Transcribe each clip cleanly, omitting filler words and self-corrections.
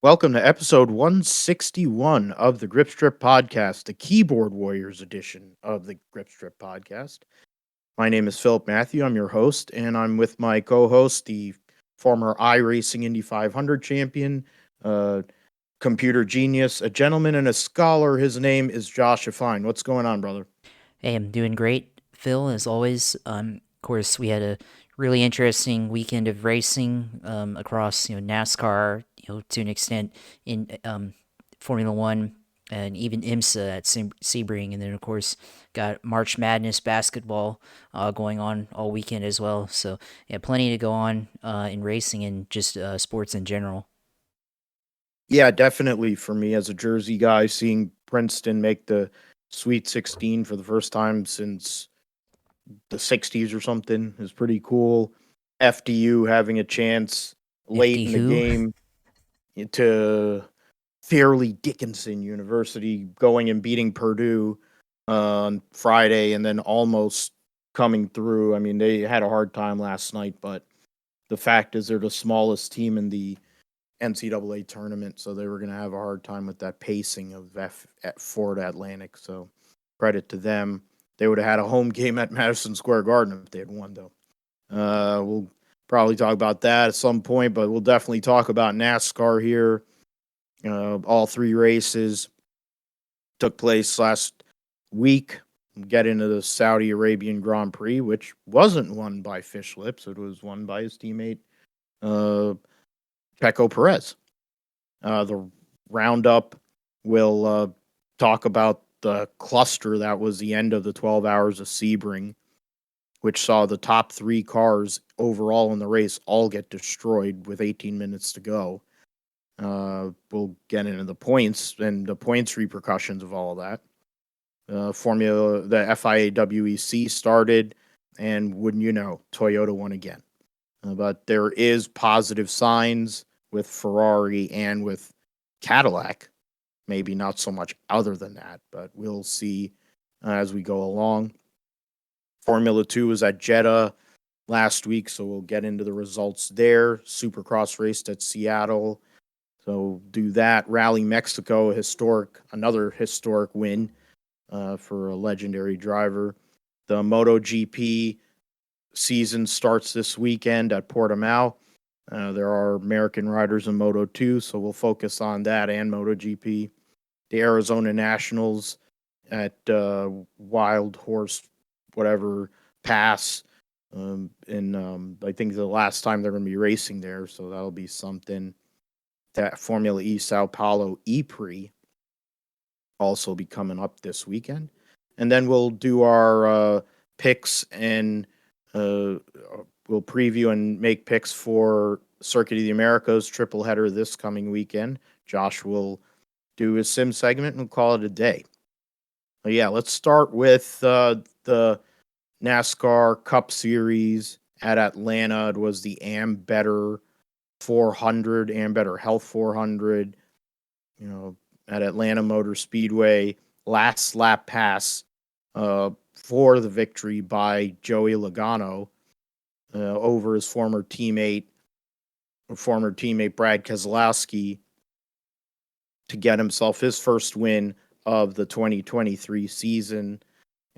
Welcome to episode 161 of the Grip Strip Podcast, the Keyboard Warriors edition of the Grip Strip Podcast. My name is Philip Matthew. I'm your host, and I'm with my co host, the former iRacing Indy 500 champion, uh, computer genius, a gentleman, and a scholar. His name is Josh Fine. What's going on, brother? Hey, I'm doing great, Phil, as always. Of course, we had a really interesting weekend of racing across, NASCAR, to an extent in Formula One and even IMSA at Sebring, and then of course got March Madness basketball going on all weekend as well. So yeah, plenty to go on in racing and just sports in general. Yeah, definitely for me as a Jersey guy, seeing Princeton make the Sweet 16 for the first time since the 60s or something is pretty cool. FDU having a chance late FD in the who? game to Fairleigh Dickinson University going and beating Purdue on Friday and then almost coming through. I mean, they had a hard time last night, but the fact is they're the smallest team in the NCAA tournament, so they were going to have a hard time with that pacing of F at Florida Atlantic. So credit to them. They would have had a home game at Madison Square Garden if they had won, though. We'll probably talk about that at some point, but we'll definitely talk about NASCAR here. All three races took place last week. Get into the Saudi Arabian Grand Prix, which wasn't won by Fish Lips. It was won by his teammate, uh, Checo Perez. The roundup will talk about the cluster that was the end of the 12 hours of Sebring, which saw the top three cars overall in the race all get destroyed with 18 minutes to go. We'll get into the points and the points repercussions of all of that. The FIA WEC started, and wouldn't you know, Toyota won again. But there is positive signs with Ferrari and with Cadillac. Maybe not so much other than that, but we'll see as we go along. Formula 2 was at Jeddah last week, so we'll get into the results there. Supercross raced at Seattle, so do that. Rally Mexico, another historic win for a legendary driver. The MotoGP season starts this weekend at Portimao. There are American riders in Moto 2, so we'll focus on that and MotoGP. The Arizona Nationals at Wild Horse, whatever pass. And I think the last time they're going to be racing there, so that'll be something. That Formula E Sao Paulo E Prix also be coming up this weekend. And then we'll do our picks and uh, we'll preview and make picks for Circuit of the Americas triple header this coming weekend. Josh will do his sim segment and we'll call it a day. But yeah, let's start with the NASCAR Cup Series at Atlanta. It was the Better 400, Better Health 400. You know, at Atlanta Motor Speedway, last lap pass for the victory by Joey Logano over his former teammate Brad Keselowski to get himself his first win of the 2023 season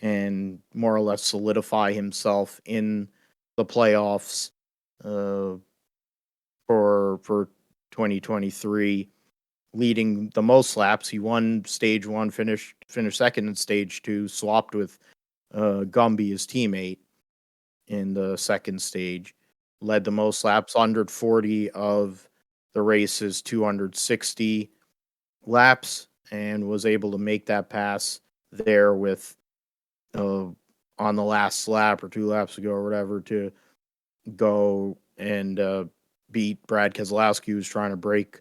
and more or less solidify himself in the playoffs uh, for 2023, leading the most laps. He won stage one, finished second in stage two, swapped with Gumby, his teammate, in the second stage. Led the most laps, 140 of the race's 260 laps, and was able to make that pass there with uh, on the last lap or 2 laps ago or whatever to go and beat Brad Keselowski, who's trying to break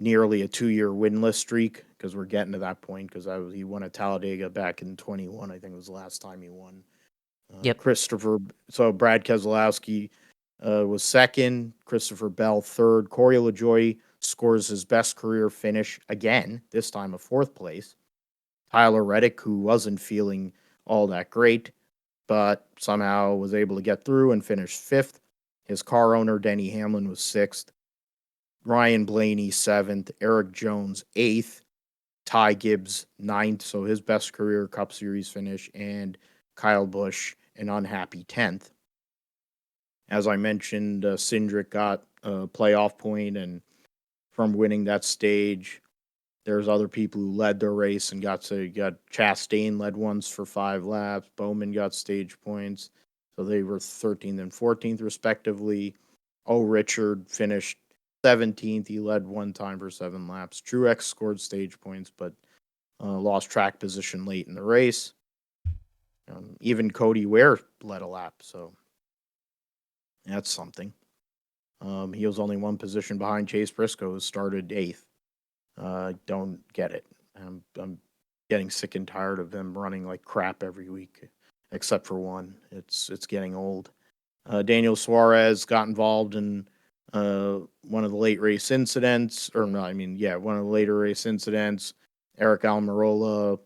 nearly a 2-year winless streak because we're getting to that point because he won at Talladega back in 21. I think it was the last time he won. Yep. Christopher, so Brad Keselowski was second, Christopher Bell third. Corey LaJoie scores his best career finish again, this time a fourth place. Tyler Reddick, who wasn't feeling all that great, but somehow was able to get through and finish fifth. His car owner, Denny Hamlin, was sixth. Ryan Blaney 7th, Eric Jones 8th, Ty Gibbs 9th, so his best career Cup Series finish, and Kyle Busch an unhappy 10th. As I mentioned, Cindric got a playoff point, and from winning that stage, there's other people who led their race and got Chastain led once for 5 laps. Bowman got stage points, so they were 13th and 14th respectively. Richard finished 17th. He led one time for 7 laps. Truex scored stage points, but lost track position late in the race. Even Cody Ware led a lap, so that's something. He was only one position behind Chase Briscoe, who started 8th. Don't get it. I'm getting sick and tired of them running like crap every week, except for one. It's getting old. Daniel Suarez got involved in one of the late race incidents, one of the later race incidents. Eric Almirola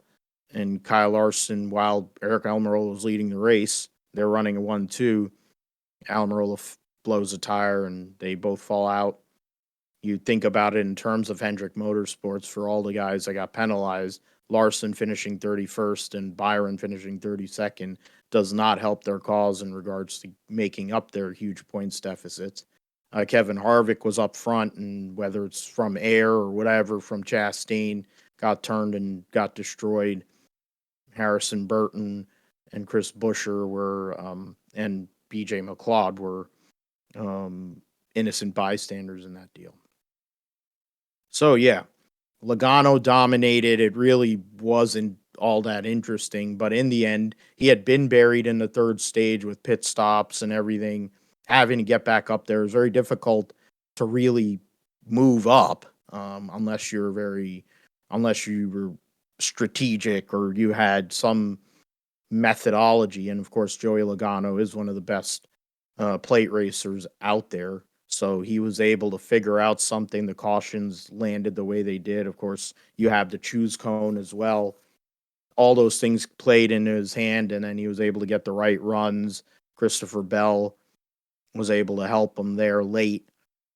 and Kyle Larson, while Eric Almirola was leading the race, they're running a 1-2. Almirola blows a tire and they both fall out. You think about it in terms of Hendrick Motorsports, for all the guys that got penalized, Larson finishing 31st and Byron finishing 32nd does not help their cause in regards to making up their huge points deficits. Kevin Harvick was up front, and whether it's from air or whatever from Chastain, got turned and got destroyed. Harrison Burton and Chris Buescher and BJ McLeod were innocent bystanders in that deal. So, yeah, Logano dominated. It really wasn't all that interesting, but in the end, he had been buried in the third stage with pit stops and everything. Having to get back up there is very difficult to really move up unless you were strategic or you had some methodology. And of course, Joey Logano is one of the best plate racers out there. So he was able to figure out something. The cautions landed the way they did. Of course, you have the choose cone as well. All those things played into his hand, and then he was able to get the right runs. Christopher Bell was able to help him there late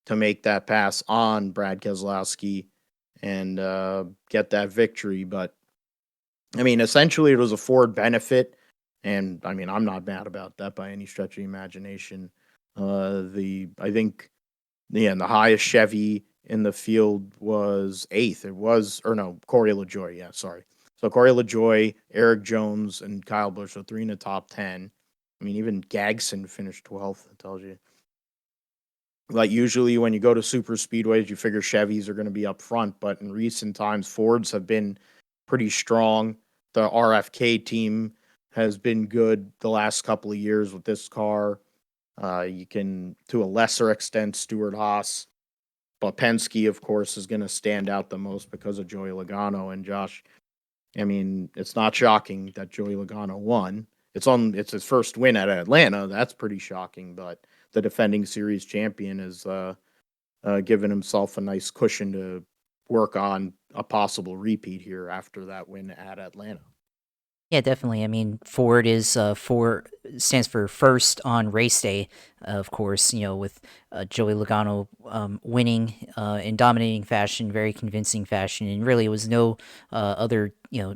to make that pass on Brad Keselowski and get that victory. But, essentially it was a Ford benefit, and, I'm not mad about that by any stretch of the imagination. The highest Chevy in the field was 8th. Corey LaJoie. Yeah, sorry. So Corey LaJoie, Eric Jones, and Kyle Busch, so 3 in the top 10. Even Gagson finished 12th. That tells you. Like, usually when you go to super speedways, you figure Chevys are going to be up front, but in recent times, Fords have been pretty strong. The RFK team has been good the last couple of years with this car. You can, to a lesser extent, Stuart Haas. But Penske, of course, is going to stand out the most because of Joey Logano. And Josh, it's not shocking that Joey Logano won. It's his first win at Atlanta. That's pretty shocking. But the defending series champion has given himself a nice cushion to work on a possible repeat here after that win at Atlanta. Yeah, definitely. Ford stands for first on race day, of course. With Joey Logano winning in dominating fashion, very convincing fashion, and really it was no other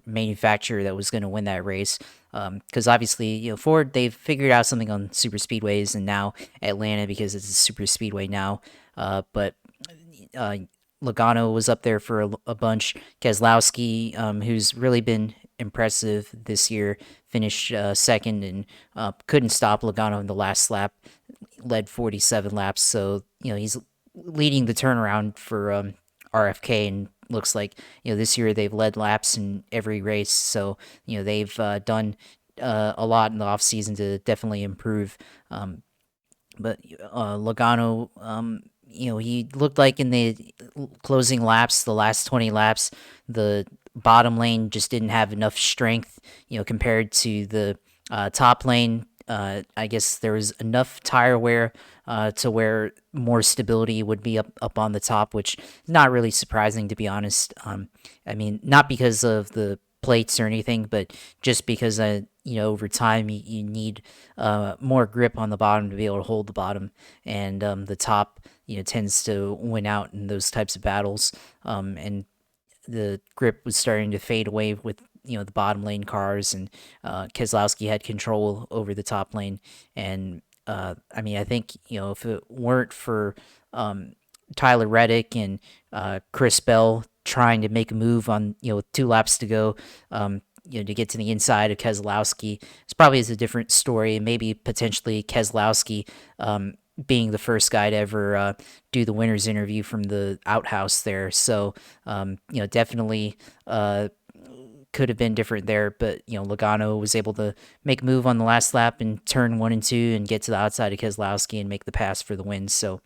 manufacturer that was going to win that race. Because obviously, Ford, they've figured out something on super speedways, and now Atlanta, because it's a super speedway now. But Logano was up there for a bunch. Keselowski, who's really been impressive this year, finished second and couldn't stop Logano in the last lap, led 47 laps. So, he's leading the turnaround for RFK, and looks like, this year they've led laps in every race. So, they've done a lot in the offseason to definitely improve. But Logano, he looked like in the closing laps, the last 20 laps, the bottom lane just didn't have enough strength, compared to the top lane. I guess there was enough tire wear to where more stability would be up on the top, which is not really surprising, to be honest. Not because of the plates or anything, but just because over time you need more grip on the bottom to be able to hold the bottom, and the top tends to win out in those types of battles. And the grip was starting to fade away with the bottom lane cars, and Keselowski had control over the top lane. And I mean, I think if it weren't for Tyler Reddick and Chris Bell trying to make a move on with 2 laps to go, to get to the inside of Keselowski, it's probably is a different story, and maybe potentially Keselowski being the first guy to ever do the winner's interview from the outhouse there. So, definitely could have been different there, but Logano was able to make a move on the last lap and turn 1 and 2 and get to the outside of Keselowski and make the pass for the win. So,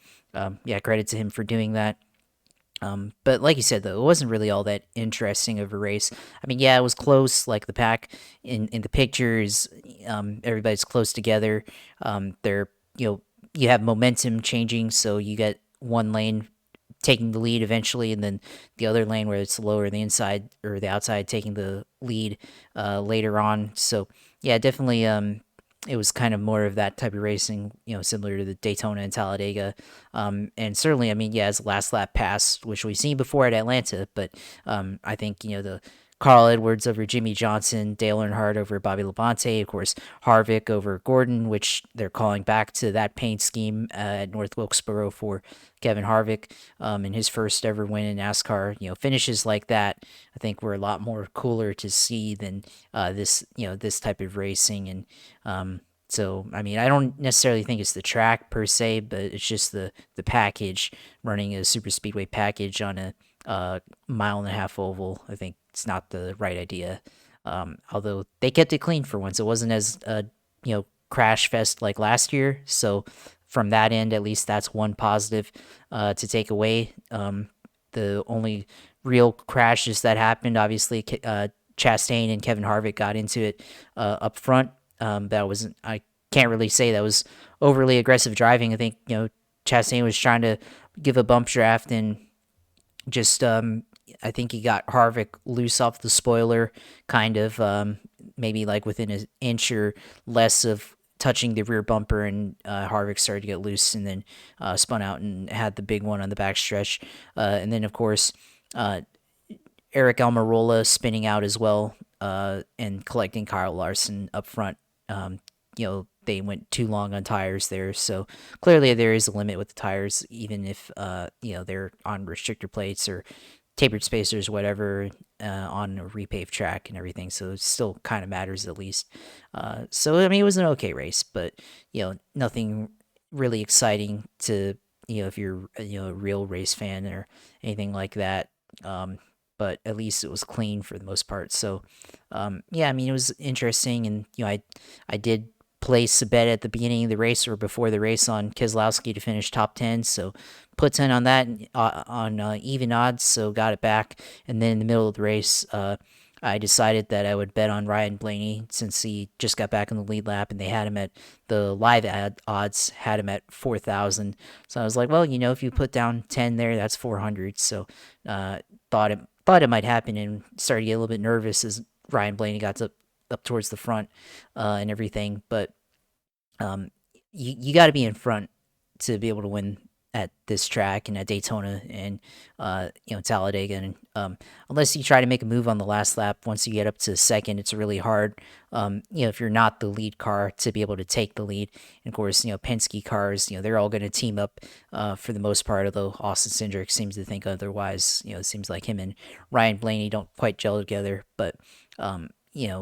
yeah, credit to him for doing that. But like you said, though, it wasn't really all that interesting of a race. I mean, yeah, it was close. Like the pack in the pictures, everybody's close together. They're you have momentum changing, so you get one lane taking the lead eventually, and then the other lane where it's lower, the inside or the outside taking the lead later on. So yeah, definitely. It was kind of more of that type of racing, similar to the Daytona and Talladega. And certainly, I mean, yeah, as the last lap passed, which we've seen before at Atlanta, but I think, the Carl Edwards over Jimmy Johnson, Dale Earnhardt over Bobby Labonte, of course, Harvick over Gordon, which they're calling back to that paint scheme at North Wilkesboro for Kevin Harvick in his first ever win in NASCAR. Finishes like that, I think, were a lot more cooler to see than this type of racing. And so, I mean, I don't necessarily think it's the track per se, but it's just the package, running a super speedway package on a mile-and-a-half oval. I think it's not the right idea. Although they kept it clean for once, it wasn't as crash fest like last year. So from that end, at least that's one positive to take away. The only real crashes that happened, obviously, Chastain and Kevin Harvick got into it up front. That wasn't. I can't really say that was overly aggressive driving. I think Chastain was trying to give a bump draft and just I think he got Harvick loose off the spoiler, kind of maybe like within an inch or less of touching the rear bumper, and Harvick started to get loose and then spun out and had the big one on the backstretch. And then, of course, Eric Almirola spinning out as well and collecting Kyle Larson up front. They went too long on tires there, so clearly there is a limit with the tires, even if they're on restrictor plates or tapered spacers, whatever, on a repaved track and everything. So it still kind of matters at least. So I mean, it was an okay race, but nothing really exciting to if you're a real race fan or anything like that. But at least it was clean for the most part. So yeah, I mean, it was interesting, and I did place a bet at the beginning of the race or before the race on Keselowski to finish top 10. So put 10 on that on even odds. So got it back. And then in the middle of the race, I decided that I would bet on Ryan Blaney since he just got back in the lead lap, and they had him at the live odds had him at 4,000. So I was like, well, if you put down 10 there, that's 400. So thought it might happen, and started to get a little bit nervous as Ryan Blaney got up towards the front and everything. But you got to be in front to be able to win at this track and at Daytona and Talladega. And unless you try to make a move on the last lap, once you get up to second, it's really hard. If you're not the lead car, to be able to take the lead. And of course, Penske cars, they're all going to team up for the most part. Although Austin Cindric seems to think otherwise. It seems like him and Ryan Blaney don't quite gel together. But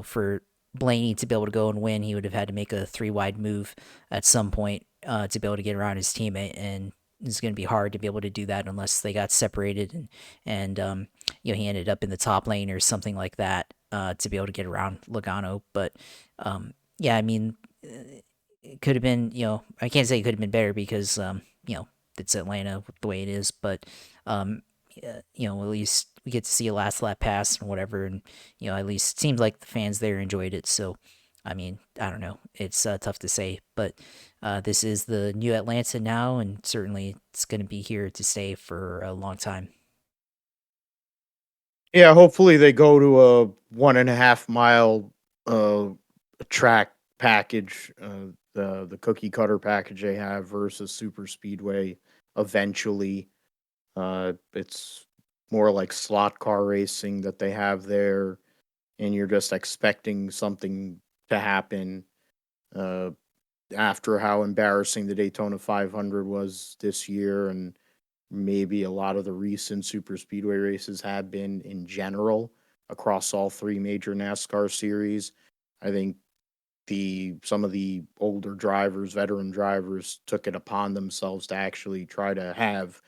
for Blaney to be able to go and win, he would have had to make a 3-wide move at some point to be able to get around his teammate, and it's going to be hard to be able to do that unless they got separated and he ended up in the top lane or something like that to be able to get around Logano. But yeah, I mean, it could have been, I can't say it could have been better because it's Atlanta the way it is, but at least we get to see a last lap pass and whatever, and at least it seems like the fans there enjoyed it. So I mean, I don't know, it's tough to say, but this is the new Atlanta now, and certainly it's going to be here to stay for a long time. Yeah, hopefully they go to a 1.5 mile track package, the cookie cutter package they have versus super speedway eventually. It's more like slot car racing that they have there, and you're just expecting something to happen. Uh, After how embarrassing the Daytona 500 was this year, and maybe a lot of the recent super speedway races have been in general across all three major NASCAR series. I think the some of the older drivers, veteran drivers, took it upon themselves to actually try to have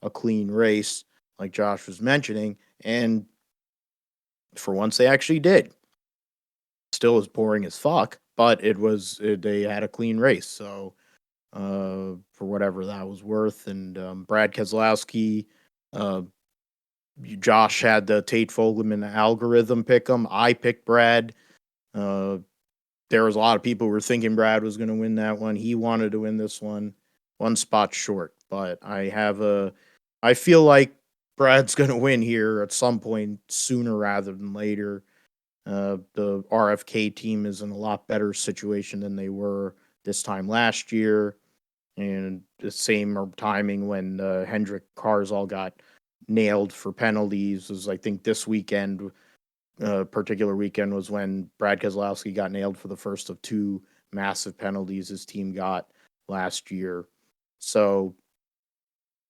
a clean race, like Josh was mentioning, and for once they actually did. Still as boring as fuck, but they had a clean race, so for whatever that was worth. And Brad Keselowski, uh, Josh had the Tate Fogelman algorithm pick him. I picked Brad. Uh, there was a lot of people who were thinking Brad was going to win that one. He wanted to win this one spot short. But I feel like Brad's going to win here at some point sooner rather than later. The RFK team is in a lot better situation than they were this time last year, and the same timing when Hendrick cars all got nailed for penalties was, I think, this weekend. Particular weekend was when Brad Keselowski got nailed for the first of two massive penalties his team got last year. So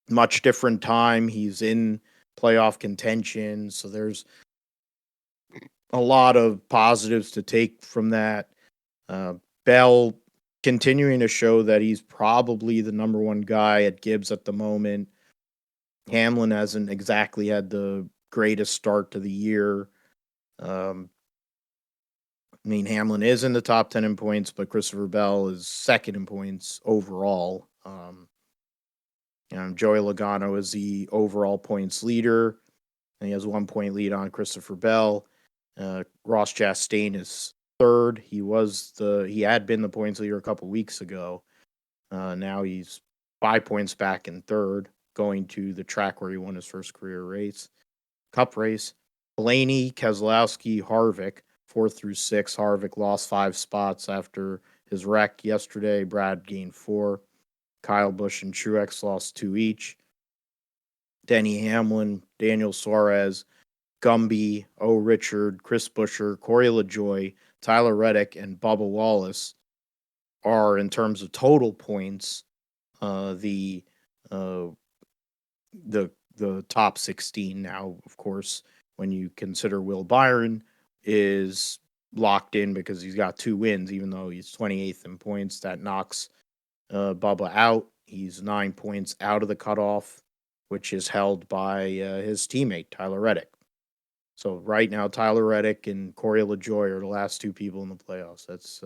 much different time. He's in playoff contention, so there's a lot of positives to take from that. Uh, Bell continuing to show that he's probably the number one guy at Gibbs at the moment. Hamlin hasn't exactly had the greatest start to the year. Um, I mean, Hamlin is in the top 10 in points, but Christopher Bell is second in points overall. Joey Logano is the overall points leader, and he has 1 point lead on Christopher Bell. Ross Chastain is third. He had been the points leader a couple weeks ago. Now he's 5 points back in third, going to the track where he won his first career cup race. Blaney, Keselowski, Harvick, 4 through 6. Harvick lost 5 spots after his wreck yesterday. Brad gained 4. Kyle Busch and Truex lost 2 each. Denny Hamlin, Daniel Suarez, Gumby, O. Richard, Chris Buescher, Corey LaJoy, Tyler Reddick, and Bubba Wallace are, in terms of total points, uh, the uh, the top 16 now. Of course, when you consider Will Byron is locked in because he's got 2 wins, even though he's 28th in points, that knocks Bubba out. He's 9 points out of the cutoff, which is held by his teammate Tyler Reddick. So right now, Tyler Reddick and Corey LaJoy are the last two people in the playoffs. It's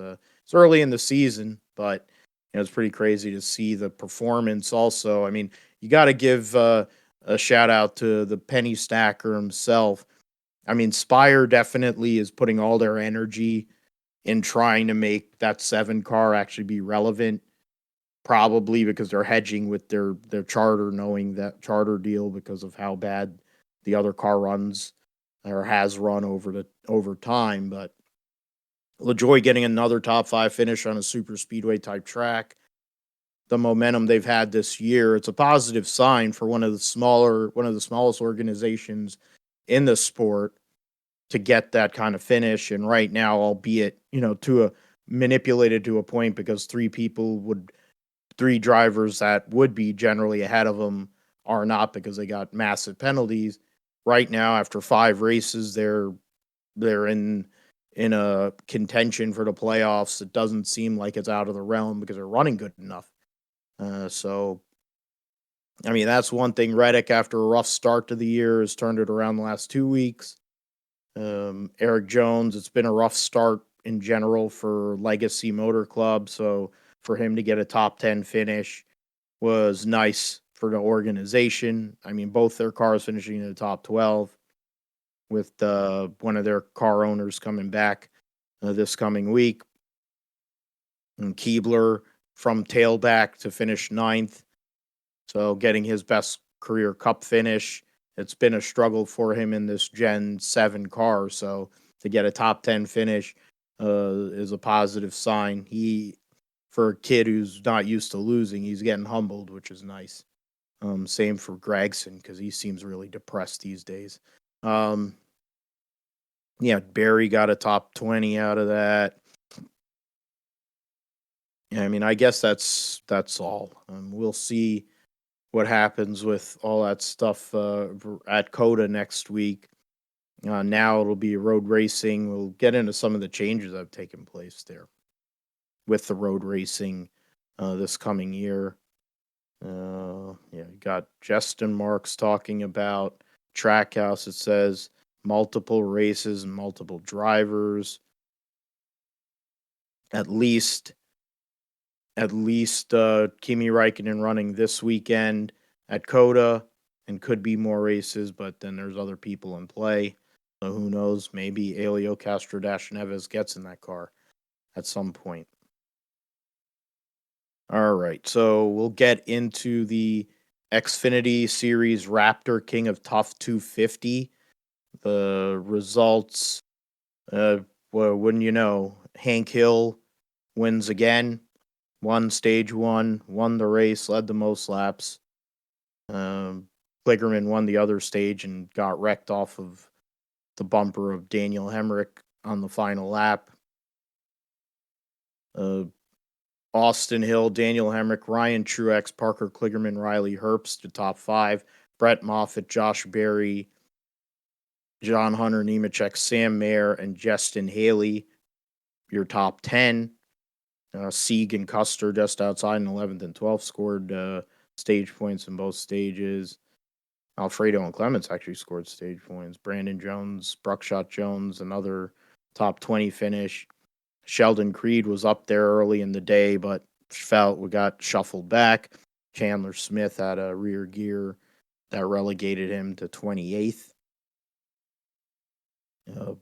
early in the season, but it's pretty crazy to see the performance. Also, I mean, you got to give a shout out to the penny stacker himself. I mean, Spire definitely is putting all their energy in trying to make that 7 car actually be relevant. Probably because they're hedging with their charter, knowing that charter deal because of how bad the other car runs or has run over time. But LaJoy getting another top 5 finish on a super speedway type track, the momentum they've had this year, it's a positive sign for one of the smallest organizations in the sport to get that kind of finish. And right now, albeit to a manipulated to a point because three drivers that would be generally ahead of them are not because they got massive penalties. Right now, after 5 races, they're in a contention for the playoffs. It doesn't seem like it's out of the realm because they're running good enough. So, I mean, that's one thing. Reddick, after a rough start to the year, has turned it around the last 2 weeks. Eric Jones, it's been a rough start in general for Legacy Motor Club. So for him to get a top 10 finish was nice for the organization. I mean, both their cars finishing in the top 12 with one of their car owners coming back this coming week. And Keebler from tailback to finish 9th. So getting his best career cup finish. It's been a struggle for him in this Gen 7 car. So to get a top 10 finish is a positive sign. For a kid who's not used to losing, he's getting humbled, which is nice. Same for Gregson because he seems really depressed these days. Um, yeah, Barry got a top 20 out of that. Yeah, I mean, I guess that's all. We'll see what happens with all that stuff at COTA next week. Now it'll be road racing. We'll get into some of the changes that have taken place there with the road racing this coming year. Yeah, you got Justin Marks talking about Trackhouse. It says multiple races and multiple drivers. At least, Kimi Räikkönen running this weekend at COTA, and could be more races, but then there's other people in play. So who knows? Maybe Elio Castro Neves gets in that car at some point. All right, so we'll get into the Xfinity Series Raptor King of Tough 250. The results, well, wouldn't you know, Hank Hill wins again, won stage one, won the race, led the most laps. Kligerman won the other stage and got wrecked off of the bumper of Daniel Hemrick on the final lap. Austin Hill, Daniel Hemrick, Ryan Truex, Parker Kligerman, Riley Herbst to top five. Brett Moffitt, Josh Berry, John Hunter Nemechek, Sam Mayer, and Justin Haley, your top 10. Sieg and Custer just outside in 11th and 12th scored stage points in both stages. Alfredo and Clements actually scored stage points. Brandon Jones, Bruckshot Jones, another top 20 finish. Sheldon Creed was up there early in the day, but got shuffled back. Chandler Smith had a rear gear that relegated him to 28th.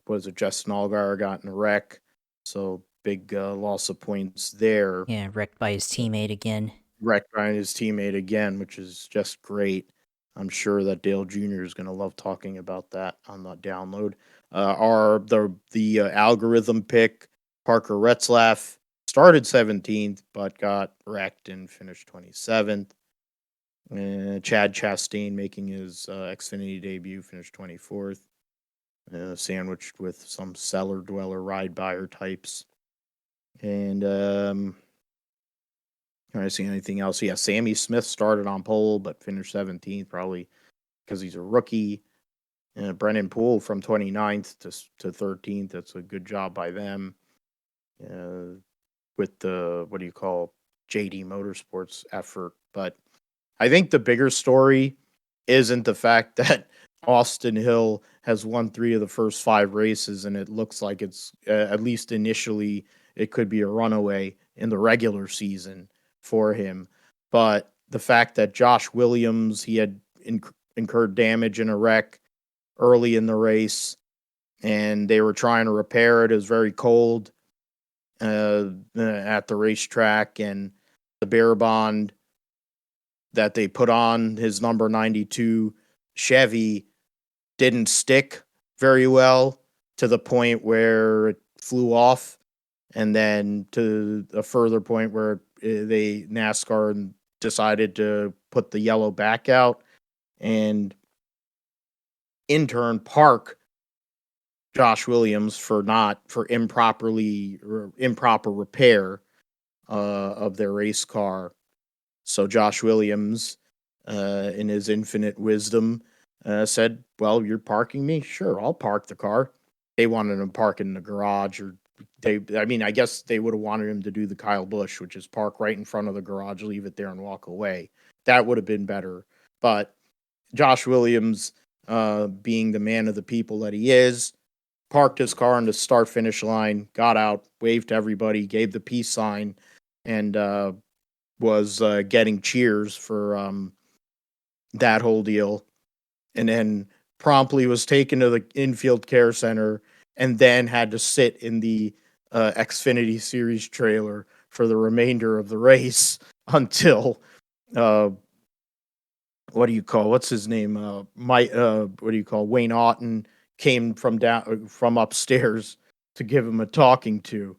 Was it Justin Allgaier got in a wreck? So big loss of points there. Yeah, wrecked by his teammate again. Wrecked by his teammate again, which is just great. I'm sure that Dale Jr. is going to love talking about that on the download. The algorithm pick, Parker Retzlaff, started 17th, but got wrecked and finished 27th. Chad Chastain making his Xfinity debut, finished 24th. Sandwiched with some cellar dweller ride buyer types. And can I see anything else? Yeah, Sammy Smith started on pole but finished 17th, probably because he's a rookie. Brennan Poole from 29th to 13th. That's a good job by them. With the, what do you call, JD Motorsports effort. But I think the bigger story isn't the fact that Austin Hill has won 3 of the first 5 races, and it looks like it's, at least initially, it could be a runaway in the regular season for him. But the fact that Josh Williams, he had incurred damage in a wreck early in the race, and they were trying to repair it. It was very cold at the racetrack, and the bear bond that they put on his number 92 Chevy didn't stick very well, to the point where it flew off, and then to a further point where NASCAR decided to put the yellow back out and in turn park Josh Williams for improper repair of their race car. So Josh Williams, in his infinite wisdom, said, "Well, you're parking me? Sure, I'll park the car." They wanted him to park in the garage, or I guess they would have wanted him to do the Kyle Busch, which is park right in front of the garage, leave it there, and walk away. That would have been better. But Josh Williams, being the man of the people that he is, parked his car on the start finish line, got out, waved to everybody, gave the peace sign, and was getting cheers for that whole deal. And then promptly was taken to the infield care center, and then had to sit in the Xfinity Series trailer for the remainder of the race until what's his name? Wayne Otten came from upstairs to give him a talking to.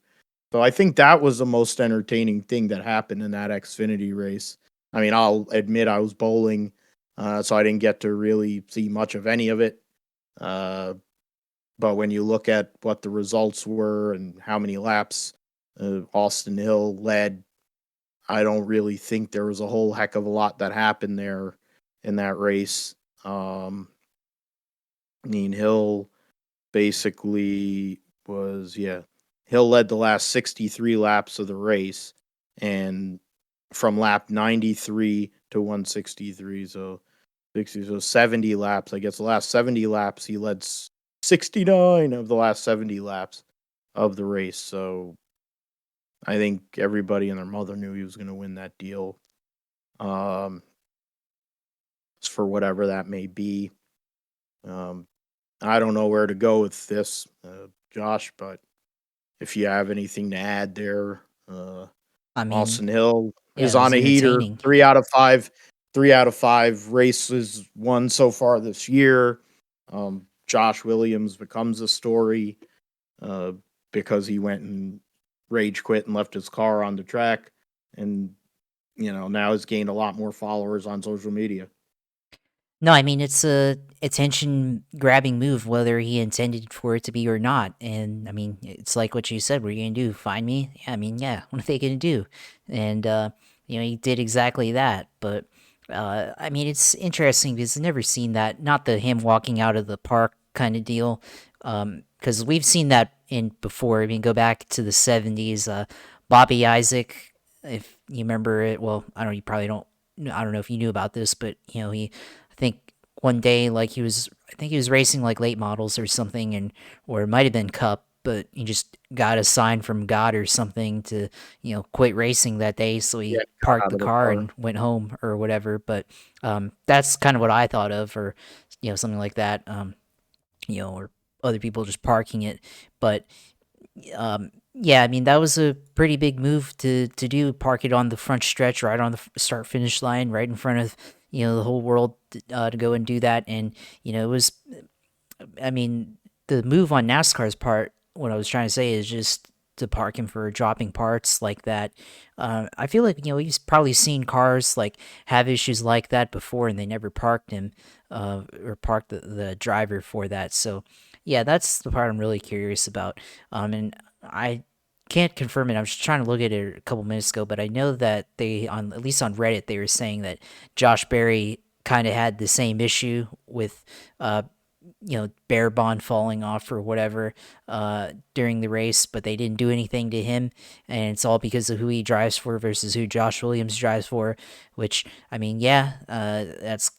So I think that was the most entertaining thing that happened in that Xfinity race. I mean, I'll admit I was bowling, so I didn't get to really see much of any of it. Uh, but when you look at what the results were and how many laps Austin Hill led, I don't really think there was a whole heck of a lot that happened there in that race. I mean, Hill basically was, yeah, Hill led the last 63 laps of the race, and from lap 93 to 163, so 60, so 70 laps. I guess the last 70 laps he led 69 of the last 70 laps of the race. So I think everybody and their mother knew he was going to win that deal. Um, for whatever that may be. Um, I don't know where to go with this, Josh, but if you have anything to add there, I mean, Austin Hill yeah, is it was on a heater. entertaining. 3 out of 5, 3 out of 5 races won so far this year. Josh Williams becomes a story uh, because he went and rage quit and left his car on the track, and now has gained a lot more followers on social media. No, I mean it's a attention grabbing move, whether he intended for it to be or not. And I mean, it's like what you said. What are you gonna do? Find me? Yeah, I mean, yeah. What are they gonna do? And he did exactly that. But I mean, it's interesting because I've never seen that. Not the him walking out of the park kind of deal. Because we've seen that in before. I mean, go back to the '70s. Bobby Isaac, if you remember it. Well, I don't. You probably don't. I don't know if you knew about this, but he I think one day, like I think he was racing like late models or something, or it might have been Cup, but he just got a sign from God or something to, quit racing that day. So Yeah, he got parked out the of the car car. and went home or whatever. But that's kind of what I thought of, or something like that. Or other people just parking it, but yeah, I mean that was a pretty big move to do. Park it on the front stretch, right on the start finish line, right in front of the whole world to go and do that. And it was, I mean, the move on NASCAR's part. What I was trying to say is just to park him for dropping parts like that. I feel like we've probably seen cars like have issues like that before, and they never parked him or parked the driver for that. So yeah, that's the part I'm really curious about. And I can't confirm it. I was trying to look at it a couple minutes ago, but I know that they on at least on Reddit they were saying that Josh Berry kind of had the same issue with bear bond falling off or whatever during the race, but they didn't do anything to him, and it's all because of who he drives for versus who Josh Williams drives for. Which I mean, yeah, that's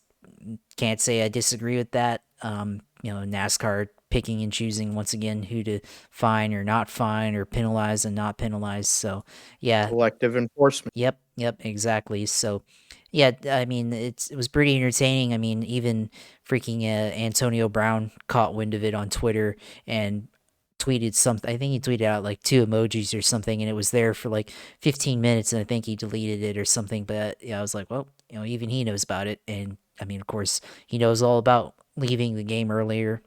can't say I disagree with that. NASCAR picking and choosing once again who to fine or not fine or penalize and not penalize. So yeah, Selective enforcement. yep, exactly. So, yeah, I mean, it was pretty entertaining. I mean, even freaking Antonio Brown caught wind of it on Twitter and tweeted something. I think he tweeted out like two emojis or something, and it was there for like 15 minutes, and I think he deleted it or something. But yeah, I was like, well, even he knows about it, and I mean, of course, he knows all about leaving the game earlier,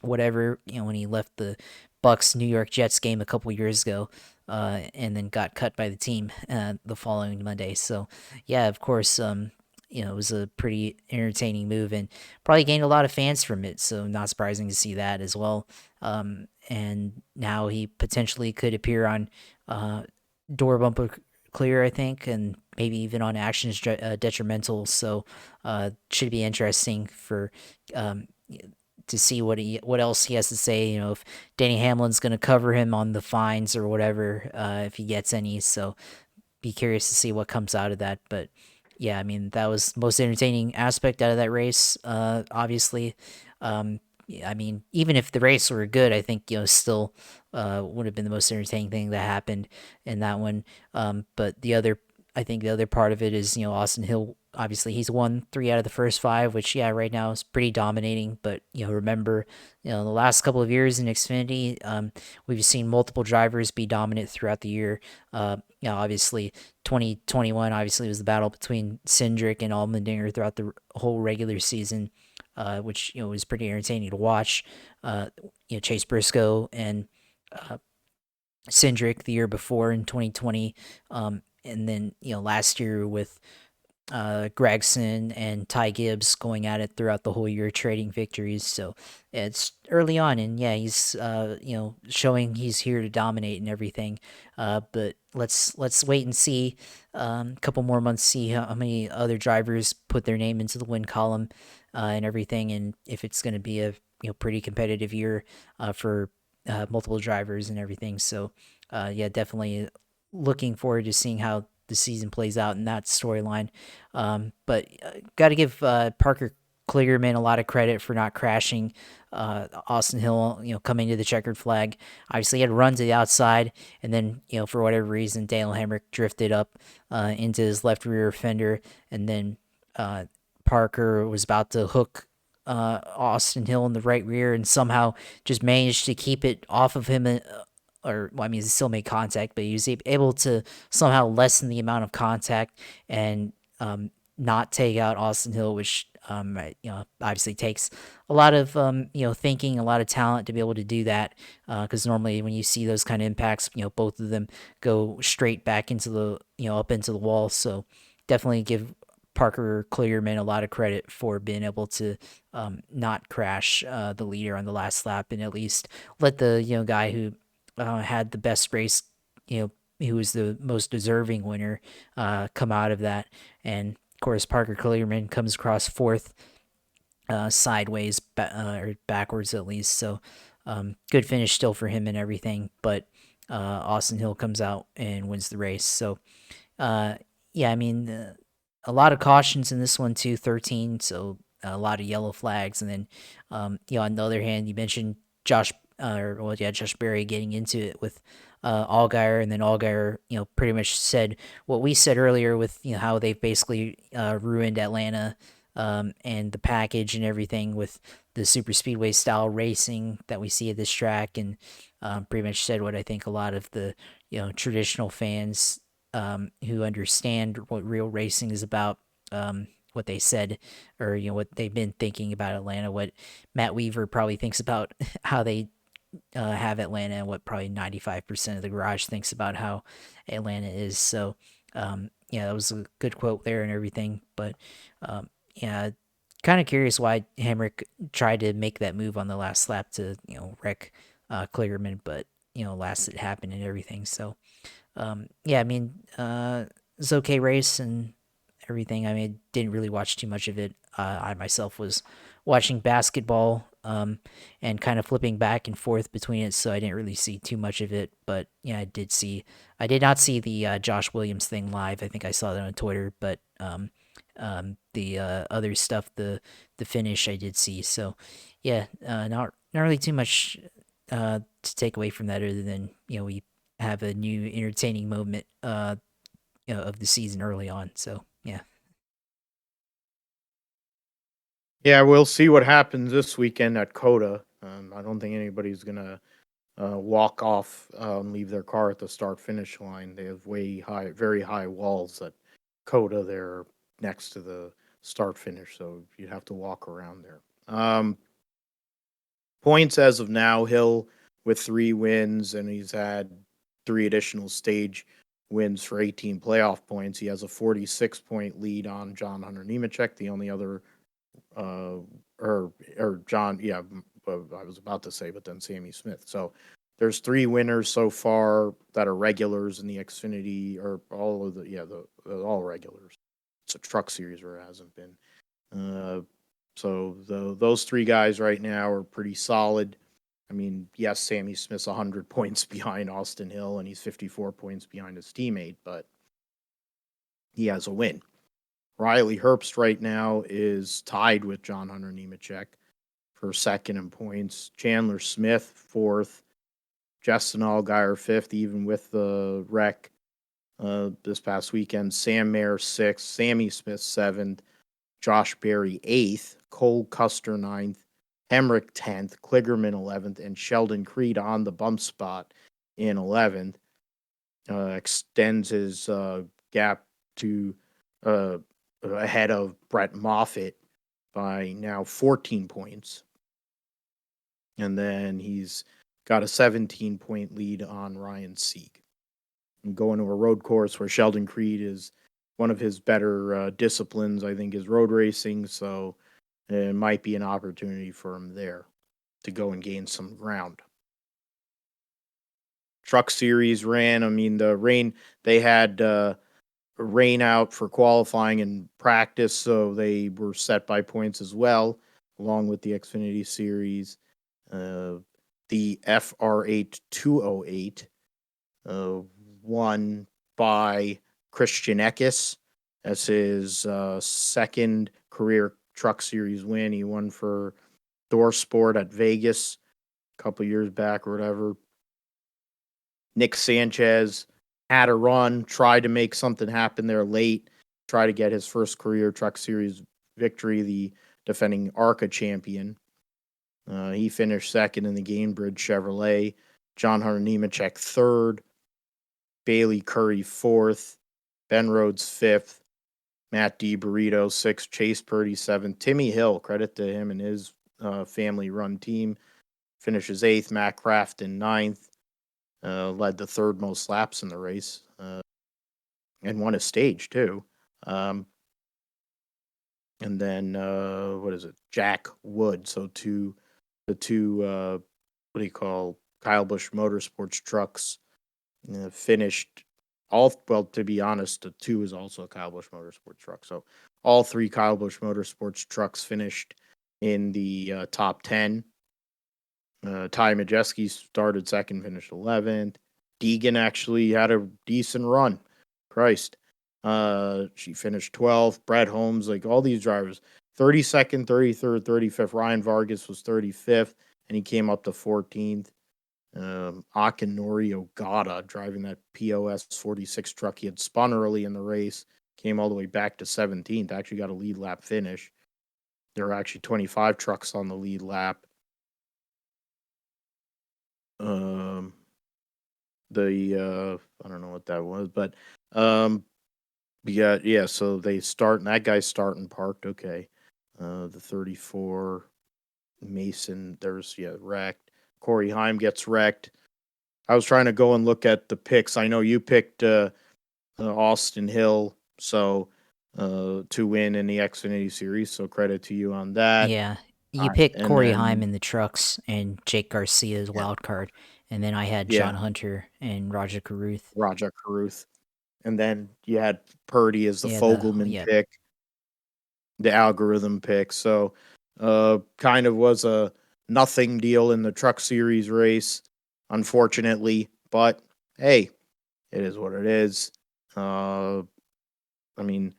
whatever, when he left the Bucks New York Jets game a couple years ago, and then got cut by the team the following Monday. So yeah, of course, it was a pretty entertaining move and probably gained a lot of fans from it. So not surprising to see that as well. And now he potentially could appear on Door Bumper Clear, I think, and maybe even on Actions Detrimental. So should be interesting for um, to see what else he has to say. If Danny Hamlin's going to cover him on the fines or whatever, if he gets any. So be curious to see what comes out of that. But yeah, I mean that was the most entertaining aspect out of that race. Obviously, yeah, I mean even if the race were good, I think still would have been the most entertaining thing that happened in that one. But I think the other part of it is Austin Hill. Obviously, he's won 3 out of the first 5, which yeah, right now is pretty dominating. But remember, the last couple of years in Xfinity, we've seen multiple drivers be dominant throughout the year. Obviously, 2021 obviously was the battle between Cindric and Allmendinger throughout the whole regular season, which was pretty entertaining to watch. Chase Briscoe and uh, Cindric the year before in 2020, and then last year with Gregson and Ty Gibbs going at it throughout the whole year, trading victories. So it's early on, and yeah, he's showing he's here to dominate and everything. But let's wait and see. A couple more months, see how many other drivers put their name into the win column and everything, and if it's going to be a pretty competitive year for multiple drivers and everything. So yeah, definitely looking forward to seeing how the season plays out in that storyline. But got to give Parker Kligerman a lot of credit for not crashing Austin Hill, coming to the checkered flag. Obviously, he had a run to the outside, and then, for whatever reason, Daniel Hemrick drifted up into his left rear fender, and then Parker was about to hook Austin Hill in the right rear and somehow just managed to keep it off of him. Or, well, I mean, he still made contact, but he was able to somehow lessen the amount of contact and not take out Austin Hill, which obviously takes a lot of thinking, a lot of talent to be able to do that. Because normally when you see those kind of impacts, both of them go straight back into the up into the wall. So definitely give Parker Kligerman a lot of credit for being able to not crash the leader on the last lap and at least let the guy who had the best race, who was the most deserving winner, come out of that. And of course, Parker Kligerman comes across fourth sideways or backwards at least. So good finish still for him and everything. But Austin Hill comes out and wins the race. So yeah, I mean, a lot of cautions in this one too, 13. So a lot of yellow flags. And then, on the other hand, you mentioned Josh Berry getting into it with Allgaier, and then Allgaier, pretty much said what we said earlier with how they've basically ruined Atlanta and the package and everything with the super speedway style racing that we see at this track, and pretty much said what I think a lot of the traditional fans who understand what real racing is about. What they said, or what they've been thinking about Atlanta, what Matt Weaver probably thinks about how they have Atlanta, and what probably 95% of the garage thinks about how Atlanta is. So, yeah, that was a good quote there and everything. But yeah, kind of curious why Hamrick tried to make that move on the last lap to wreck Kligerman, but last it happened and everything. So yeah, I mean, it's okay race and everything. I mean, didn't really watch too much of it. I myself was watching basketball and kind of flipping back and forth between it, so I didn't really see too much of it. But yeah, I did not see the Josh Williams thing live. I think I saw that on Twitter, but the other stuff, the finish, I did see. So yeah, not really too much to take away from that, other than we have a new entertaining moment of the season early on. So yeah. Yeah, we'll see what happens this weekend at COTA. I don't think anybody's gonna walk off and leave their car at the start finish line. They have very high walls at COTA. They're next to the start finish, so you'd have to walk around there. Points as of now, Hill with 3 wins, and he's had 3 additional stage wins for 18 playoff points. He has a 46-point lead on John Hunter Nemechek, the only other uh, or John, yeah, I was about to say, but then Sammy Smith. So there's 3 winners so far that are regulars in the Xfinity, or all of the all regulars. It's a truck series where it hasn't been. Uh, so those 3 guys right now are pretty solid. I mean, yes, Sammy Smith's 100 points behind Austin Hill, and he's 54 points behind his teammate, but he has a win. Riley Herbst right now is tied with John Hunter Nemechek for second in points. Chandler Smith fourth. Justin Allgaier fifth, even with the wreck this past weekend. Sam Mayer sixth. Sammy Smith seventh. Josh Berry eighth. Cole Custer ninth. Hemrick 10th. Kligerman 11th. And Sheldon Creed on the bump spot in 11th. Extends his gap to ahead of Brett Moffitt by now 14 points. And then he's got a 17-point lead on Ryan Sieg. And going to a road course where Sheldon Creed is one of his better disciplines, I think, is road racing. So it might be an opportunity for him there to go and gain some ground. Truck series ran. I mean, the rain, they had rain out for qualifying and practice, so they were set by points as well, along with the Xfinity series. Uh, the FR8 208 uh, won by Christian Eckes. That's his second career truck series win. He won for Thor Sport at Vegas a couple years back or whatever. Nick Sanchez had a run, tried to make something happen there late, try to get his first career truck series victory, the defending ARCA champion. He finished second in the Gainbridge Chevrolet. John Hunter Nemechek third. Bailey Curry fourth. Ben Rhodes fifth. Matt DiBurrito sixth. Chase Purdy seventh. Timmy Hill, credit to him and his family-run team, finishes eighth. Matt Crafton ninth. Led the third most laps in the race and won a stage too. And then what is it? Jack Wood. So the two what do you call Kyle Busch Motorsports trucks finished all. Well, to be honest, the two is also a Kyle Busch Motorsports truck. So all three Kyle Busch Motorsports trucks finished in the top 10. Ty Majeski started second, finished 11th. Deegan actually had a decent run. Christ. She finished 12th. Brett Holmes, like all these drivers, 32nd, 33rd, 35th. Ryan Vargas was 35th, and he came up to 14th. Akinori Ogata driving that POS 46 truck. He had spun early in the race, came all the way back to 17th. Actually got a lead lap finish. There were actually 25 trucks on the lead lap. I don't know what that was, but yeah, so they start and that guy's starting parked. Okay. The 34 Mason, there's wrecked. Corey Heim gets wrecked. I was trying to go and look at the picks. I know you picked Austin Hill, so to win in the Xfinity series, so credit to you on that. Yeah, you picked And Corey Heim then in the trucks and Jake Garcia as yeah, wild card, and then I had yeah, John Hunter and Roger Caruth. Raja Caruth. And then you had Purdy as the Yeah, Fogelman pick, the algorithm pick. So kind of was a nothing deal in the truck series race, unfortunately. But hey, it is what it is. I mean,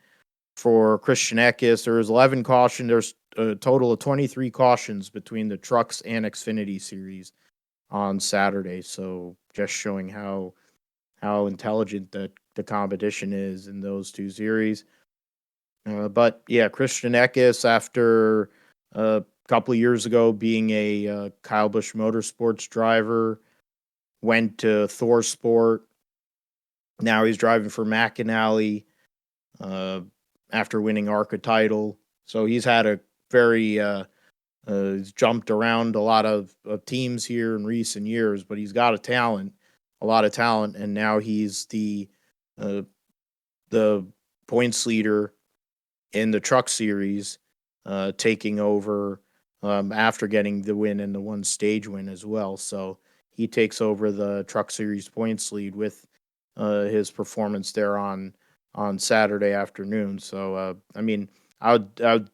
for Christian Eckes, there's 11 cautions. There's a total of 23 cautions between the trucks and Xfinity series on Saturday. So just showing how intelligent the competition is in those two series. But yeah, Christian Eckes, after a couple of years ago being a Kyle Busch Motorsports driver, went to Thor Sport. Now he's driving for McAnally uh, after winning ARCA title. So he's had a very he's jumped around a lot of teams here in recent years, but he's got a lot of talent, and now he's uh, the points leader in the truck series, taking over after getting the win and the one stage win as well. So he takes over the truck series points lead with his performance there on Saturday afternoon. So I mean, I would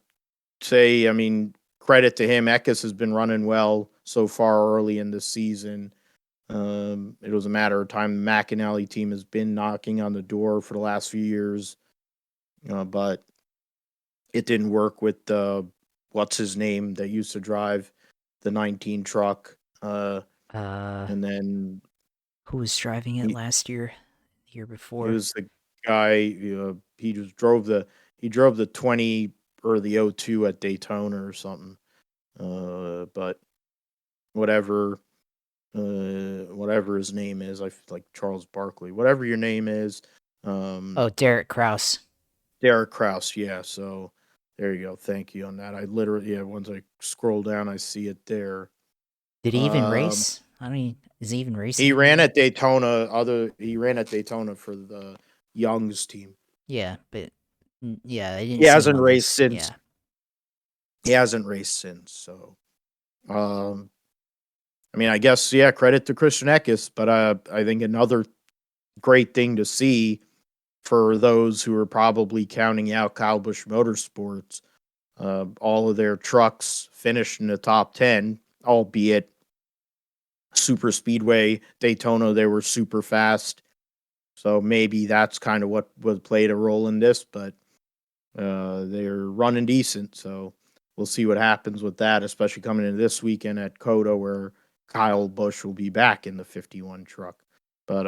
say, I mean, credit to him. Eckes has been running well so far early in the season. It was a matter of time. The McAnally team has been knocking on the door for the last few years, but it didn't work with what's his name that used to drive the 19 truck. Uh, And then who was driving it he last year, the year he before? was the guy. He drove the 20 or the O2 at Daytona or something. But whatever whatever his name is, I feel like Charles Barkley. Whatever your name is, Oh, Derek Kraus. Derek Kraus. Yeah. So there you go. Thank you on that. I literally, yeah. Once I scroll down, I see it there. Did he even Um, race? I mean, is he even racing he ran anymore? at Daytona. He ran at Daytona for the Young's team. Yeah, but yeah, I didn't He see him hasn't on raced this. since. Yeah. He hasn't raced since. So, um, I mean, I guess yeah, credit to Christian Eckes, but I think another great thing to see for those who are probably counting out Kyle Busch Motorsports. All of their trucks finished in the top 10, albeit super speedway Daytona, they were super fast. So maybe that's kind of what played a role in this, but they're running decent. So we'll see what happens with that, especially coming into this weekend at COTA where Kyle Busch will be back in the 51 truck. But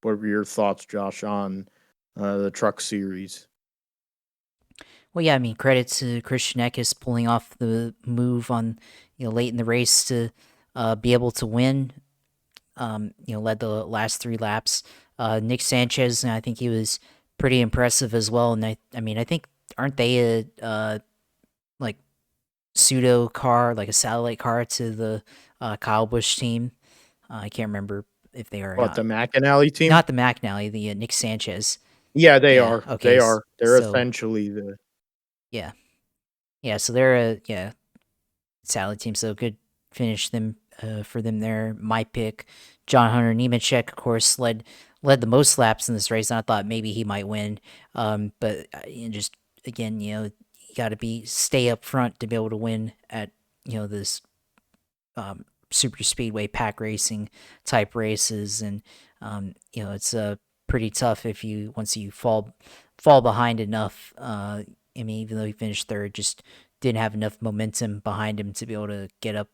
what were your thoughts, Josh, on the truck series? Well, yeah, I mean, credit to Christian Eckes pulling off the move on, late in the race to be able to win. Led the last 3 laps. Nick Sanchez, and I think he was pretty impressive as well. And I mean, I think aren't they a like pseudo car, like a satellite car to the Kyle Busch team? I can't remember if they are or What, the not. McAnally team? Not the McNally, the Nick Sanchez. Yeah, they Yeah. are. Okay. They are. They're So essentially the yeah, yeah. So they're a salad team. So good finish them for them there. My pick, John Hunter Nemechek, of course, led the most laps in this race. And I thought maybe he might win, but just again, you got to be stay up front to be able to win at this super speedway pack racing type races, and it's pretty tough if you once you fall behind enough. I mean, even though he finished third, just didn't have enough momentum behind him to be able to get up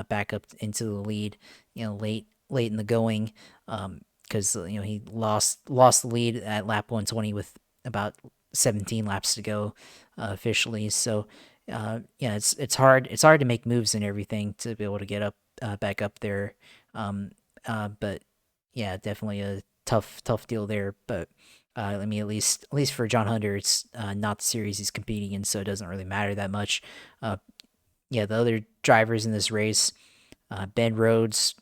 back up into the lead. Late in the going, because he lost the lead at lap 120 with about 17 laps to go officially. So yeah, it's hard to make moves and everything to be able to get up back up there. Um, but yeah, definitely a tough deal there. But I mean, at least for John Hunter, it's not the series he's competing in, so it doesn't really matter that much. Uh, yeah, the other drivers in this race, Ben Rhodes,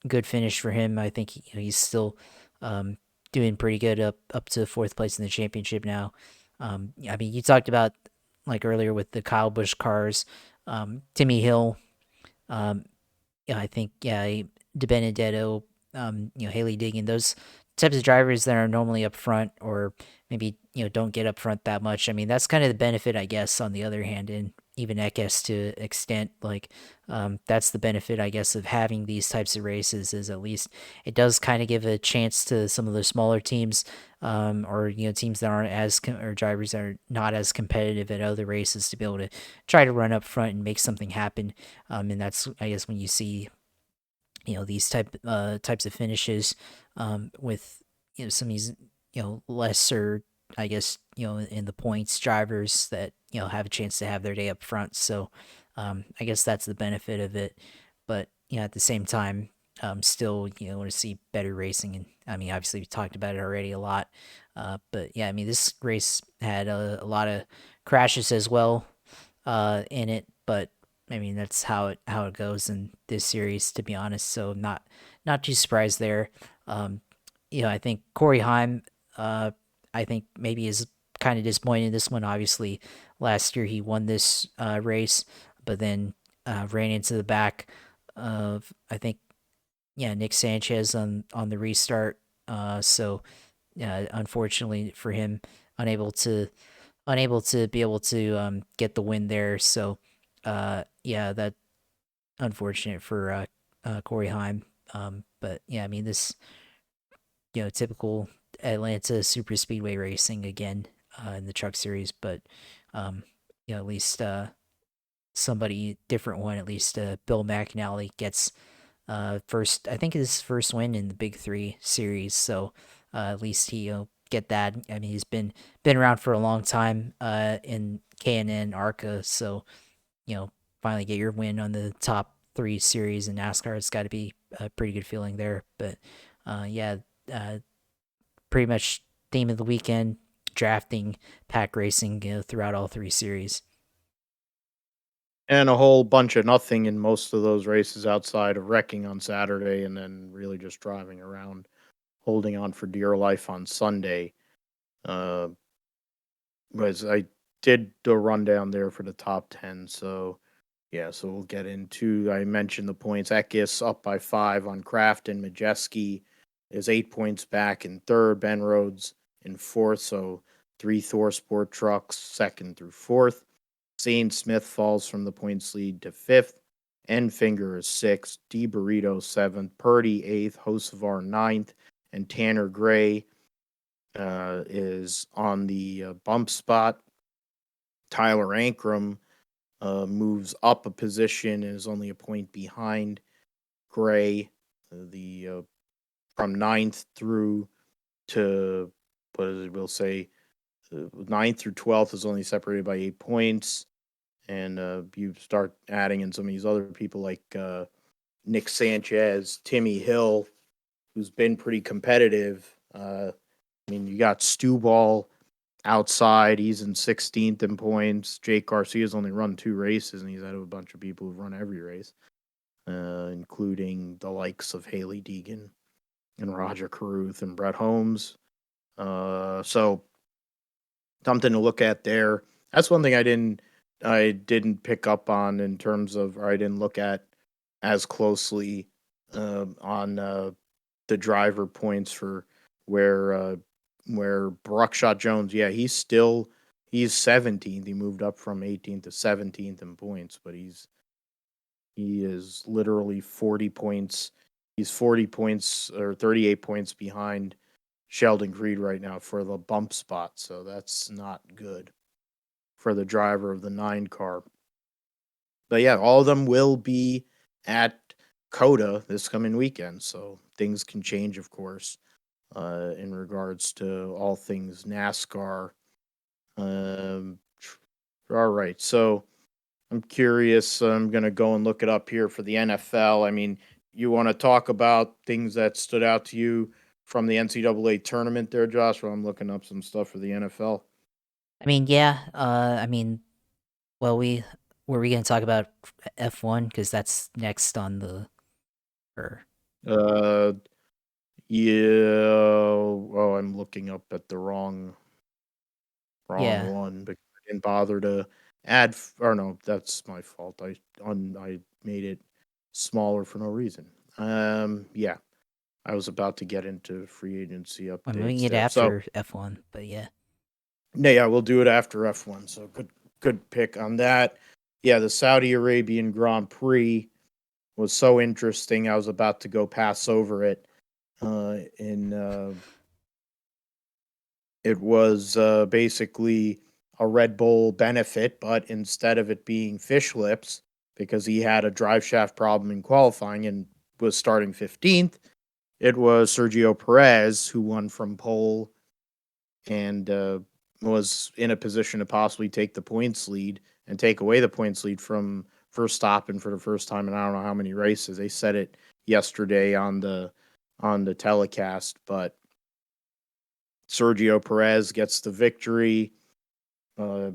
good finish for him. I think he's still um, doing pretty good up to fourth place in the championship now. I mean, you talked about like earlier with the Kyle Busch cars, Timmy Hill. Um, yeah, I think De Benedetto, Haley Diggin, those types of drivers that are normally up front or maybe don't get up front that much. I mean, that's kind of the benefit, I guess. On the other hand, and even Eckes to extent, like that's the benefit, I guess, of having these types of races. Is at least it does kind of give a chance to some of the smaller teams, or teams that aren't or drivers that are not as competitive at other races to be able to try to run up front and make something happen. And that's I guess when you see these types of finishes with some of these lesser I guess in the points drivers that have a chance to have their day up front. So I guess that's the benefit of it. But at the same time, still want to see better racing. And I mean, obviously we talked about it already a lot. But yeah, I mean this race had a lot of crashes as well in it, but I mean that's how it goes in this series, to be honest. So not too surprised there. Um, I think Corey Heim, I think maybe is kind of disappointed in this one. Obviously, last year he won this race, but then ran into the back of I think Nick Sanchez on the restart. So unfortunately for him, unable to be able to get the win there. So, yeah, that unfortunate for Corey Heim. But yeah, I mean this, typical Atlanta super speedway racing again in the truck series, but um, at least somebody different one. At least Bill McAnally gets first. I think his first win in the Big Three series. So at least he get that. I mean, he's been around for a long time in K&N ARCA. So finally get your win on the top three series in NASCAR. It's got to be a pretty good feeling there. But yeah, uh, pretty much theme of the weekend: drafting, pack racing, throughout all three series. and a whole bunch of nothing in most of those races outside of wrecking on Saturday and then really just driving around, holding on for dear life on Sunday. Uh, was I did the rundown there for the top 10. So yeah, so we'll get into. I mentioned the points. Ekis up by 5 on Kraft, and Majeski is 8 points back in third. Ben Rhodes in fourth. So 3 Thor Sport trucks second through fourth. Zane Smith falls from the points lead to fifth. Enfinger is sixth. D Burrito seventh. Purdy eighth. Hocevar ninth. And Tanner Gray is on the bump spot. Tyler Ankrum moves up a position and is only a point behind Gray. The From ninth through to what is it? We'll say ninth through 12th is only separated by 8 points, and you start adding in some of these other people like Nick Sanchez, Timmy Hill, who's been pretty competitive. I mean, you got Stu Ball outside. He's in 16th in points. Jake Garcia's only run 2 races, and he's out of a bunch of people who've run every race, including the likes of Haley Deegan and Roger Carruth and Brett Holmes. So something to look at there. That's one thing I didn't pick up on in terms of, or I didn't look at as closely on the driver points for where Buckshot Jones, yeah, he's 17th. He moved up from 18th to 17th in points, but he is literally 40 points. He's 40 points or 38 points behind Sheldon Creed right now for the bump spot, so that's not good for the driver of the 9 car. But yeah, all of them will be at COTA this coming weekend, so things can change, of course, in regards to all things NASCAR. Um, all right, so I'm curious. I'm going to go and look it up here for the NFL. I mean, you want to talk about things that stood out to you from the NCAA tournament there, Josh? While I'm looking up some stuff for the NFL. I mean, yeah. Well, were we gonna talk about F1 because that's next on the or Uh, yeah. Oh, I'm looking up at the wrong yeah. one because I didn't bother to add. Or no, that's my fault. I made it smaller for no reason. Yeah, I was about to get into free agency I'm moving updates it there. So after F1, but yeah. yeah, we'll do it after F1. So good pick on that. Yeah, the Saudi Arabian Grand Prix was so interesting. I was about to go pass over it. In It was basically a Red Bull benefit, but instead of it being fish lips, because he had a drive shaft problem in qualifying and was starting 15th, it was Sergio Perez who won from pole and was in a position to possibly take the points lead and take away the points lead from Verstappen for the first time in I don't know how many races. They said it yesterday on the telecast, but Sergio Perez gets the victory. Uh,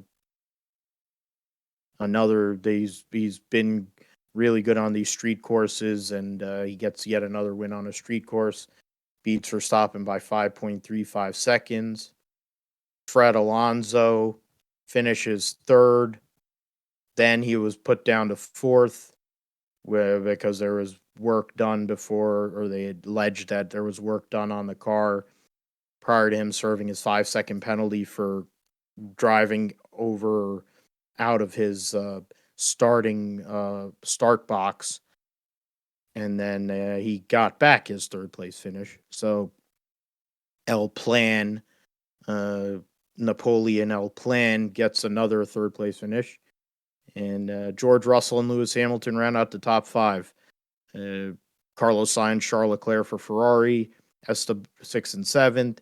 he's been really good on these street courses, and he gets yet another win on a street course. Beats Verstappen by 5.35 seconds. Fred Alonso finishes third. Then he was put down to fourth because there was work done before, or they had alleged that there was work done on the car prior to him serving his 5-second penalty for driving over out of his start box. And then he got back his third place finish. So El Plan, uh, Napoleon El Plan gets another third place finish. And George Russell and Lewis Hamilton ran out the top 5. Carlos Sainz, Charles Leclerc for Ferrari, 6th and 7th.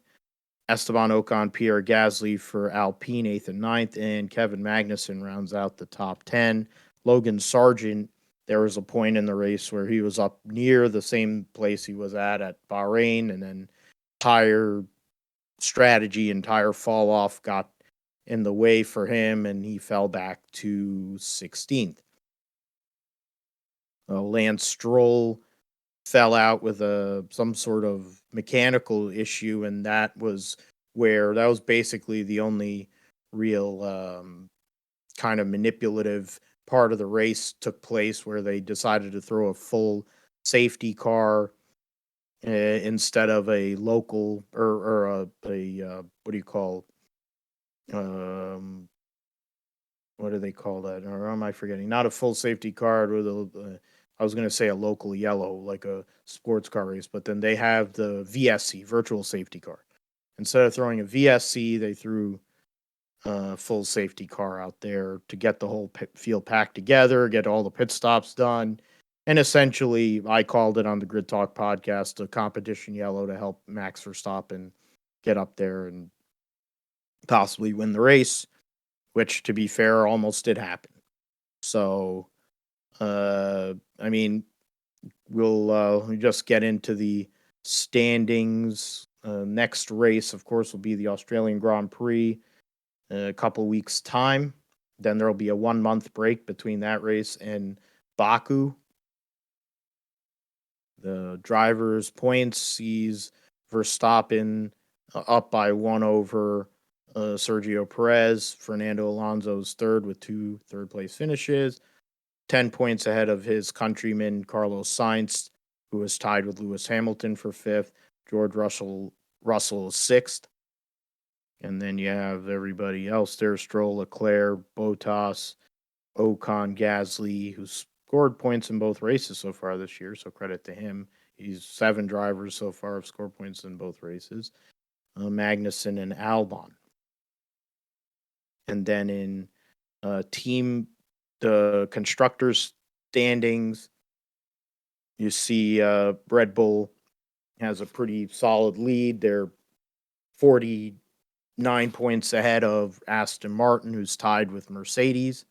Esteban Ocon, Pierre Gasly for Alpine, 8th and ninth, and Kevin Magnussen rounds out the top 10. Logan Sargent, there was a point in the race where he was up near the same place he was at Bahrain, and then tire strategy and tire fall off got in the way for him, and he fell back to 16th. Lance Stroll fell out with some sort of mechanical issue, and that was basically the only real kind of manipulative part of the race took place where they decided to throw a full safety car instead of a local or what do you call um what do they call that? Or am I forgetting? Not a full safety car with I was going to say a local yellow, like a sports car race, but then they have the VSC, virtual safety car. Instead of throwing a VSC, they threw a full safety car out there to get the whole field packed together, get all the pit stops done. And essentially, I called it on the Grid Talk podcast a competition yellow to help Max Verstappen get up there and possibly win the race, which, to be fair, almost did happen. So, I mean, we'll just get into the standings. Next race, of course, will be the Australian Grand Prix in a couple weeks' time. Then there'll be a 1 month break between that race and Baku. The drivers' points sees Verstappen up by one over Sergio Perez. Fernando Alonso's third with two third place finishes. 10 points ahead of his countryman Carlos Sainz, who is tied with Lewis Hamilton for fifth. George Russell is sixth. And then you have everybody else there: Stroll, Leclerc, Bottas, Ocon, Gasly, who's scored points in both races so far this year, so credit to him. He's 7 drivers so far have scored points in both races. Magnussen and Albon. And then in the constructors standings, you see Red Bull has a pretty solid lead. They're 49 points ahead of Aston Martin, who's tied with Mercedes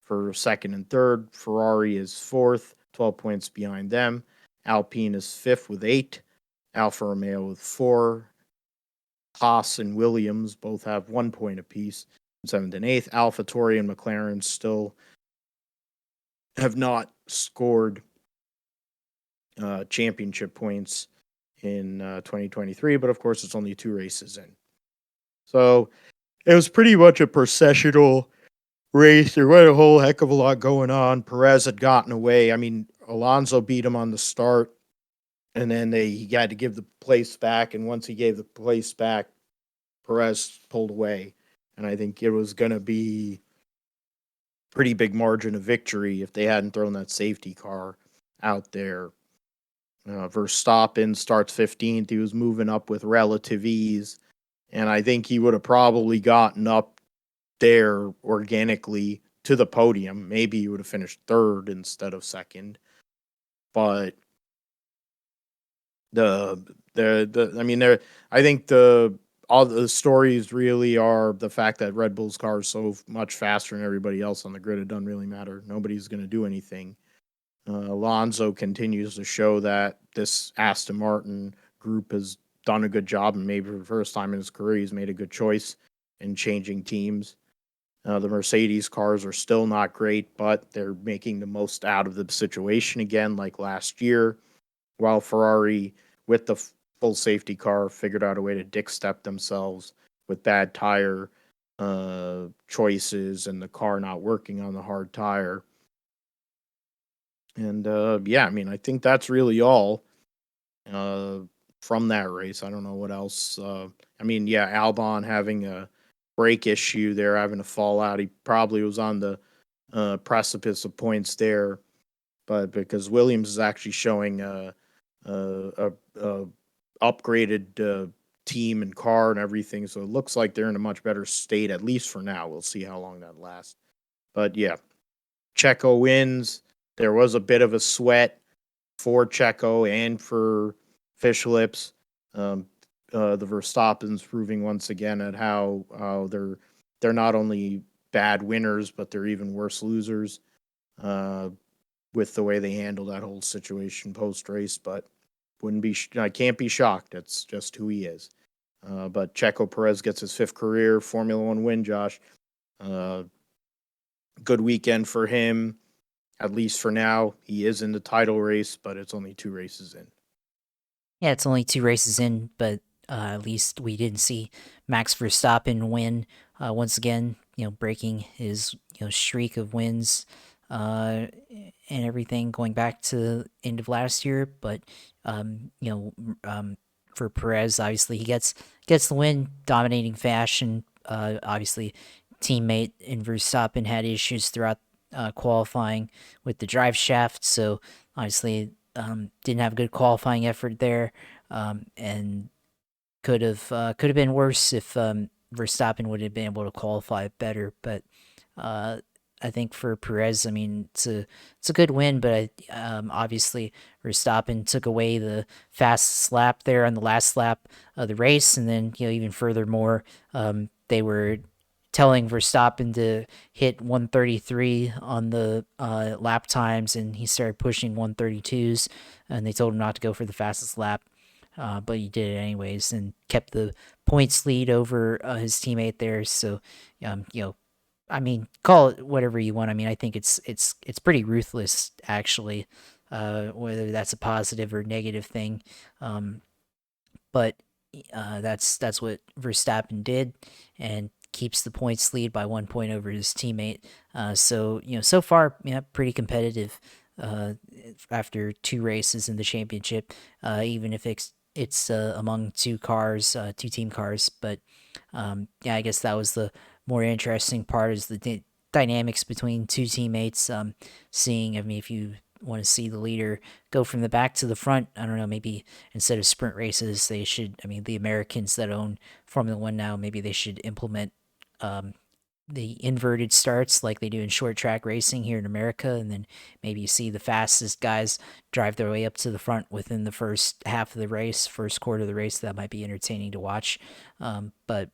for second and third. Ferrari is fourth, 12 points behind them. Alpine is fifth with 8. Alfa Romeo with 4. Haas and Williams both have 1 point apiece, seventh and eighth. AlphaTauri and McLaren still have not scored championship points in 2023, but of course it's only 2 races in. So it was pretty much a processional race. There was a whole heck of a lot going on. Perez had gotten away. I mean, Alonso beat him on the start, and then he had to give the place back. And once he gave the place back, Perez pulled away. And I think it was going to be pretty big margin of victory if they hadn't thrown that safety car out there. Verstappen starts 15th. He was moving up with relative ease. And I think he would have probably gotten up there organically to the podium. Maybe he would have finished third instead of second. But I think all the stories really are the fact that Red Bull's car is so much faster than everybody else on the grid. It doesn't really matter. Nobody's going to do anything. Alonso continues to show that this Aston Martin group has done a good job, and maybe for the first time in his career, he's made a good choice in changing teams. The Mercedes cars are still not great, but they're making the most out of the situation again, like last year, while Ferrari, with the full safety car, figured out a way to dick step themselves with bad tire choices and the car not working on the hard tire. And I think that's really all from that race. I don't know what else. Albon having a brake issue there, having to fall out. He probably was on the precipice of points there, but because Williams is actually showing a upgraded team and car and everything, so it looks like they're in a much better state, at least for now. We'll see how long that lasts. But yeah, Checo wins. There was a bit of a sweat for Checo and for Fish Lips. The Verstappens proving once again at how they're not only bad winners, but they're even worse losers with the way they handle that whole situation post race. But I can't be shocked. It's just who he is. But Checo Perez gets his 5th career Formula One win. Josh, good weekend for him. At least for now, he is in the title race, but it's only 2 races in. Yeah, it's only 2 races in, but at least we didn't see Max Verstappen win. once again, breaking his streak of wins and everything going back to the end of last year. But um, you know, for Perez, obviously he gets the win, dominating fashion. Obviously, teammate in Verstappen had issues throughout qualifying with the drive shaft, so obviously didn't have a good qualifying effort there, and could have been worse if Verstappen would have been able to qualify better. But uh, I think for Perez, I mean, it's a good win, but obviously Verstappen took away the fastest lap there on the last lap of the race, and then even furthermore, they were telling Verstappen to hit 133 on the lap times, and he started pushing 132s, and they told him not to go for the fastest lap. But he did it anyways and kept the points lead over his teammate there. So, I mean, call it whatever you want. I mean, I think it's pretty ruthless actually, whether that's a positive or negative thing. Um, but that's what Verstappen did, and keeps the points lead by 1 point over his teammate. So so far, yeah, pretty competitive. After two races in the championship, even if it's among two team cars, but yeah, I guess that was the more interesting part is the dynamics between two teammates. Seeing, I mean, if you want to see the leader go from the back to the front, I don't know, maybe instead of sprint races, they should, I mean, the Americans that own Formula One now, maybe they should implement um, the inverted starts like they do in short track racing here in America. And then maybe you see the fastest guys drive their way up to the front within the first half of the race, first quarter of the race. That might be entertaining to watch. But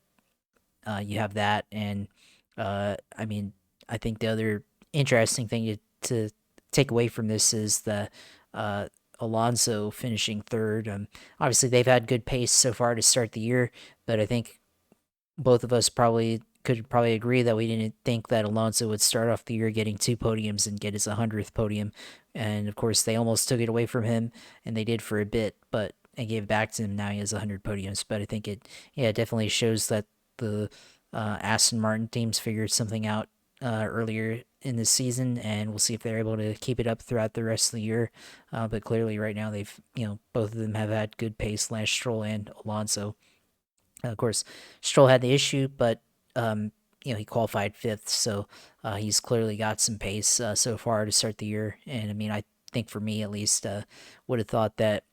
you have that. And I mean, I think the other interesting thing to take away from this is the Alonso finishing third. Obviously, they've had good pace so far to start the year, but I think both of us could agree that we didn't think that Alonso would start off the year getting two podiums and get his 100th podium. And of course, they almost took it away from him, and they did for a bit, but and gave it back to him. Now he has 100 podiums. But I think it definitely shows that the Aston Martin teams figured something out earlier in this season, and we'll see if they're able to keep it up throughout the rest of the year. But clearly, right now, they've both of them have had good pace. Lance Stroll and Alonso. Of course, Stroll had the issue, but um, he qualified fifth, so he's clearly got some pace so far to start the year. And I mean, I think for me at least, would have thought that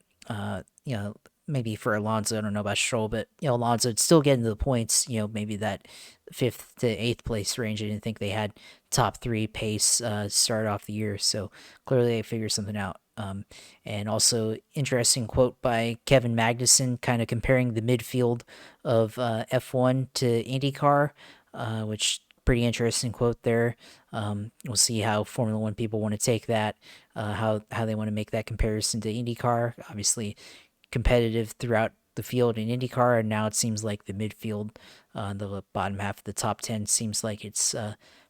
maybe for Alonso, I don't know about Stroll, but Alonso would still get into the points. Maybe that fifth to eighth place range. I didn't think they had top three pace start off the year, so clearly they figured something out. And also, interesting quote by Kevin Magnussen, kind of comparing the midfield of F1 to IndyCar, which pretty interesting quote there. We'll see how Formula One people want to take that, how they want to make that comparison to IndyCar. Obviously, competitive throughout the field in IndyCar, and now it seems like the midfield, the bottom half of the top 10, seems like it's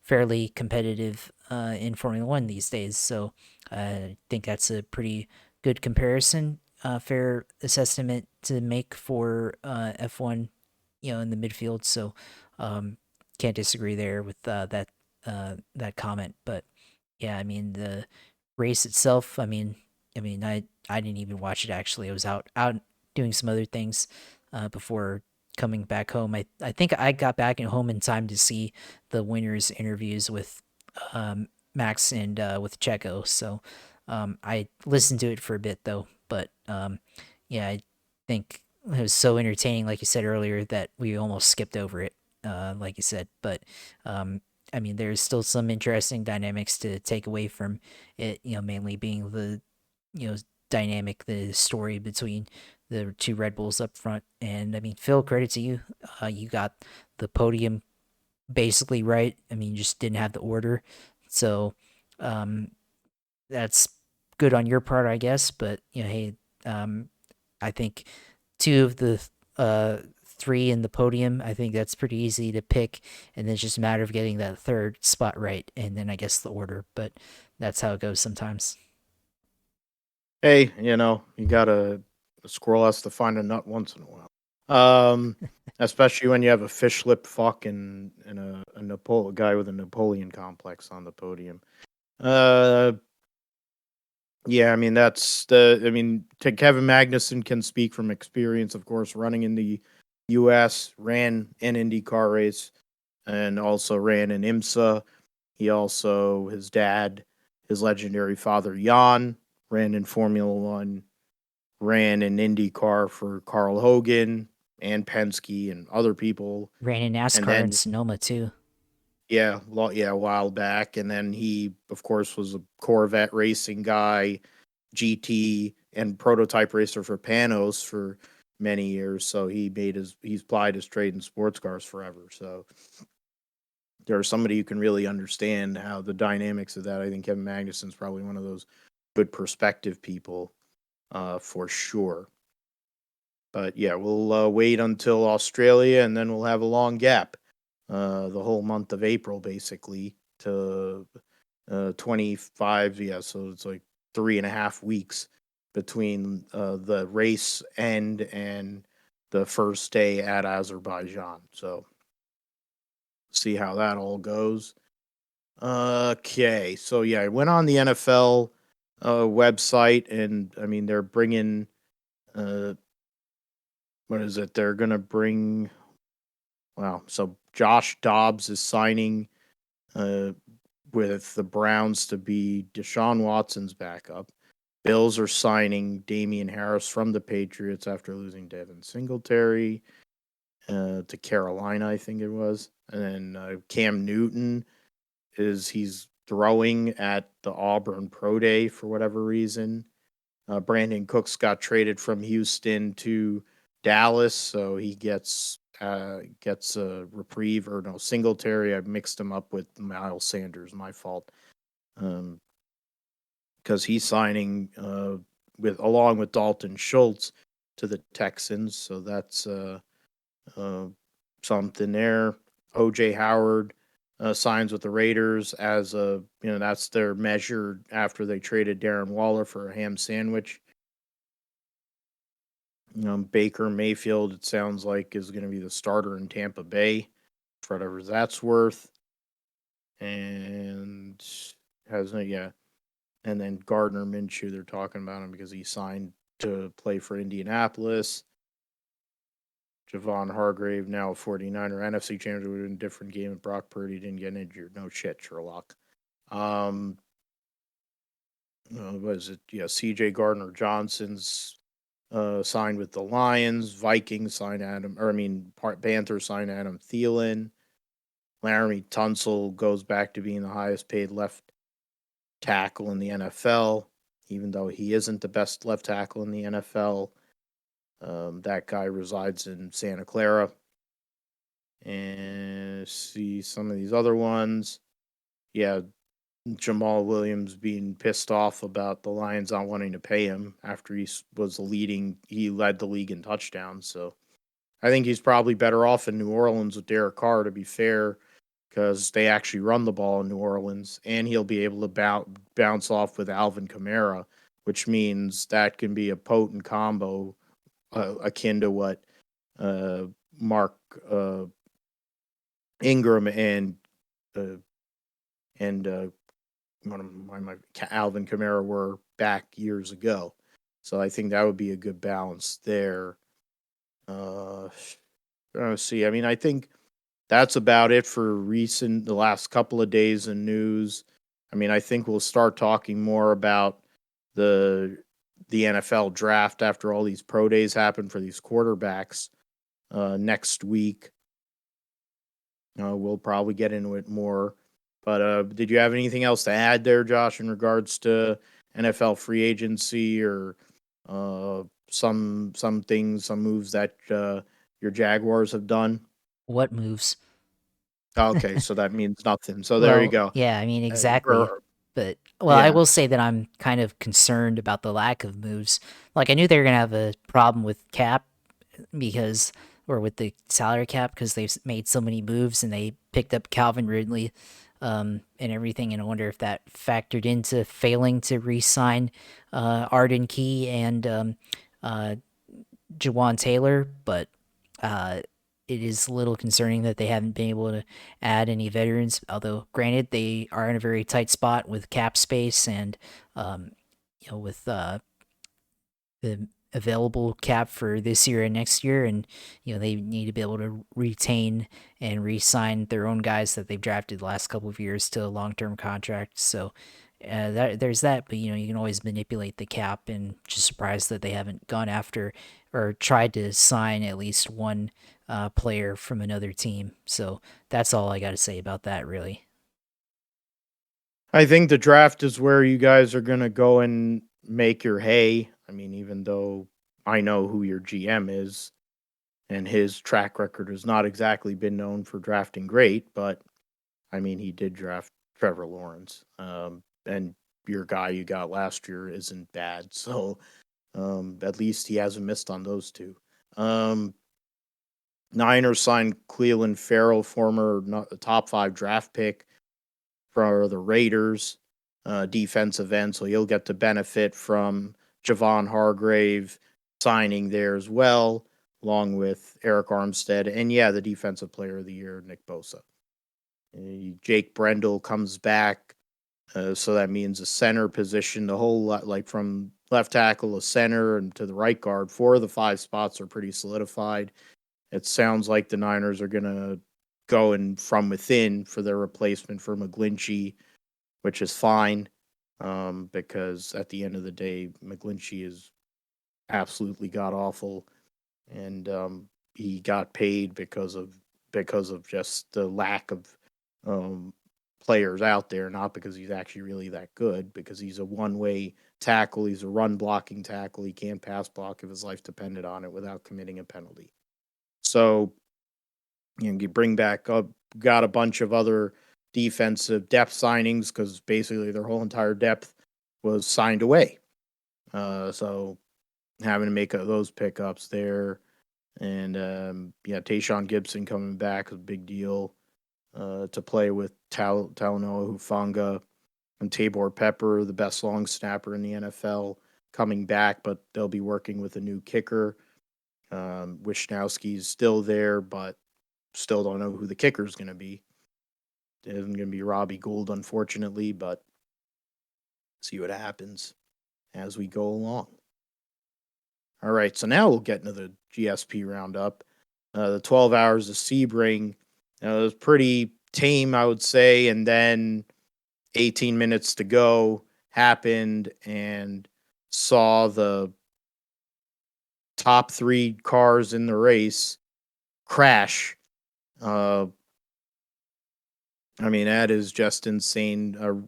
fairly competitive in Formula One these days. So I think that's a pretty good comparison, fair assessment to make for F1, in the midfield. So um, can't disagree there with that comment. But yeah, I mean the race itself. I didn't even watch it actually. I was out doing some other things before coming back home. I think I got back at home in time to see the winners' interviews with Max and with Checo. So I listened to it for a bit though. But yeah, I think it was so entertaining, like you said earlier, that we almost skipped over it, like you said. But I mean, there's still some interesting dynamics to take away from it. Mainly being the you know dynamic, the story between the two Red Bulls up front. And I mean, Phil, credit to you. You got the podium basically right. I mean, you just didn't have the order. So um, that's good on your part, I guess. But hey, um, I think two of the three in the podium, I think that's pretty easy to pick, and then it's just a matter of getting that third spot right, and then I guess the order. But that's how it goes sometimes. Hey, you gotta a squirrel has to find a nut once in a while. Especially when you have a fish lip fuck and a guy with a Napoleon complex on the podium. Uh, yeah, I mean Kevin Magnussen can speak from experience, of course, running in the U.S., ran an IndyCar race, and also ran in IMSA. He also, his dad, his legendary father Jan, ran in Formula One, ran in IndyCar for Carl Hogan and Penske and other people. Ran in And NASCAR in then, Sonoma too. a while back. And then he, of course, was a Corvette racing guy, GT, and prototype racer for Panos for many years. So he's plied his trade in sports cars forever. So there's somebody who can really understand how the dynamics of that. I think Kevin Magnuson's probably one of those good perspective people, for sure. But yeah, we'll wait until Australia, and then we'll have a long gap, the whole month of April, basically, to 25. Yeah, so it's like 3.5 weeks between the race end and the first day at Azerbaijan. So see how that all goes. Okay, so yeah, I went on the NFL website, and I mean they're bringing uh, what is it? They're gonna bring wow. So Josh Dobbs is signing uh, with the Browns to be Deshaun Watson's backup. Bills are signing Damian Harris from the Patriots after losing Devin Singletary to Carolina, I think it was, and then Cam Newton he's throwing at the Auburn Pro Day for whatever reason. Brandon Cooks got traded from Houston to Dallas, so he gets a reprieve, or no, Singletary. I mixed him up with Miles Sanders. My fault. Because he's signing with along with Dalton Schultz to the Texans, so that's uh, something there. OJ Howard signs with the Raiders as that's their measure after they traded Darren Waller for a ham sandwich. Baker Mayfield, it sounds like, is going to be the starter in Tampa Bay for whatever that's worth. And yeah. And then Gardner Minshew, they're talking about him because he signed to play for Indianapolis. Javon Hargrave, now a 49er. NFC Championship would have been a different game if Brock Purdy didn't get injured. No shit, Sherlock. What is it? Yeah, CJ Gardner Johnson's signed with the Lions. Vikings signed Panthers signed Adam Thielen. Laramie Tunsil goes back to being the highest paid left tackle in the NFL, even though he isn't the best left tackle in the NFL. That guy resides in Santa Clara. And see some of these other ones. Yeah, Jamal Williams being pissed off about the Lions not wanting to pay him after he led the league in touchdowns. So I think he's probably better off in New Orleans with Derek Carr, to be fair, because they actually run the ball in New Orleans, and he'll be able to bounce off with Alvin Kamara, which means that can be a potent combo akin to what Mark Ingram uh, and Alvin Kamara were back years ago. So I think that would be a good balance there. Let's see. I mean, I think that's about it for the last couple of days in news. I mean, I think we'll start talking more about the NFL draft after all these pro days happen for these quarterbacks next week. We'll probably get into it more. But did you have anything else to add there, Josh, in regards to NFL free agency or some moves that your Jaguars have done? What moves? Okay, so that means nothing. So there you Well, go. yeah, I mean, exactly. Or But, well, I yeah, will say that I'm kind of concerned about the lack of moves. Like, I knew they were going to have a problem with cap because, or with the salary cap because they've made so many moves and they picked up Calvin Ridley and everything. And I wonder if that factored into failing to re sign Arden Key and Jawan Taylor. But Uh, it is a little concerning that they haven't been able to add any veterans. Although, granted, they are in a very tight spot with cap space and, um, with the available cap for this year and next year, and they need to be able to retain and re-sign their own guys that they've drafted the last couple of years to long-term contracts. So there's that, but you can always manipulate the cap, and just surprised that they haven't gone after or tried to sign at least one player from another team. So that's all I got to say about that, really. I think the draft is where you guys are going to go and make your hay. I mean, even though I know who your GM is and his track record has not exactly been known for drafting great, but I mean, he did draft Trevor Lawrence. And your guy you got last year isn't bad. So at least he hasn't missed on those two. Um, Niners signed Cleveland Farrell, former top 5 draft pick for the Raiders, defensive end. So he'll get to benefit from Javon Hargrave signing there as well, along with Eric Armstead. And yeah, the defensive player of the year, Nick Bosa. Jake Brendel comes back. So that means a center position, the whole lot, like from left tackle to center and to the right guard. 4 of the 5 spots are pretty solidified. It sounds like the Niners are going to go in from within for their replacement for McGlinchey, which is fine, because at the end of the day, McGlinchey is absolutely god awful, and he got paid because of just the lack of um, players out there, not because he's actually really that good. Because he's a one-way tackle, he's a run blocking tackle. He can't pass block if his life depended on it without committing a penalty. So you bring back up, got a bunch of other defensive depth signings because basically their whole entire depth was signed away. So having to make those pickups there. And Tayshaun Gibson coming back is a big deal to play with Talanoa Hufanga and Tabor Pepper, the best long snapper in the NFL, coming back, but they'll be working with a new kicker. Wishnowski's still there, but still don't know who the kicker is going to be. It isn't going to be Robbie Gould, unfortunately, but see what happens as we go along. All right, so now we'll get into the GSP roundup. The 12 hours of Sebring, it was pretty tame, I would say, and then 18 minutes to go happened and saw the top 3 cars in the race crash. I mean, that is just insane.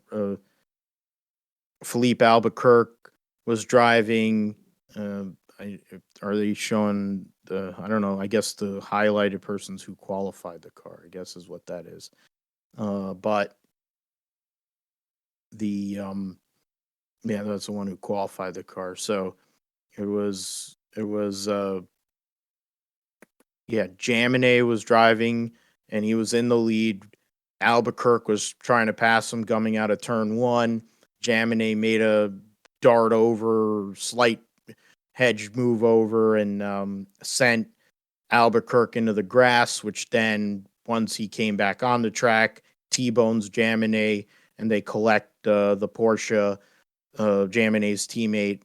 Philippe Albuquerque was driving. Are they showing the? I don't know. I guess the highlighted persons who qualified the car. I guess is what that is. But the that's the one who qualified the car. So it was Jaminet was driving and he was in the lead. Albuquerque was trying to pass him coming out of turn 1. Jaminet made a dart over, slight hedge move over, and sent Albuquerque into the grass, which then, once he came back on the track, T-bones Jaminet, and they collect the Porsche, Jaminet's teammate,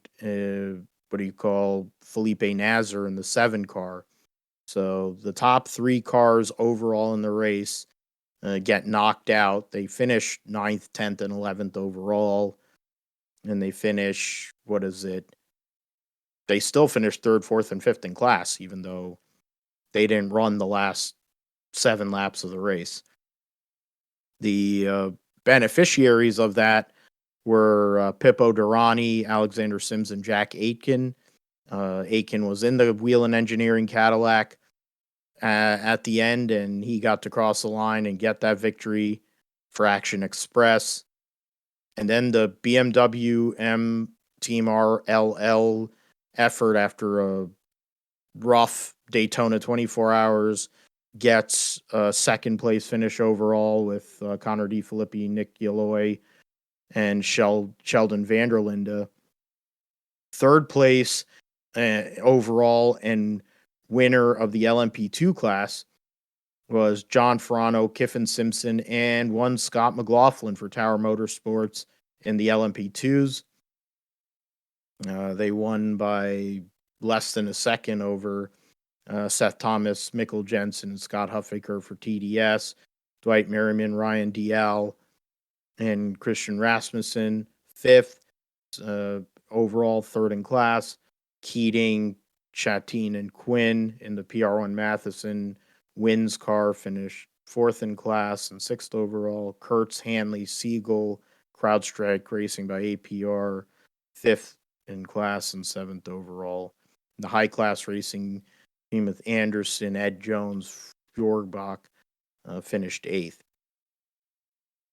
Felipe Nasr in the 7 car. So the top 3 cars overall in the race get knocked out. They finish 9th, 10th, and 11th overall. And they finish, they still finish 3rd, 4th, and 5th in class, even though they didn't run the last 7 laps of the race. The beneficiaries of that were Pippo Durrani, Alexander Sims, and Jack Aitken. Aitken was in the Wheel and Engineering Cadillac at the end, and he got to cross the line and get that victory for Action Express. And then the BMW M Team RLL effort, after a rough Daytona 24 hours, gets a 2nd place finish overall with Connor DeFilippi, Nick Yaloy, and Sheldon Vanderlinde. 3rd place overall, and winner of the LMP2 class was John Ferrano, Kiffin Simpson, and one Scott McLaughlin for Tower Motorsports in the LMP2s. They won by less than a second over Seth Thomas, Mikkel Jensen, and Scott Huffaker for TDS, Dwight Merriman, Ryan Dial, and Christian Rasmussen, fifth overall, third in class. Keating, Chatine, and Quinn in the PR1 Matheson Wins car finished fourth in class and sixth overall. Kurtz, Hanley, Siegel, CrowdStrike Racing by APR, fifth in class and seventh overall. The high class racing team with Anderson, Ed Jones, Fjordbach finished eighth.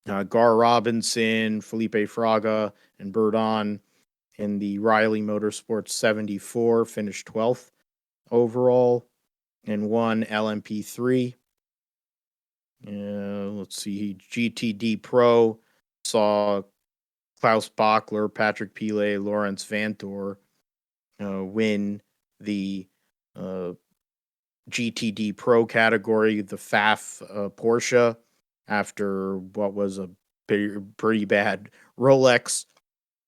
Gar Robinson, Felipe Fraga, and Burdon in the Riley Motorsports 74 finished 12th overall and won LMP3. Let's see. GTD Pro saw Klaus Bachler, Patrick Pile, Lawrence Vantor win the GTD Pro category, the FAF Porsche, after what was a pretty bad Rolex.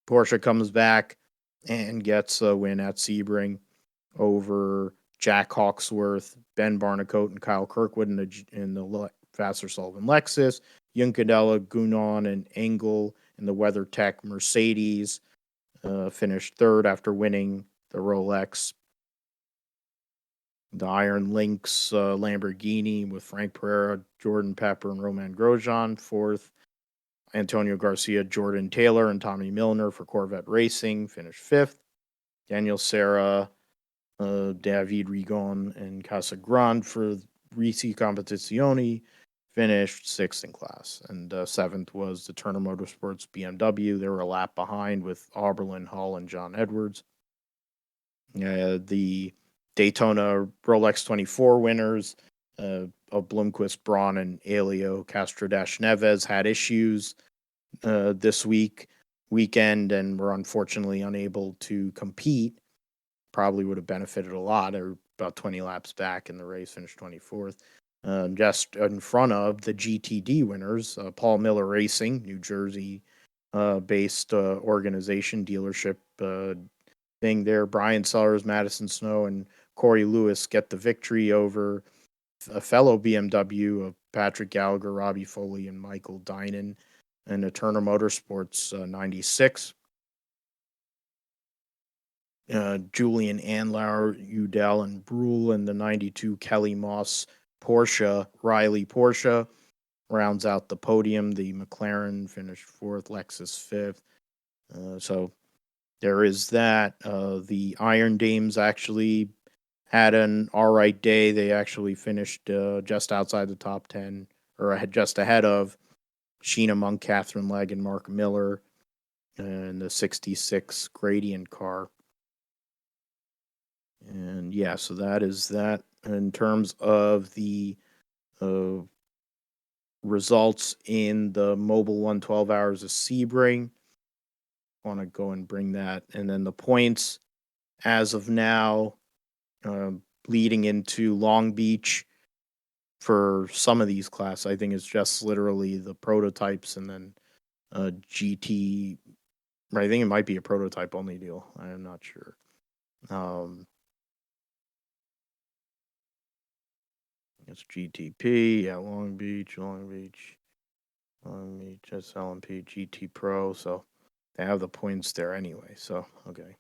Porsche comes back and gets a win at Sebring over Jack Hawksworth, Ben Barnicoat, and Kyle Kirkwood in the Vassar Sullivan Lexus. Juncadella, Gunon, and Engel in the WeatherTech Mercedes finished third after winning the Rolex. The Iron Lynx Lamborghini with Frank Pereira, Jordan Pepper, and Roman Grosjean, fourth. Antonio Garcia, Jordan Taylor, and Tommy Milner for Corvette Racing finished fifth. Daniel Serra, David Rigon, and Casagrande for Risi Competizione finished sixth in class. And seventh was the Turner Motorsports BMW. They were a lap behind with Oberlin, Hall, and John Edwards. The Daytona Rolex 24 winners of Blomqvist, Braun, and Elio Castro-Neves had issues this weekend and were unfortunately unable to compete. Probably would have benefited a lot. They were about 20 laps back in the race, finished 24th. Just in front of the GTD winners, Paul Miller Racing, New Jersey based organization, dealership thing there. Brian Sellers, Madison Snow, and Corey Lewis get the victory over a fellow BMW of Patrick Gallagher, Robbie Foley, and Michael Dinan in the Turner Motorsports 96. Julian Andlauer, Udell, and Brule in the 92 Kelly Moss Porsche, Riley Porsche rounds out the podium. The McLaren finished fourth, Lexus fifth. So there is that. The Iron Dames actually had an all right day. They actually finished just outside the top 10, or just ahead of Sheena Monk, Catherine Legg, and Mark Miller in the 66 Gradient car. And yeah, so that is that in terms of the results in the Mobile 112 Hours of Sebring. I want to go and bring that. And then the points as of now, leading into Long Beach for some of these classes, I think it's just literally the prototypes and then GT. I think it might be a prototype only deal. I am not sure. It's GTP, yeah, Long Beach, SLMP, GT Pro. So they have the points there anyway. So, okay.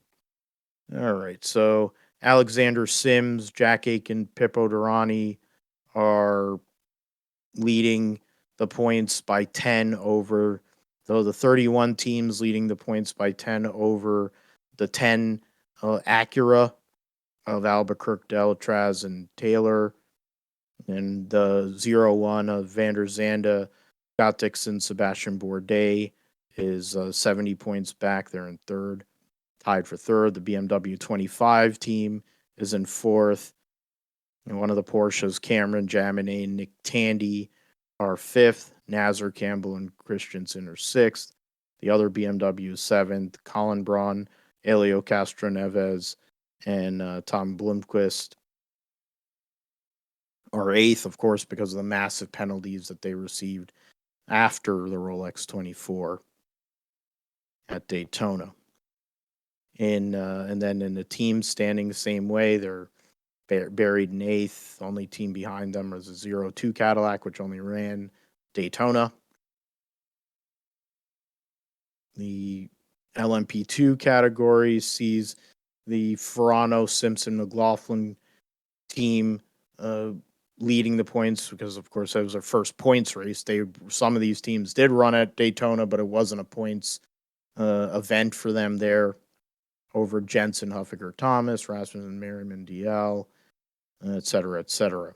All right. So Alexander Sims, Jack Aiken, Pippo Durrani are leading the points by 10 over, though the 31 teams leading the points by 10 over the 10 Acura of Albuquerque, Delatraz, and Taylor. And the 0-1 of Vander Zanda, Scott Dixon, Sebastian Bourdais is 70 points back. They're in third, tied for third. The BMW 25 team is in fourth. And one of the Porsches, Cameron Jaminet and Nick Tandy, are fifth. Nazar Campbell and Christensen are sixth. The other BMW is seventh. Colin Braun, Elio Castro Neves, and Tom Blomqvist or eighth, of course, because of the massive penalties that they received after the Rolex 24 at Daytona. And then in the team standing the same way, they're buried in eighth. Only team behind them is a 02 Cadillac, which only ran Daytona. The LMP2 category sees the Ferrano, Simpson, McLaughlin team leading the points because, of course, that was their first points race. Some of these teams did run at Daytona, but it wasn't a points event for them there over Jensen, Huffaker, Thomas, Rasmussen, Merriman, DL, et cetera, et cetera.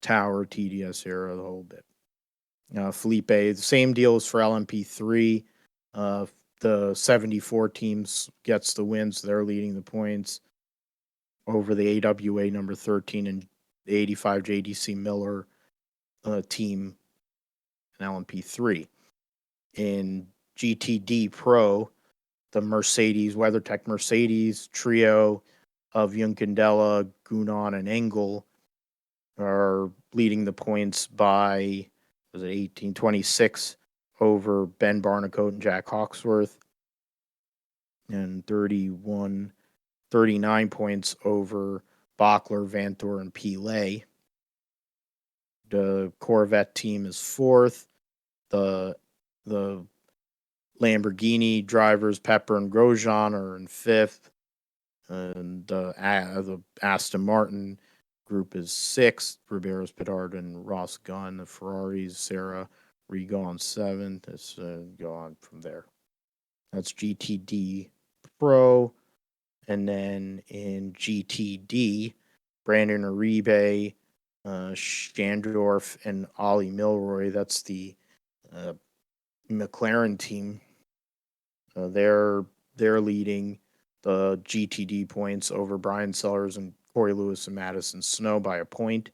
Tower, TDS era, the whole bit. Felipe, the same deal as for LMP3. The 74 teams gets the wins. They're leading the points over the AWA number 13 and the 85 JDC Miller team in LMP3. In GTD Pro, the Mercedes, WeatherTech Mercedes trio of Juncadella, Gunan, and Engel are leading the points by, was it 1826 over Ben Barnicoat and Jack Hawksworth, and 39 points over Bachler, Vantor, and Pile. The Corvette team is fourth. The Lamborghini drivers, Pepper and Grosjean, are in fifth. And the Aston Martin group is sixth. Riberos, Pedard, and Ross Gunn. The Ferraris, Sarah Rigo on seventh. Let's go on from there. That's GTD Pro. And then in GTD, Brandon Uribe, Schandorf, and Ollie Milroy. That's the McLaren team. They're leading the GTD points over Brian Sellers and Corey Lewis and Madison Snow by a point.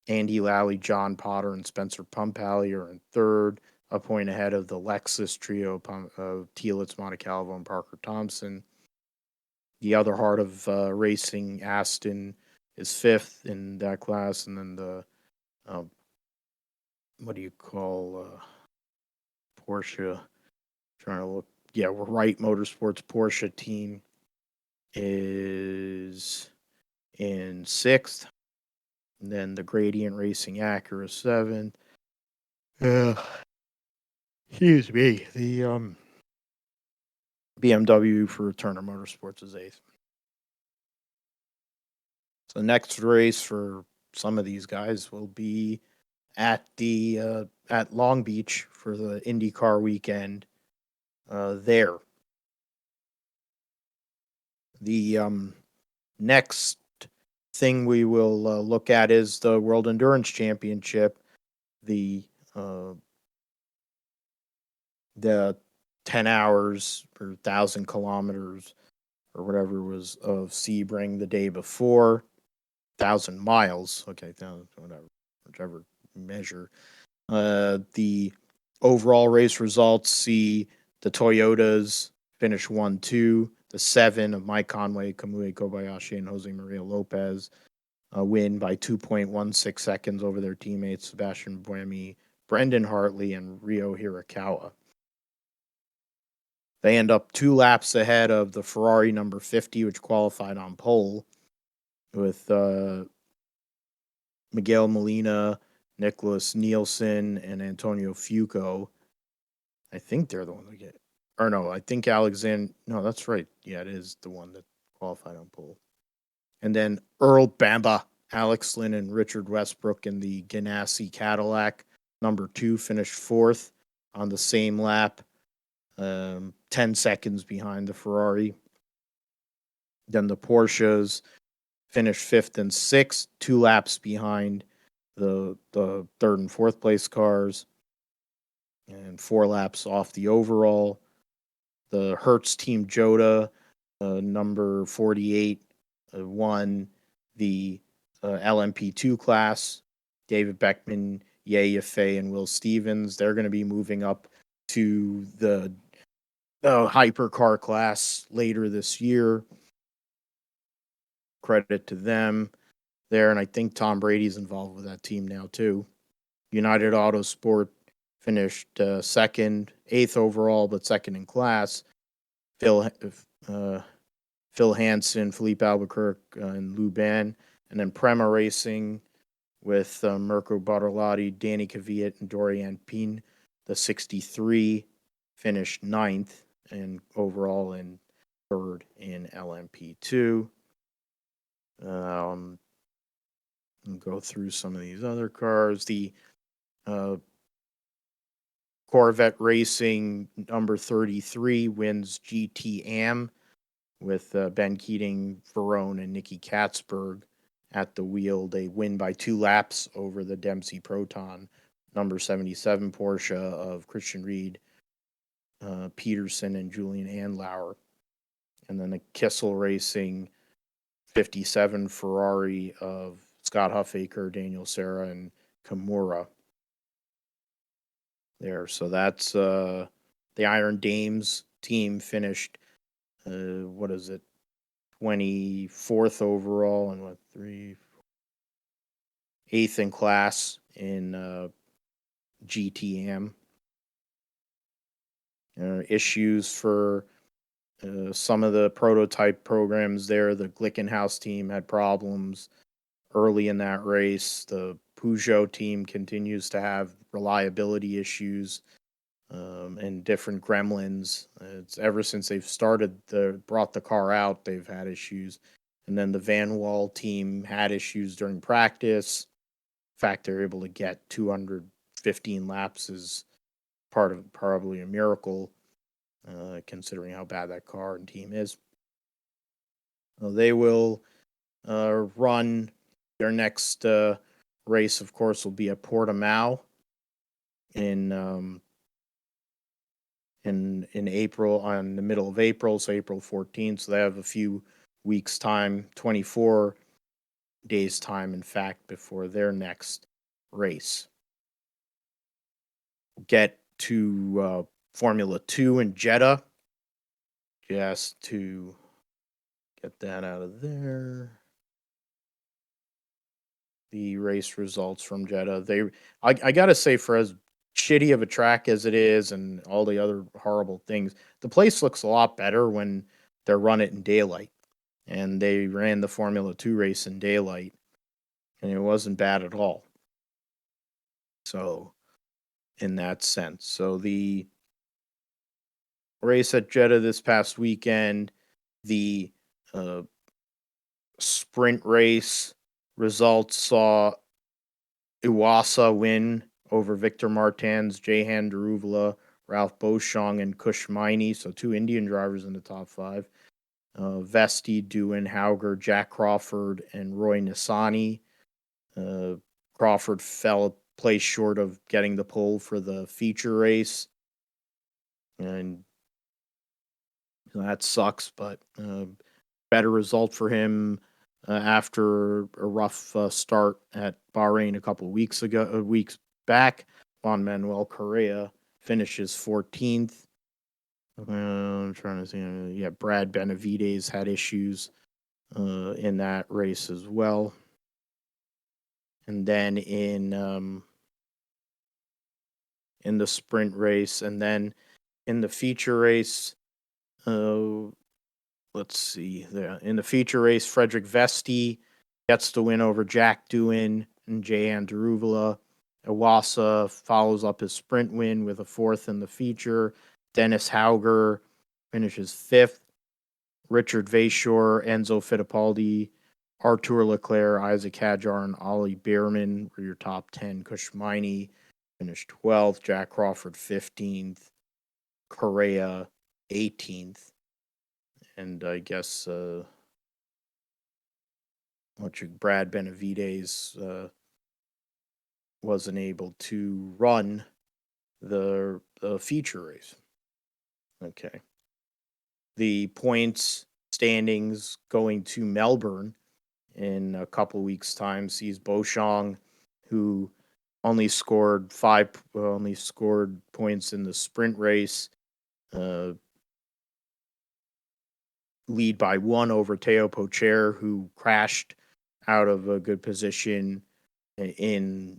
Andy Lally, John Potter, and Spencer Pumpally are in third, a point ahead of the Lexus trio of Teelitz, Montecalvo, and Parker Thompson. The other heart of racing, Aston, is fifth in that class, and then the what do you call Porsche? Trying to look. Yeah, we're right. Motorsports Porsche team is in sixth. And then the Gradient Racing Acura seventh. Excuse me. The BMW for Turner Motorsports is eighth. So the next race for some of these guys will be at the at Long Beach for the IndyCar weekend. There. The next thing we will look at is the World Endurance Championship, the 10 hours or 1,000 kilometers or whatever was of Sebring the day before, 1,000 miles. Okay, whatever, whichever measure. The overall race results see the Toyotas finish 1-2. The 7 of Mike Conway, Kamui Kobayashi, and Jose Maria Lopez win by 2.16 seconds over their teammates Sebastian Buemi, Brendan Hartley, and Ryo Hirakawa. They end up 2 laps ahead of the Ferrari number 50, which qualified on pole, with Miguel Molina, Nicholas Nielsen, and Antonio Fuco. I think they're the one that get. Or no, I think Alexander. No, that's right. Yeah, it is the one that qualified on pole. And then Earl Bamba, Alex Lynn, and Richard Westbrook in the Ganassi Cadillac number 2 finished fourth on the same lap, 10 seconds behind the Ferrari. Then the Porsches finished fifth and sixth, 2 laps behind the third and fourth place cars, and 4 laps off the overall. The Hertz Team Jota, number 48, won the LMP2 class. David Beckman, Yaya Fay, and Will Stevens, they're going to be moving up to the hypercar class later this year. Credit to them. there, and I think Tom Brady's involved with that team now too. United Autosport finished second, eighth overall, but second in class. Phil uh, Phil Hansen, Philippe Albuquerque, and Luban, and then Prema Racing with Mirko Bartolotti, Danny Kvyat, and Dorian Pin. The 63 finished ninth, and overall in third in LMP2. And go through some of these other cars. The uh, Corvette Racing number 33 wins GT-AM with Ben Keating, Verone, and Nicky Katzberg at the wheel. They win by 2 laps over the Dempsey Proton number 77 Porsche of Christian Reed, Peterson, and Julian Andlauer. And then the Kissel Racing 57 Ferrari of Scott Huffaker, Daniel Serra, and Kimura there. So that's the Iron Dames team finished, 24th overall and eighth in class in GTM. Issues for some of the prototype programs there. The Glickenhaus team had problems early in that race. The Peugeot team continues to have reliability issues and different gremlins. It's ever since they've brought the car out, they've had issues. And then the Van Wall team had issues during practice. In fact, they're able to get 215 laps is part of probably a miracle, considering how bad that car and team is. They will run their next race, of course, will be at Portimao in April, on the middle of April, so April 14th. So they have a few weeks' time, 24 days' time, in fact, before their next race. Get to Formula 2 in Jeddah. Just to get that out of there. The race results from Jeddah. I gotta say, for as shitty of a track as it is and all the other horrible things, the place looks a lot better when they're run it in daylight. And they ran the Formula 2 race in daylight, and it wasn't bad at all. So, in that sense. So, the race at Jeddah this past weekend, the sprint race results saw Iwasa win over Victor Martins, Jehan Daruvula, Ralph Beauchamp, and Kush Miney. So 2 Indian drivers in the top 5. Vesti, Doohan, Hauger, Jack Crawford, and Roy Nissany. Crawford fell a place short of getting the pole for the feature race. And that sucks, but better result for him after a rough start at Bahrain a couple of weeks back. Juan Manuel Correa finishes 14th. I'm trying to think. Yeah, Brad Benavides had issues in that race as well. And then in the sprint race, and then in the feature race, let's see. In the feature race, Frederick Vesti gets the win over Jack Doohan and Jehan Daruvula. Iwasa follows up his sprint win with a 4th in the feature. Dennis Hauger finishes 5th. Richard Vashore, Enzo Fittipaldi, Artur Leclerc, Isaac Hadjar, and Ollie Behrman were your top 10. Kush Miney finished 12th. Jack Crawford 15th. Correa 18th. And I guess Brad Benavides wasn't able to run the feature race. Okay. The points standings going to Melbourne in a couple weeks' time sees Beauchamp, who only scored points in the sprint race, lead by 1 over Teo Pocher, who crashed out of a good position in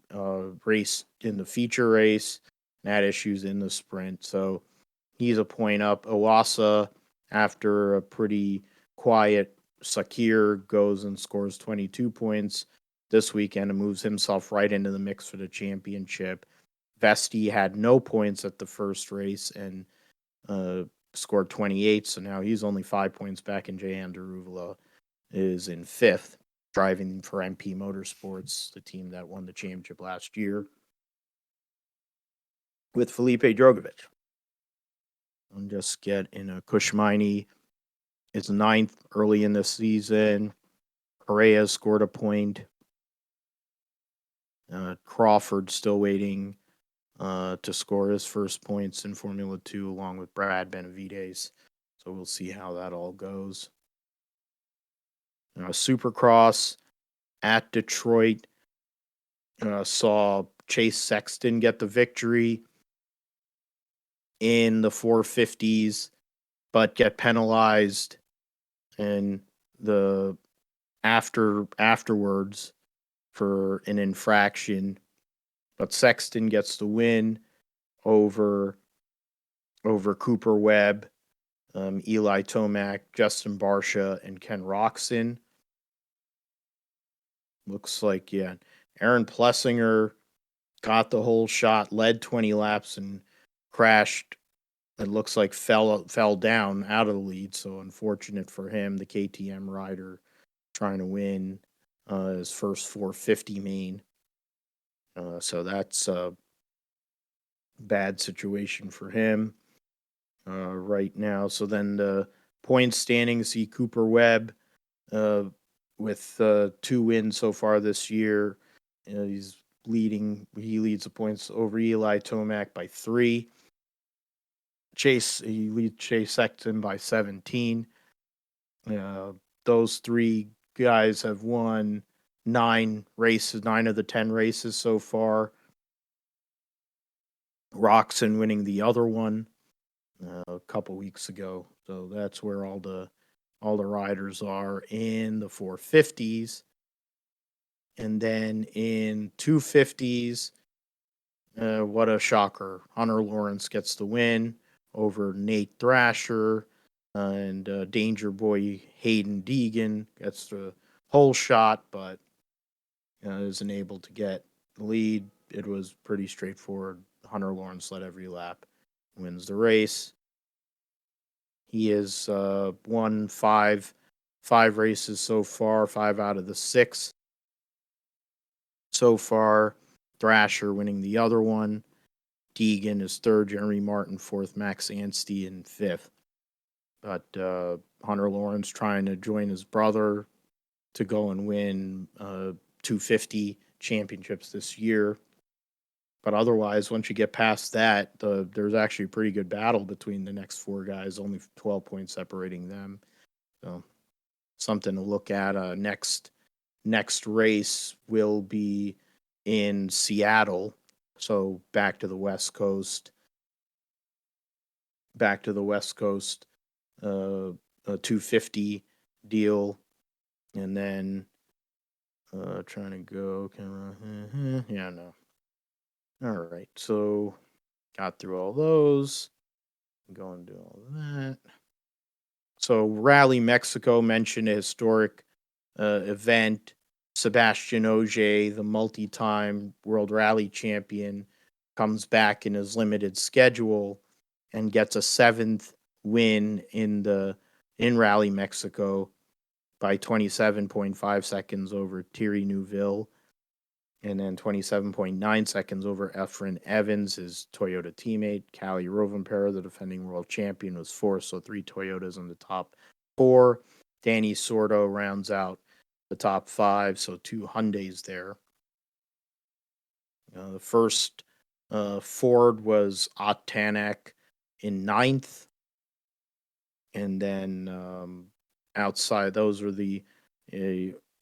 race in the feature race, and had issues in the sprint. So he's a point up. Owasa, after a pretty quiet Sakir, goes and scores 22 points this weekend and moves himself right into the mix for the championship. Vesti had no points at the first race and scored 28, so now he's only 5 points back, and Jay Andaruvula is in fifth, driving for MP Motorsports, the team that won the championship last year, with Felipe Drogovic. I'll just get in a Kushmini is ninth early in the season. Correa scored a point. Crawford still waiting to score his first points in Formula 2 along with Brad Benavides. So we'll see how that all goes. Supercross at Detroit saw Chase Sexton get the victory in the 450s, but get penalized in the afterwards for an infraction. But Sexton gets the win over Cooper Webb, Eli Tomac, Justin Barsha, and Ken Roxon. Looks like, yeah, Aaron Plessinger got the whole shot, led 20 laps, and crashed. It looks like fell down out of the lead. So unfortunate for him, the KTM rider trying to win his first 450 main. So that's a bad situation for him right now. So then the point standings see Cooper Webb with 2 wins so far this year. He's leading. He leads the points over Eli Tomac by 3. He leads Chase Sexton by 17. Those 3 guys have won 9 of the 10 races so far. Roxon winning the other one a couple weeks ago. So that's where all the riders are in the 450s. And then in 250s, what a shocker. Hunter Lawrence gets the win over Nate Thrasher, and Danger Boy Hayden Deegan gets the whole shot, but isn't able to get the lead. It was pretty straightforward. Hunter Lawrence led every lap, wins the race. He has won five races so far, 5 out of the 6 so far. Thrasher winning the other one. Deegan is third, Jeremy Martin fourth, Max Anstey in fifth. But Hunter Lawrence trying to join his brother to go and win 250 championships this year. But otherwise, once you get past that, there's actually a pretty good battle between the next 4 guys, only 12 points separating them. So something to look at. Next race will be in Seattle. So back to the West Coast. A 250 deal, and then trying to go camera. Yeah, no. All right, so got through all those. Go and do all of that. So Rally Mexico mentioned a historic event. Sebastian Ogier, the multi-time World Rally champion, comes back in his limited schedule and gets a 7th win in Rally Mexico by 27.5 seconds over Thierry Neuville, and then 27.9 seconds over Efren Evans, his Toyota teammate. Kalle Rovanperä, the defending world champion, was 4th, so 3 Toyotas in the top 4. Danny Sordo rounds out the top 5, so 2 Hyundais there. The first Ford was Ott Tanak in 9th. And then outside, those are the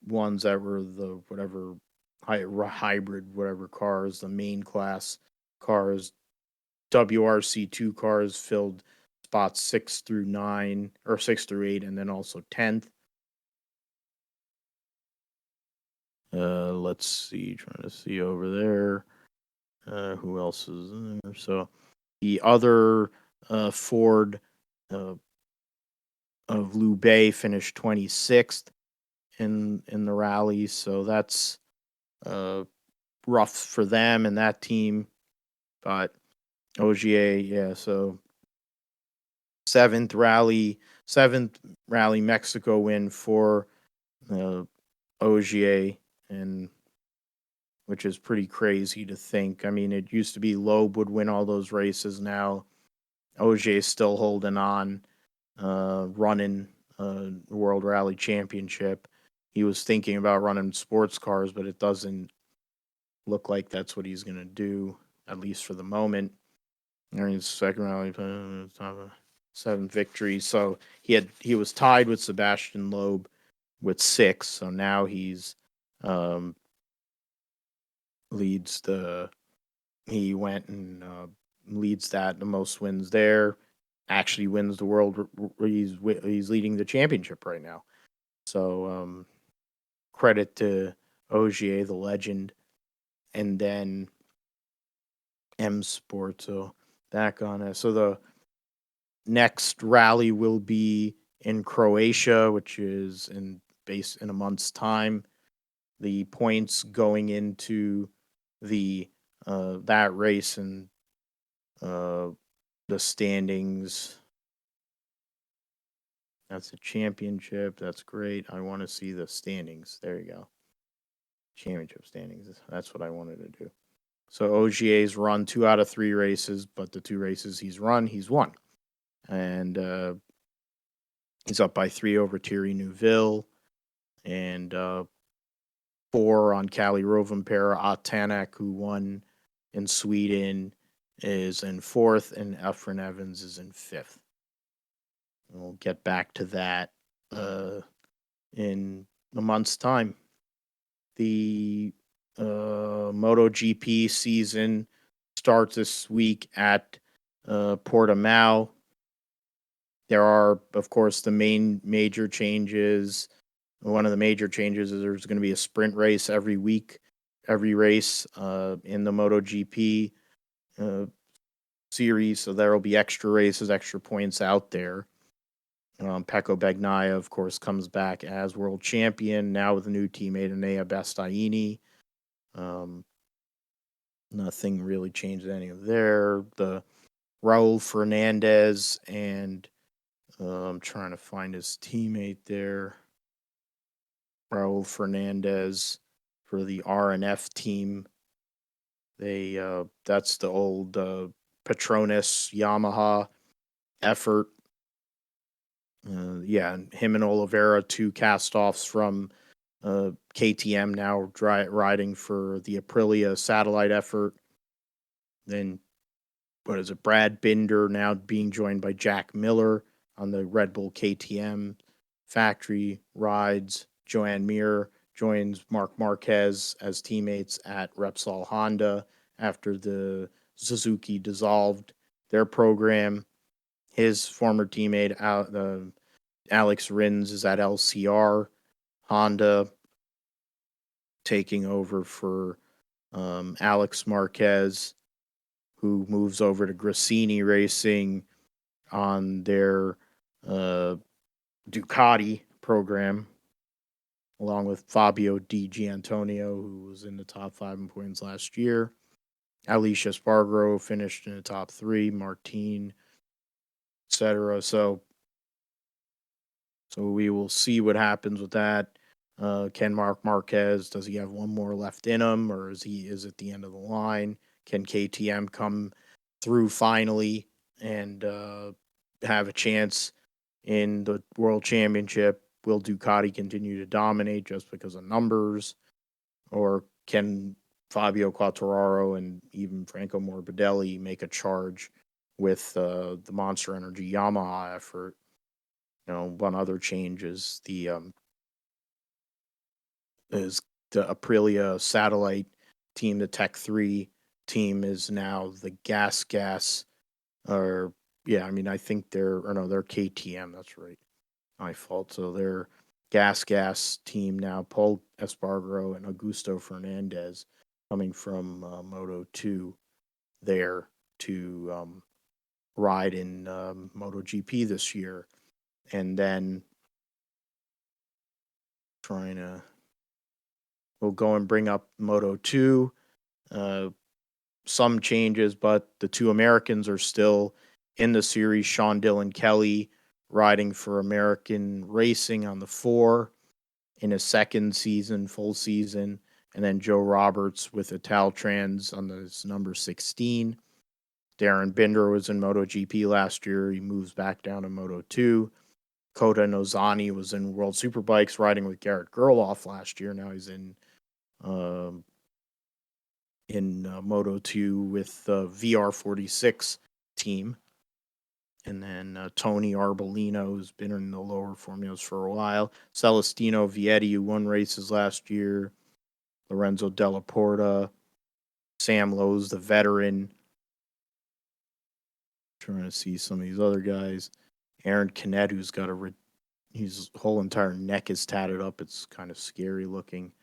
ones that were the whatever hybrid, whatever cars, the main class cars. WRC2 cars filled spots 6 through 9, or 6 through 8, and then also 10th. Let's see, trying to see over there. Who else is there? So the other Ford uh, of Loubet finished 26th in the rally, so that's uh, rough for them and that team. But Ogier, yeah, so seventh rally Mexico win for uh, Ogier, and which is pretty crazy to think. I mean, it used to be Loeb would win all those races. Now Ogier is still holding on, running the World Rally Championship. He was thinking about running sports cars, but it doesn't look like that's what he's going to do, at least for the moment. And his second rally, seven victories. So he was tied with Sebastian Loeb with 6. So now he's um, leads the he went and leads that the most wins there. Actually wins the world. He's leading the championship right now. So credit to Ogier, the legend, and then M Sport. So back on it. So the next rally will be in Croatia, which is in a month's time. The points going into the that race and uh, the standings. That's a championship. That's great. I want to see the standings. There you go. Championship standings. That's what I wanted to do. So OGA's run 2 out of 3 races, but the 2 races he's run, he's won. And he's up by 3 over Thierry Neuville and 4 on Kalle Rovanperä. Atanak, who won in Sweden, is in 4th, and Efren Evans is in 5th. We'll get back to that in a month's time. The MotoGP season starts this week at Portimao. There are, of course, the main major changes. One of the major changes is there's going to be a sprint race every week, every race in the MotoGP uh, series. So there will be extra races, extra points out there. Pecco Bagnaia, of course, comes back as world champion now with a new teammate, Enea Bastianini. Nothing really changed any of there. The Raul Fernandez and I'm trying to find his teammate there. Raul Fernandez for the RNF team. They that's the old Petronas Yamaha effort. Yeah, him and Oliveira, 2 cast-offs from KTM, now riding for the Aprilia satellite effort. Then, what is it? Brad Binder now being joined by Jack Miller on the Red Bull KTM factory rides. Joanne Mir joins Marc Marquez as teammates at Repsol Honda after the Suzuki dissolved their program. His former teammate, Alex Rins, is at LCR Honda, taking over for Alex Marquez, who moves over to Grassini Racing on their Ducati program, along with Fabio Di Gianantonio, who was in the top 5 in points last year. Alicia Spargaro finished in the top 3, Martin, etc. So we will see what happens with that. Can Marc Marquez, does he have one more left in him, or is at the end of the line? Can KTM come through finally and have a chance in the World Championship? Will Ducati continue to dominate just because of numbers, or can Fabio Quartararo and even Franco Morbidelli make a charge with the Monster Energy Yamaha effort? One other change is the Aprilia satellite team, the Tech 3 team is now the Gas, or yeah, I mean, I think they're KTM. That's right. My fault. So they're gas team now, Paul Espargaro and Augusto Fernandez coming from Moto 2 there to ride in MotoGP this year. And then we'll go and bring up Moto 2. Some changes, but the two Americans are still in the series. Sean Dillon Kelly riding for American Racing on the 4 in his second season, full season. And then Joe Roberts with Italtrans on his number 16. Darren Binder was in MotoGP last year. He moves back down to Moto 2. COTA Nozani was in World Superbikes riding with Garrett Gerloff last year. Now he's in Moto 2 with the VR46 team. And then Tony Arbolino, who's been in the lower formulas for a while. Celestino Vietti, who won races last year. Lorenzo Della Porta. Sam Lowe's the veteran. Trying to see some of these other guys. Aaron Canet, who's got his whole entire neck is tatted up. It's kind of scary looking.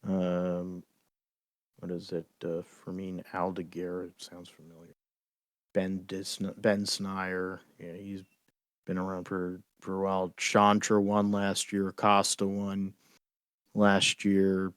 What is it? Fermin Aldeguer. It sounds familiar. Ben Snyer. Yeah, he's been around for a while. Chantra won last year. Acosta won last year.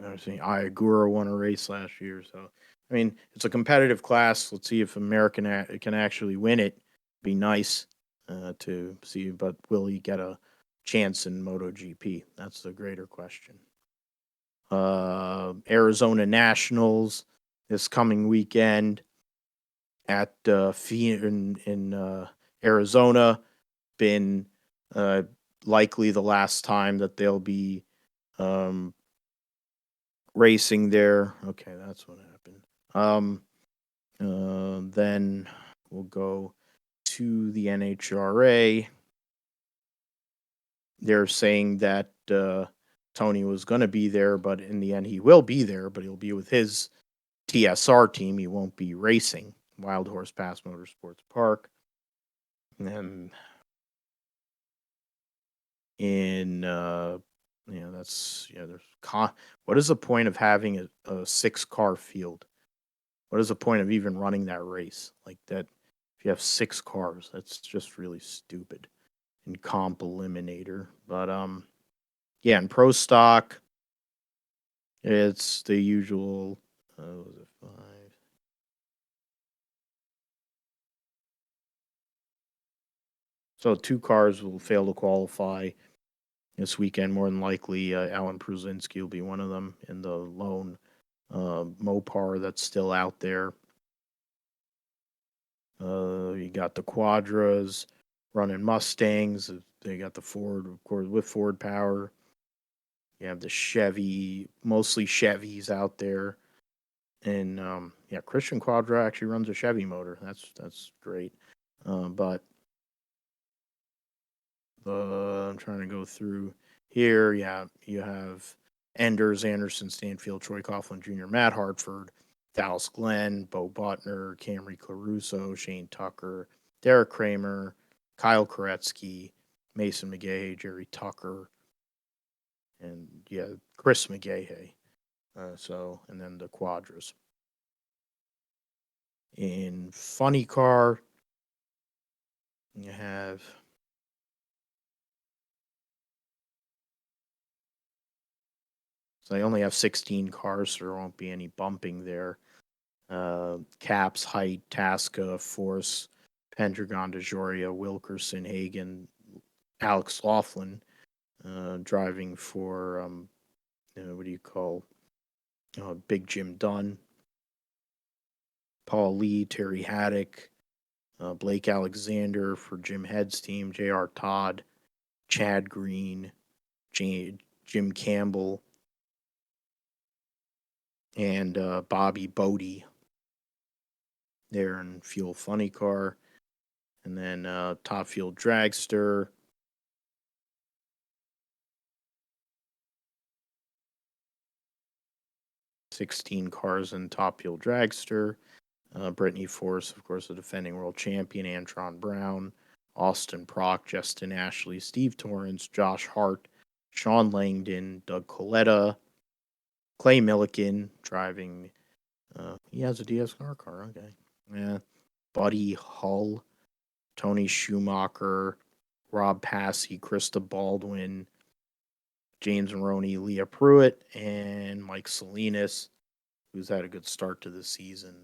I think Iagura won a race last year. So, I mean, it's a competitive class. Let's see if American can actually win it. Be nice to see, but will he get a chance in MotoGP? That's the greater question. Arizona Nationals this coming weekend at in Arizona. Been likely the last time that they'll be racing there. Okay, that's what happened. Then we'll go to the NHRA. They're saying that Tony was going to be there, but in the end he will be there, but he'll be with his TSR team. He won't be racing Wild Horse Pass Motorsports Park. And then what is the point of having a 6-car field? What is the point of even running that race like that? If you have 6 cars, that's just really stupid. In Comp Eliminator, but yeah, in Pro Stock, it's the usual. Was it 5? So 2 cars will fail to qualify this weekend. More than likely, Alan Prusinski will be one of them in the lone Mopar that's still out there. You got the Quadras running Mustangs. They got the Ford, of course, with Ford power. You have the Chevy, mostly Chevys out there. And Christian Quadra actually runs a Chevy motor. That's great. But I'm trying to go through here. Yeah, you have Enders, Anderson, Stanfield, Troy Coughlin Jr., Matt Hartford, Dallas Glenn, Bo Butner, Camry Caruso, Shane Tucker, Derek Kramer, Kyle Koretsky, Mason McGahey, Jerry Tucker, and Chris McGahey. And then the Quadras. In Funny Car, you have so they only have 16 cars, so there won't be any bumping there. Caps, Height, Tasca, Force, Pendragon, DeJoria, Wilkerson, Hagen, Alex Laughlin driving for Big Jim Dunn, Paul Lee, Terry Haddock, Blake Alexander for Jim Head's team, J.R. Todd, Chad Green, Jim Campbell, and Bobby Bodie there in Fuel Funny Car. And then Top Fuel Dragster. $16 cars in Top Fuel Dragster. Brittany Force, of course, the defending world champion. Antron Brown. Austin Prock, Justin Ashley, Steve Torrance, Josh Hart, Sean Langdon, Doug Coletta, Clay Milliken driving. He has a DSR car. Okay. Yeah. Buddy Hull, Tony Schumacher, Rob Passy, Krista Baldwin, James Maroney, Leah Pruitt, and Mike Salinas, who's had a good start to the season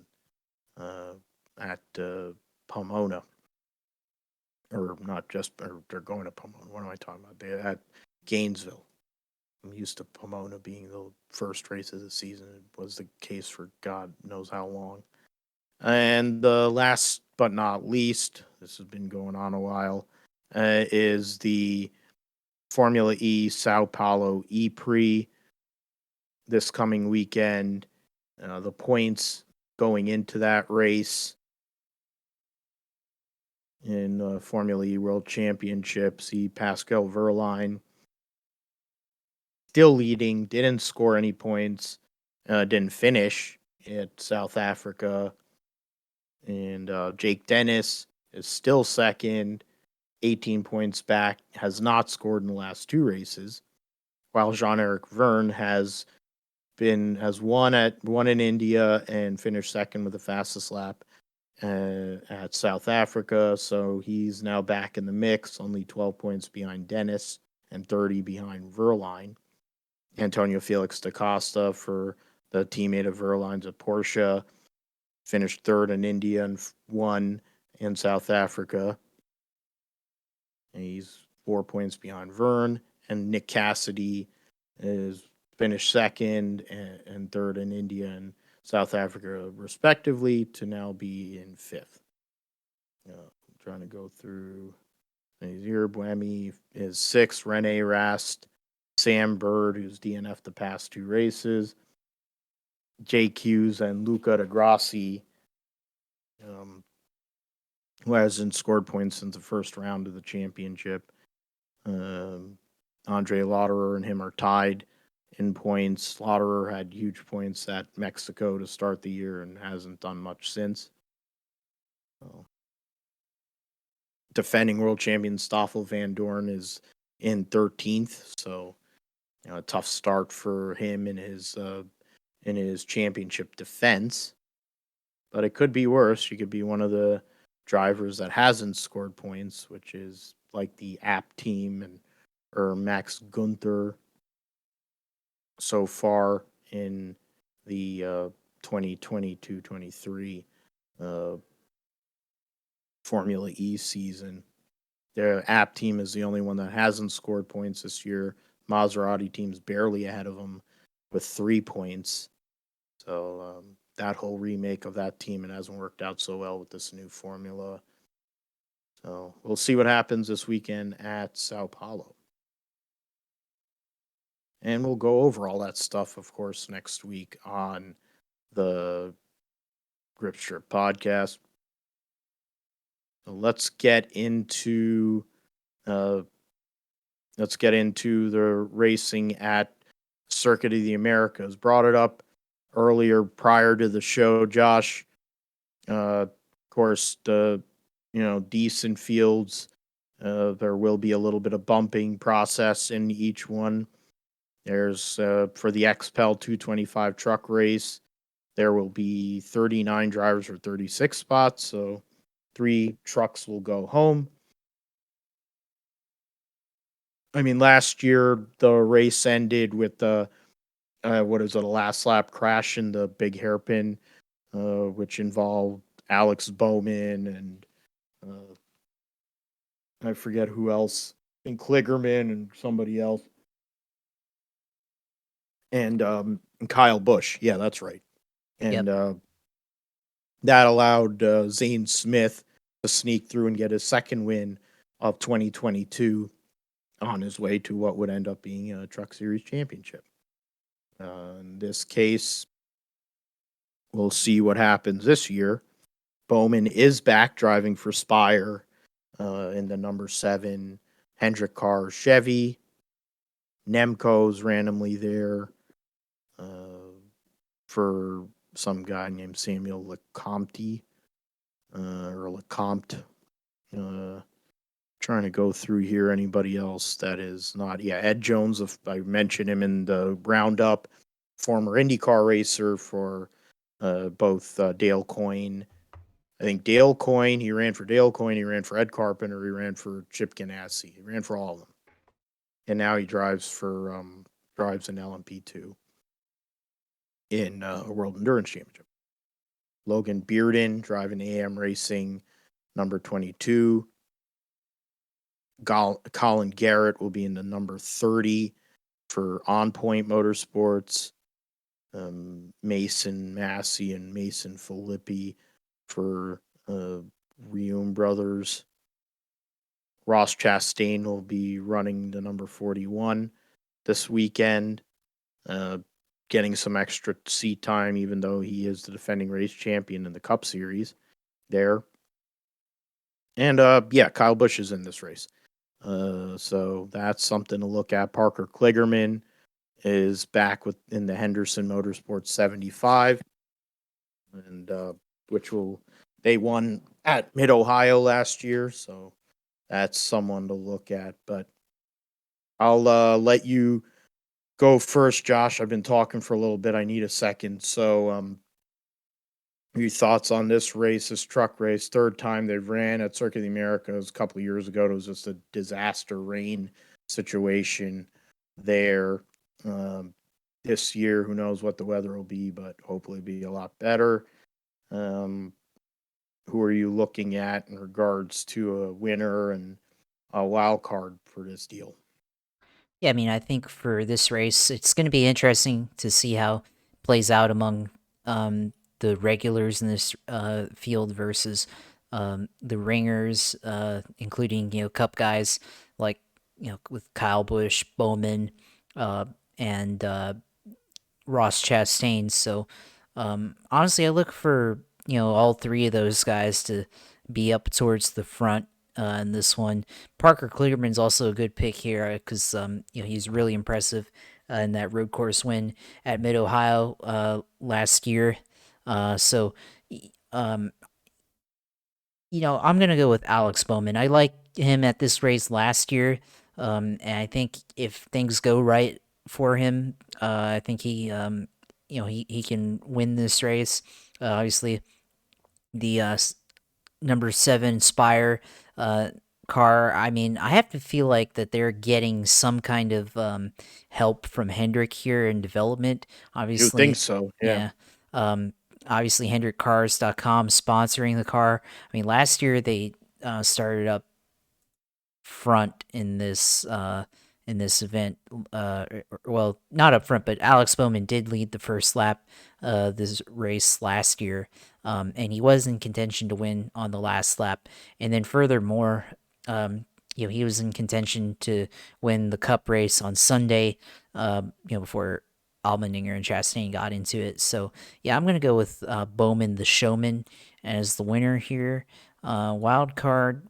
uh, at Pomona. Or not just, or they're going to Pomona. What am I talking about? They're at Gainesville. I'm used to Pomona being the first race of the season. It was the case for God knows how long. And the last but not least, this has been going on a while, is the Formula E Sao Paulo E Prix this coming weekend. The points going into that race in Formula E World Championship. See Pascal Verlaine still leading, didn't score any points, didn't finish at South Africa. And Jake Dennis is still second, 18 points back, has not scored in the last two races, while Jean-Eric Verne has won in India and finished second with the fastest lap at South Africa. So he's now back in the mix, only 12 points behind Dennis and 30 behind Verline. Antonio Felix da Costa, for the teammate of Verline's at Porsche, finished third in India and won in South Africa. And he's 4 points behind Verne. And Nick Cassidy is finished second and third in India and South Africa, respectively, to now be in fifth. I'm trying to go through here. Buemi is sixth. Rene Rast, Sam Bird, who's DNF'd the past two races, Jake Hughes, and Luca de Grassi, who hasn't scored points since the first round of the championship. Andre Lauderer and him are tied in points. Lauderer had huge points at Mexico to start the year and hasn't done much since. Defending world champion Stoffel Van Dorn is in 13th, so a tough start for him in his championship defense. But it could be worse. He could be one of the drivers that hasn't scored points, which is like the App team or Max Gunther so far in the 2022-23 Formula E season. Their App team is the only one that hasn't scored points this year. Maserati team's barely ahead of them with 3 points. So that whole remake of that team, it hasn't worked out so well with this new formula. So we'll see what happens this weekend at Sao Paulo. And we'll go over all that stuff, of course, next week on the Grip Strip podcast. So let's get into the racing at Circuit of the Americas. Brought it up earlier prior to the show, Josh. Of course, the decent fields. There will be a little bit of bumping process in each one. There's for the XPEL 225 truck race, there will be 39 drivers for 36 spots, so 3 trucks will go home. I mean, last year the race ended with the a last lap crash in the big hairpin, which involved Alex Bowman and I forget who else, and Kligerman and somebody else, and Kyle Busch. Yeah, that's right. And that allowed Zane Smith to sneak through and get his second win of 2022 on his way to what would end up being a Truck Series championship. In this case, we'll see what happens this year. Bowman is back driving for Spire in the number 7 Hendrick car Chevy. Nemco's randomly there for some guy named Samuel Lecomte or Lecomte. Trying to go through here. Anybody else that is not? Yeah, Ed Jones. If I mentioned him in the roundup, former IndyCar racer for both Dale Coyne. I think Dale Coyne. He ran for Dale Coyne. He ran for Ed Carpenter. He ran for Chip Ganassi. He ran for all of them, and now he drives an LMP2 in a World Endurance Championship. Logan Bearden driving AM Racing number 22. Colin Garrett will be in the number 30 for On Point Motorsports. Mason Massey and Mason Filippi for Rium Brothers. Ross Chastain will be running the number 41 this weekend, getting some extra seat time, even though he is the defending race champion in the Cup Series there. And Kyle Busch is in this race. So that's something to look at. Parker Kligerman is back in the Henderson Motorsports 75, and they won at Mid Ohio last year, so that's someone to look at. But I'll let you go first, Josh. I've been talking for a little bit. I need a second. So, your thoughts on this race, this truck race? Third time they've ran at Circuit of the Americas. A couple of years ago, it was just a disaster rain situation there. This year, who knows what the weather will be, but hopefully be a lot better. Who are you looking at in regards to a winner and a wild card for this deal? Yeah, I mean, I think for this race, it's going to be interesting to see how it plays out among the regulars in this field versus the ringers, including Cup guys like with Kyle Busch, Bowman, and Ross Chastain. So honestly, I look for all three of those guys to be up towards the front in this one. Parker Kligerman's also a good pick here because he's really impressive in that road course win at Mid Ohio last year. So um, I'm gonna go with Alex Bowman. I like him at this race last year, and I think if things go right for him, I think he can win this race. Obviously, the number 7 Spire car. I mean, I have to feel like that they're getting some kind of help from Hendrick here in development. You think Obviously, so? Yeah. yeah. Um, obviously, HendrickCars.com sponsoring the car. I mean, last year they started up front in this event. Well, not up front, but Alex Bowman did lead the first lap this race last year, and he was in contention to win on the last lap. And then furthermore, he was in contention to win the Cup race on Sunday. Before Allmendinger and Chastain got into it. So yeah, I'm gonna go with Bowman, the showman, as the winner here. Wild card.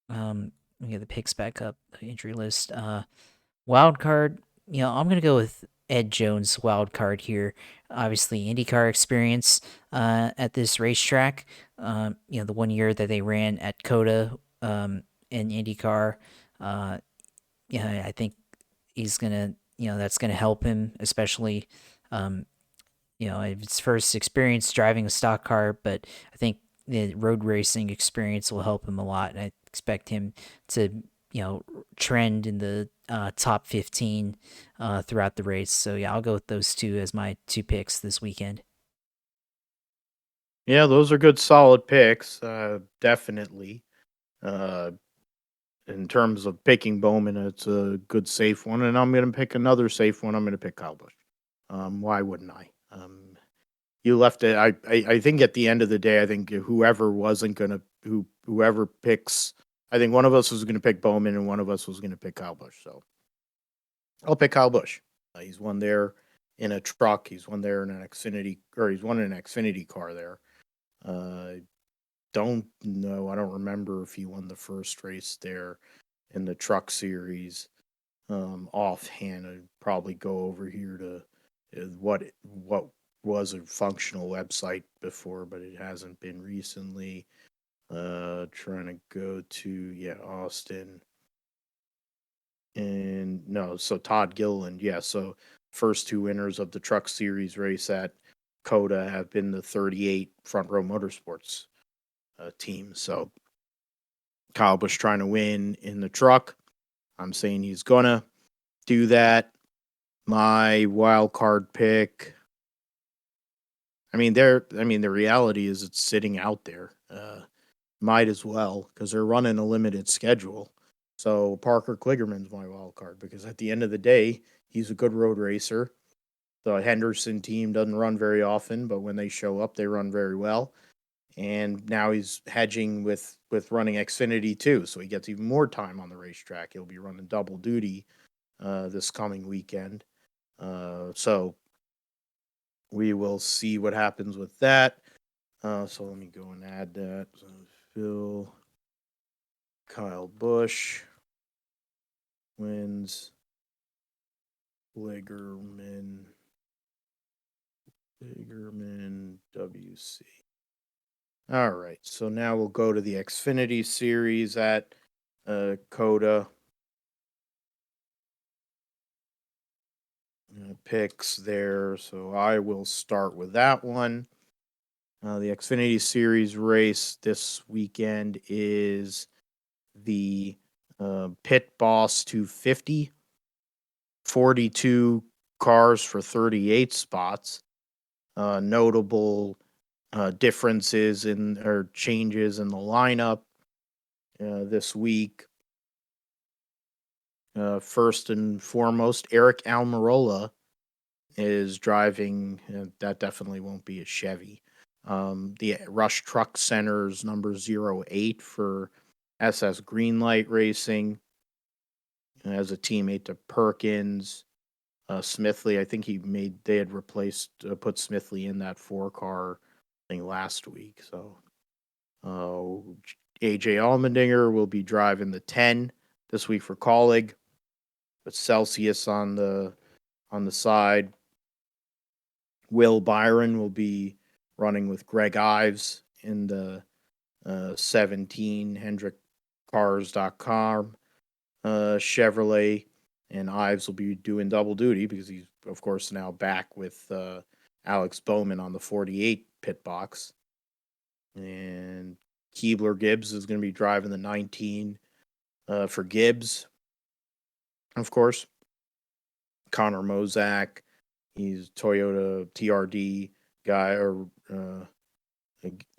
Let me get the picks back up, the entry list. Wild card, I'm gonna go with Ed Jones wild card here. Obviously, IndyCar experience at this racetrack. The 1 year that they ran at COTA in IndyCar. I think he's gonna, that's gonna help him, especially, um, it's first experience driving a stock car. But I think the road racing experience will help him a lot. I expect him to trend in the top 15 throughout the race. So yeah, I'll go with those two as my two picks this weekend. Yeah, those are good, solid picks. Definitely. Uh, in terms of picking Bowman, it's a good, safe one. And I'm going to pick another safe one. I'm going to pick Kyle Busch. Why wouldn't I? You left it. I think at the end of the day, I think whoever picks, I think one of us was going to pick Bowman and one of us was going to pick Kyle Busch. So I'll pick Kyle Busch. He's won there in a truck. He's won there in an Xfinity, or he's won in an Xfinity car there. Don't know. I don't remember if he won the first race there in the truck series. Offhand, I'd probably go over here to what was a functional website before, but it hasn't been recently. Trying to go to Austin. And no, so Todd Gilliland, so first two winners of the Truck Series race at COTA have been the 38 Front Row Motorsports team. So Kyle Busch trying to win in the truck. I'm saying he's gonna do that. My wild card pick. The reality is it's sitting out there. Might as well because they're running a limited schedule. So Parker Kligerman's my wild card because at the end of the day, he's a good road racer. The Henderson team doesn't run very often, but when they show up, they run very well. And now he's hedging with running Xfinity too, so he gets even more time on the racetrack. He'll be running double duty this coming weekend. So we will see what happens with that. So let me go and add that. So Phil, Kyle Busch wins. Kligerman, WC. All right, so now we'll go to the Xfinity Series at COTA. Picks there, so I will start with that one. The Xfinity Series race this weekend is the Pit Boss 250, 42 cars for 38 spots. Notable differences or changes in the lineup this week. First and foremost, Eric Almirola is driving. That definitely won't be a Chevy. The Rush Truck Center's number 08 for SS Greenlight Racing as a teammate to Perkins. Smithley, I think they had put Smithley in that 4-car thing last week. So AJ Allmendinger will be driving the 10 this week for Colleague, with Celsius on the side. Will Byron will be running with Greg Ives in the 17 HendrickCars.com Chevrolet, and Ives will be doing double duty because he's, of course, now back with Alex Bowman on the 48 pit box. And Keebler Gibbs is going to be driving the 19 for Gibbs, of course. Connor Mozak, he's Toyota TRD guy or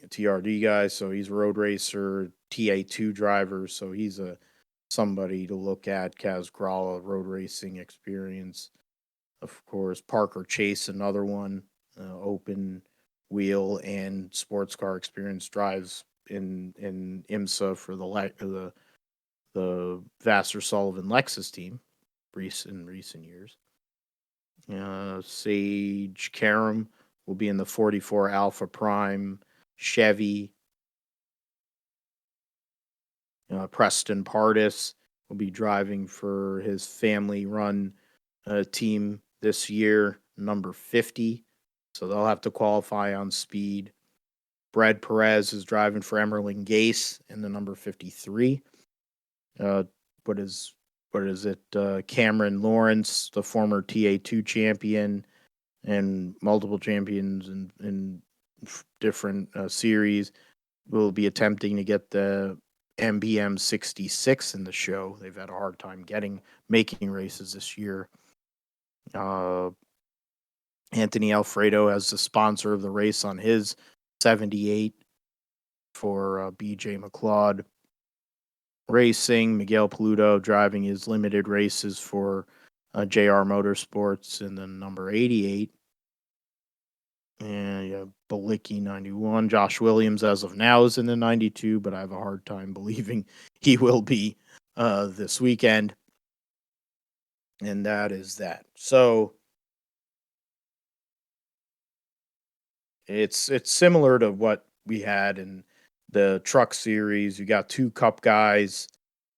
TRD guy, so he's a road racer, TA2 driver, so he's somebody to look at. Kaz Gralla, road racing experience, of course. Parker Chase, another one, open wheel and sports car experience, drives in IMSA for the Vassar Sullivan Lexus team in recent years. Sage Karam will be in the 44 Alpha Prime Chevy. Preston Pardis will be driving for his family-run team this year, number 50. So they'll have to qualify on speed. Brad Perez is driving for Emerling Gase in the number 53. What is it? Cameron Lawrence, the former TA2 champion and multiple champions in different series, will be attempting to get the MBM 66 in the show. They've had a hard time making races this year. Anthony Alfredo as the sponsor of the race on his 78 for BJ McLeod Racing. Miguel Paludo driving his limited races for JR Motorsports in the number 88. And Balicki 91. Josh Williams, as of now, is in the 92, but I have a hard time believing he will be this weekend. And that is that. So it's similar to what we had in the Truck Series. You got 2 Cup guys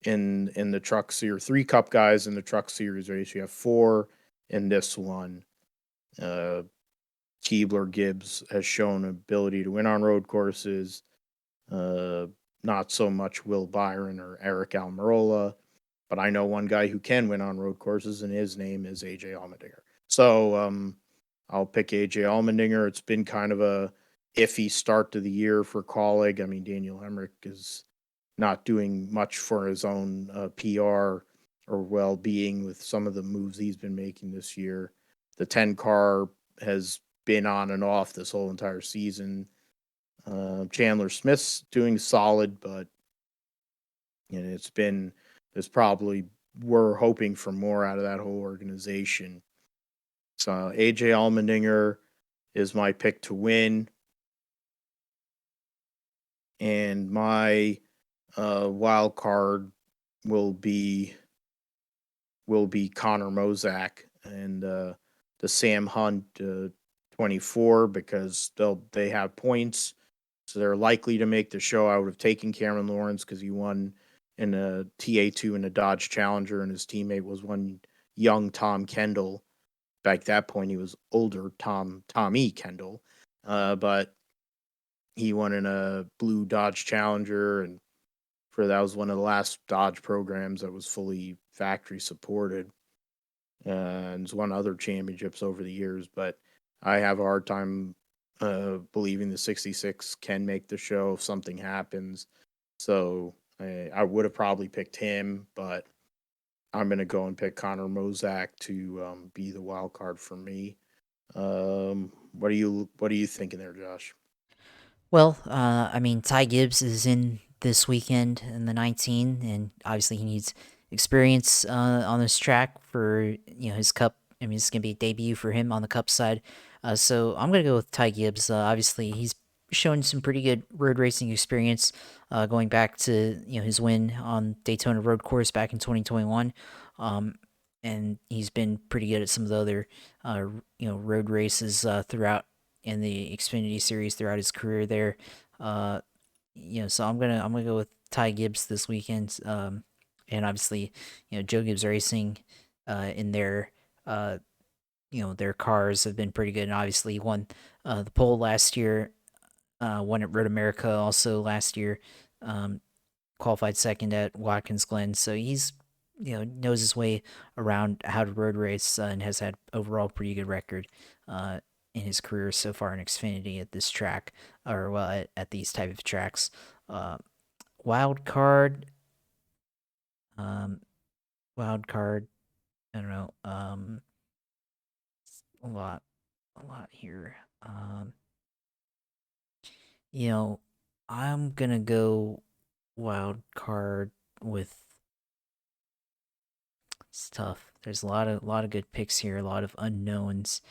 in the Truck Series, 3 Cup guys in the Truck Series race. You have 4 in this one. Keebler Gibbs has shown ability to win on road courses. not so much Will Byron or Eric Almirola, but I know one guy who can win on road courses, and his name is AJ Allmendinger. So I'll pick AJ Allmendinger. It's been kind of a iffy start to the year for Colleague. I mean, Daniel Hemrick is not doing much for his own PR or well being with some of the moves he's been making this year. The 10 car has been on and off this whole entire season. Chandler Smith's doing solid, but it's been there's probably we're hoping for more out of that whole organization. So AJ Allmendinger is my pick to win, and my wild card will be Connor Mozak and the Sam Hunt 24 because they have points, so they're likely to make the show. I would have taken Cameron Lawrence because he won in a TA2 in a Dodge Challenger, and his teammate was one young Tom Kendall. Back at that point, he was older Tommy Kendall, but he won in a blue Dodge Challenger, and that was one of the last Dodge programs that was fully factory supported. And he's won other championships over the years, but I have a hard time believing the 66 can make the show if something happens. So I would have probably picked him, but I'm going to go and pick Connor Mozak to be the wild card for me. What are you thinking there, Josh? Well, I mean, Ty Gibbs is in this weekend in the 19, and obviously he needs experience on this track for his Cup. I mean, it's gonna be a debut for him on the Cup side. So I'm gonna go with Ty Gibbs. Obviously, he's shown some pretty good road racing experience, going back to his win on Daytona Road Course back in 2021. Um, and he's been pretty good at some of the other road races throughout in the Xfinity series throughout his career there. Uh, so I'm gonna go with Ty Gibbs this weekend. And obviously, Joe Gibbs Racing, in their their cars have been pretty good. And obviously, he won the pole last year. Won at Road America also last year. Um, Qualified second at Watkins Glen, so he's knows his way around how to road race, and has had overall pretty good record in his career so far in Xfinity at this track, or well at these type of tracks. Uh, wild card, um, wild card. I don't know. A lot, a lot here. You know, I'm gonna go wild card with. It's tough. There's a lot of good picks here, a lot of unknowns.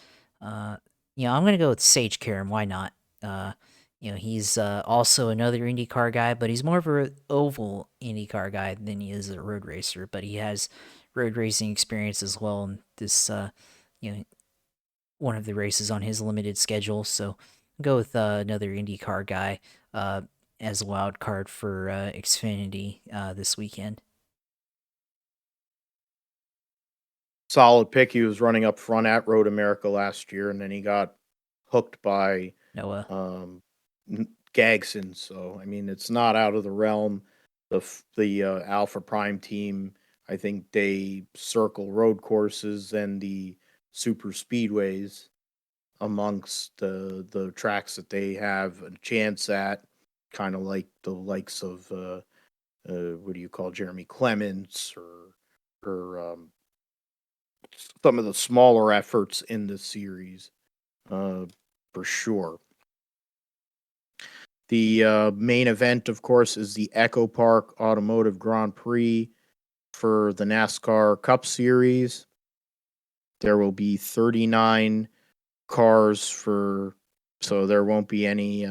Uh, I'm gonna go with Sage Karam. Why not? Uh, he's also another IndyCar guy, but he's more of a oval IndyCar guy than he is a road racer. But he has road racing experience as well. And this, you know, one of the races on his limited schedule. So go with another IndyCar guy as a wild card for Xfinity this weekend. Solid pick. He was running up front at Road America last year, and then he got hooked by Noah. um, Gagson. So I mean, it's not out of the realm. The Alpha Prime team, I think they circle road courses and the super speedways amongst the tracks that they have a chance at, kind of like the likes of what do you call Jeremy Clements or some of the smaller efforts in the series, uh, for sure. The main event, of course, is the Echo Park Automotive Grand Prix for the NASCAR Cup Series. There will be 39 cars so there won't be any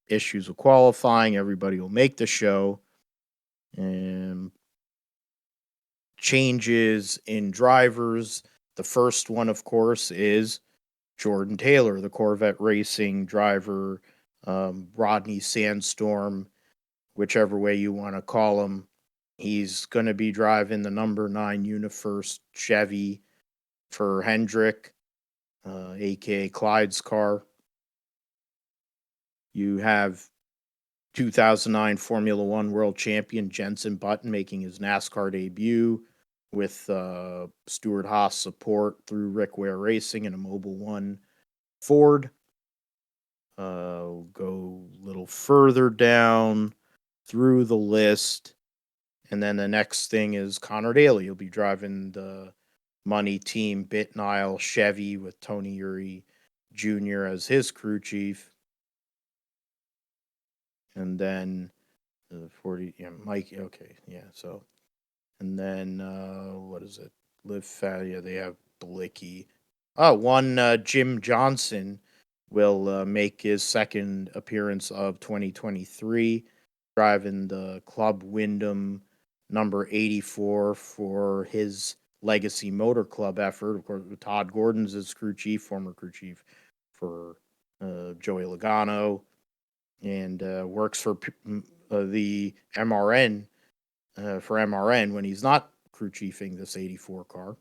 issues with qualifying. Everybody will make the show. And changes in drivers. The first one, of course, is Jordan Taylor, the Corvette Racing driver, Rodney Sandstorm, whichever way you want to call him. He's going to be driving the number 9 Unifirst Chevy for Hendrick, aka Clyde's car. You have 2009 Formula One world champion Jenson Button making his NASCAR debut with Stuart Haas support through Rick Ware Racing and a Mobil 1 Ford. We'll go a little further down through the list. And then the next thing is Connor Daly. He'll be driving the Money Team Bit Nile Chevy with Tony Uri Jr. as his crew chief. And then 40, yeah, Mike, okay, yeah, so. And then, what is it? Yeah, they have Blicky. Jim Johnson will make his second appearance of 2023, driving the Club Wyndham number 84 for his Legacy Motor Club effort. Of course, Todd Gordon's his crew chief, former crew chief for Joey Logano, and works for the MRN for MRN when he's not crew chiefing this 84 car.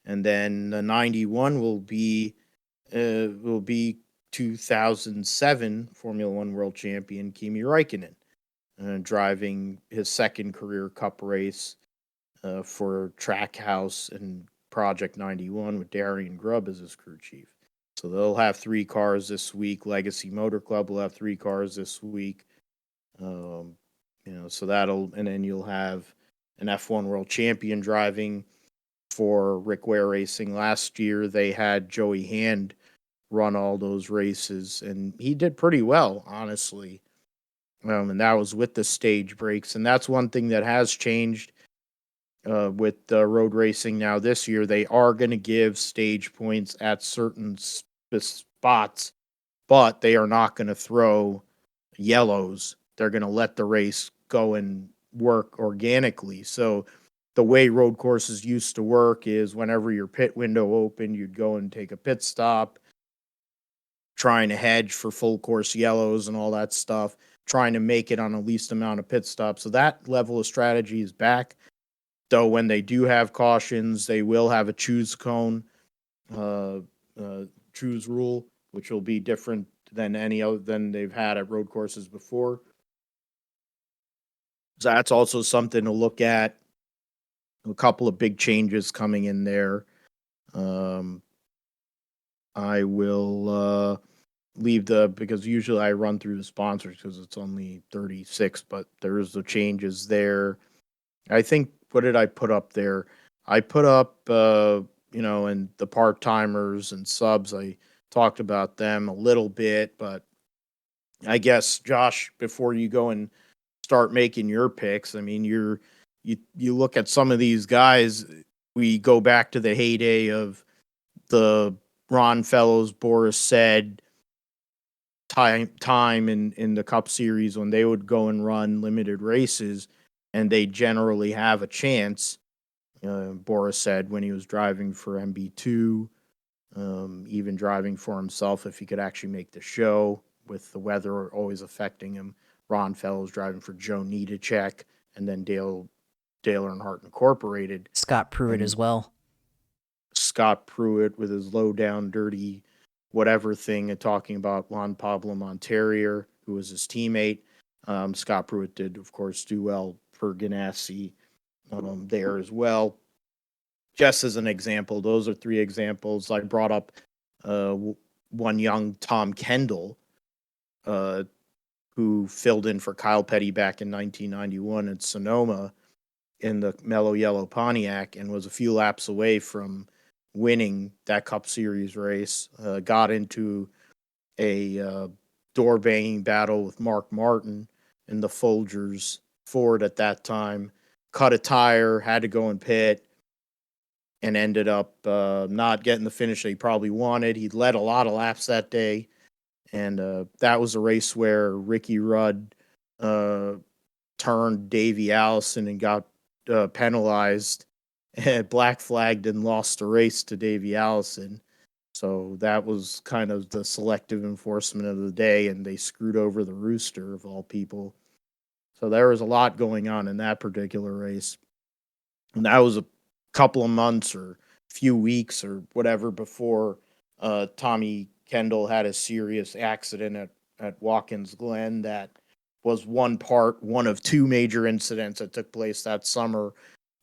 And then the 91 will be 2007 Formula One world champion Kimi Räikkönen, driving his second career Cup race for Trackhouse and Project 91 with Darian Grubb as his crew chief. So they'll have 3 cars this week. Legacy Motor Club will have 3 cars this week. So and then you'll have an F1 world champion driving for Rick Ware Racing. Last year, they had Joey Hand run all those races, and he did pretty well, honestly. And that was with the stage breaks. And that's one thing that has changed with road racing now this year. They are going to give stage points at certain spots, but they are not going to throw yellows. They're going to let the race go and work organically. So the way road courses used to work is whenever your pit window opened, you'd go and take a pit stop, trying to hedge for full course yellows and all that stuff, trying to make it on the least amount of pit stops. So that level of strategy is back. Though when they do have cautions, they will have a choose cone, choose rule, which will be different than any other than they've had at road courses before. So that's also something to look at. A couple of big changes coming in there. I will leave because usually I run through the sponsors because it's only 36, but there's the changes there. I think, what did I put up there? I put up, and the part-timers and subs, I talked about them a little bit, but I guess, Josh, before you go and start making your picks, I mean, you look at some of these guys, we go back to the heyday of the Ron Fellows, Boris Said time in the Cup Series when they would go and run limited races, and they generally have a chance. Boris Said when he was driving for MB2, even driving for himself if he could actually make the show with the weather always affecting him. Ron Fellows driving for Joe Nedechek and then Dale Earnhardt Incorporated. Scott Pruitt as well. Scott Pruitt with his low down, dirty, whatever thing, and talking about Juan Pablo Montoya, who was his teammate. Scott Pruitt did, of course, do well for Ganassi there as well. Just as an example, those are 3 examples. I brought up one young Tom Kendall, who filled in for Kyle Petty back in 1991 at Sonoma in the Mellow Yellow Pontiac and was a few laps away from winning that Cup Series race. Got into a door banging battle with Mark Martin in the Folgers Ford at that time, cut a tire, had to go and pit, and ended up not getting the finish that he probably wanted. He led a lot of laps that day, and that was a race where Ricky Rudd turned Davey Allison and got penalized, black flagged, and lost the race to Davey Allison. So that was kind of the selective enforcement of the day, and they screwed over the Rooster, of all people. So there was a lot going on in that particular race. And that was a couple of months or few weeks or whatever before Tommy Kendall had a serious accident at at Watkins Glen that was one of two major incidents that took place that summer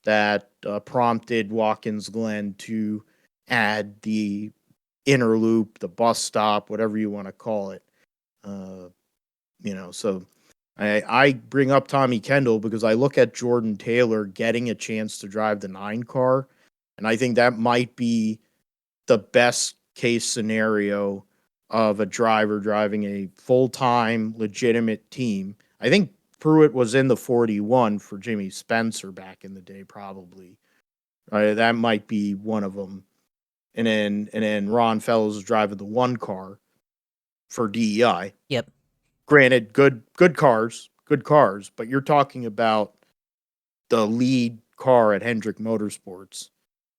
that prompted Watkins Glen to add the inner loop, the bus stop, whatever you want to call it. Uh, so I bring up Tommy Kendall because I look at Jordan Taylor getting a chance to drive the 9 car, and I think that might be the best case scenario of a driver driving a full time, legitimate team. I think Pruitt was in the 41 for Jimmy Spencer back in the day, probably. That might be one of them. And then Ron Fellows is driving the 1 car for DEI. Yep. Granted, good cars, but you're talking about the lead car at Hendrick Motorsports,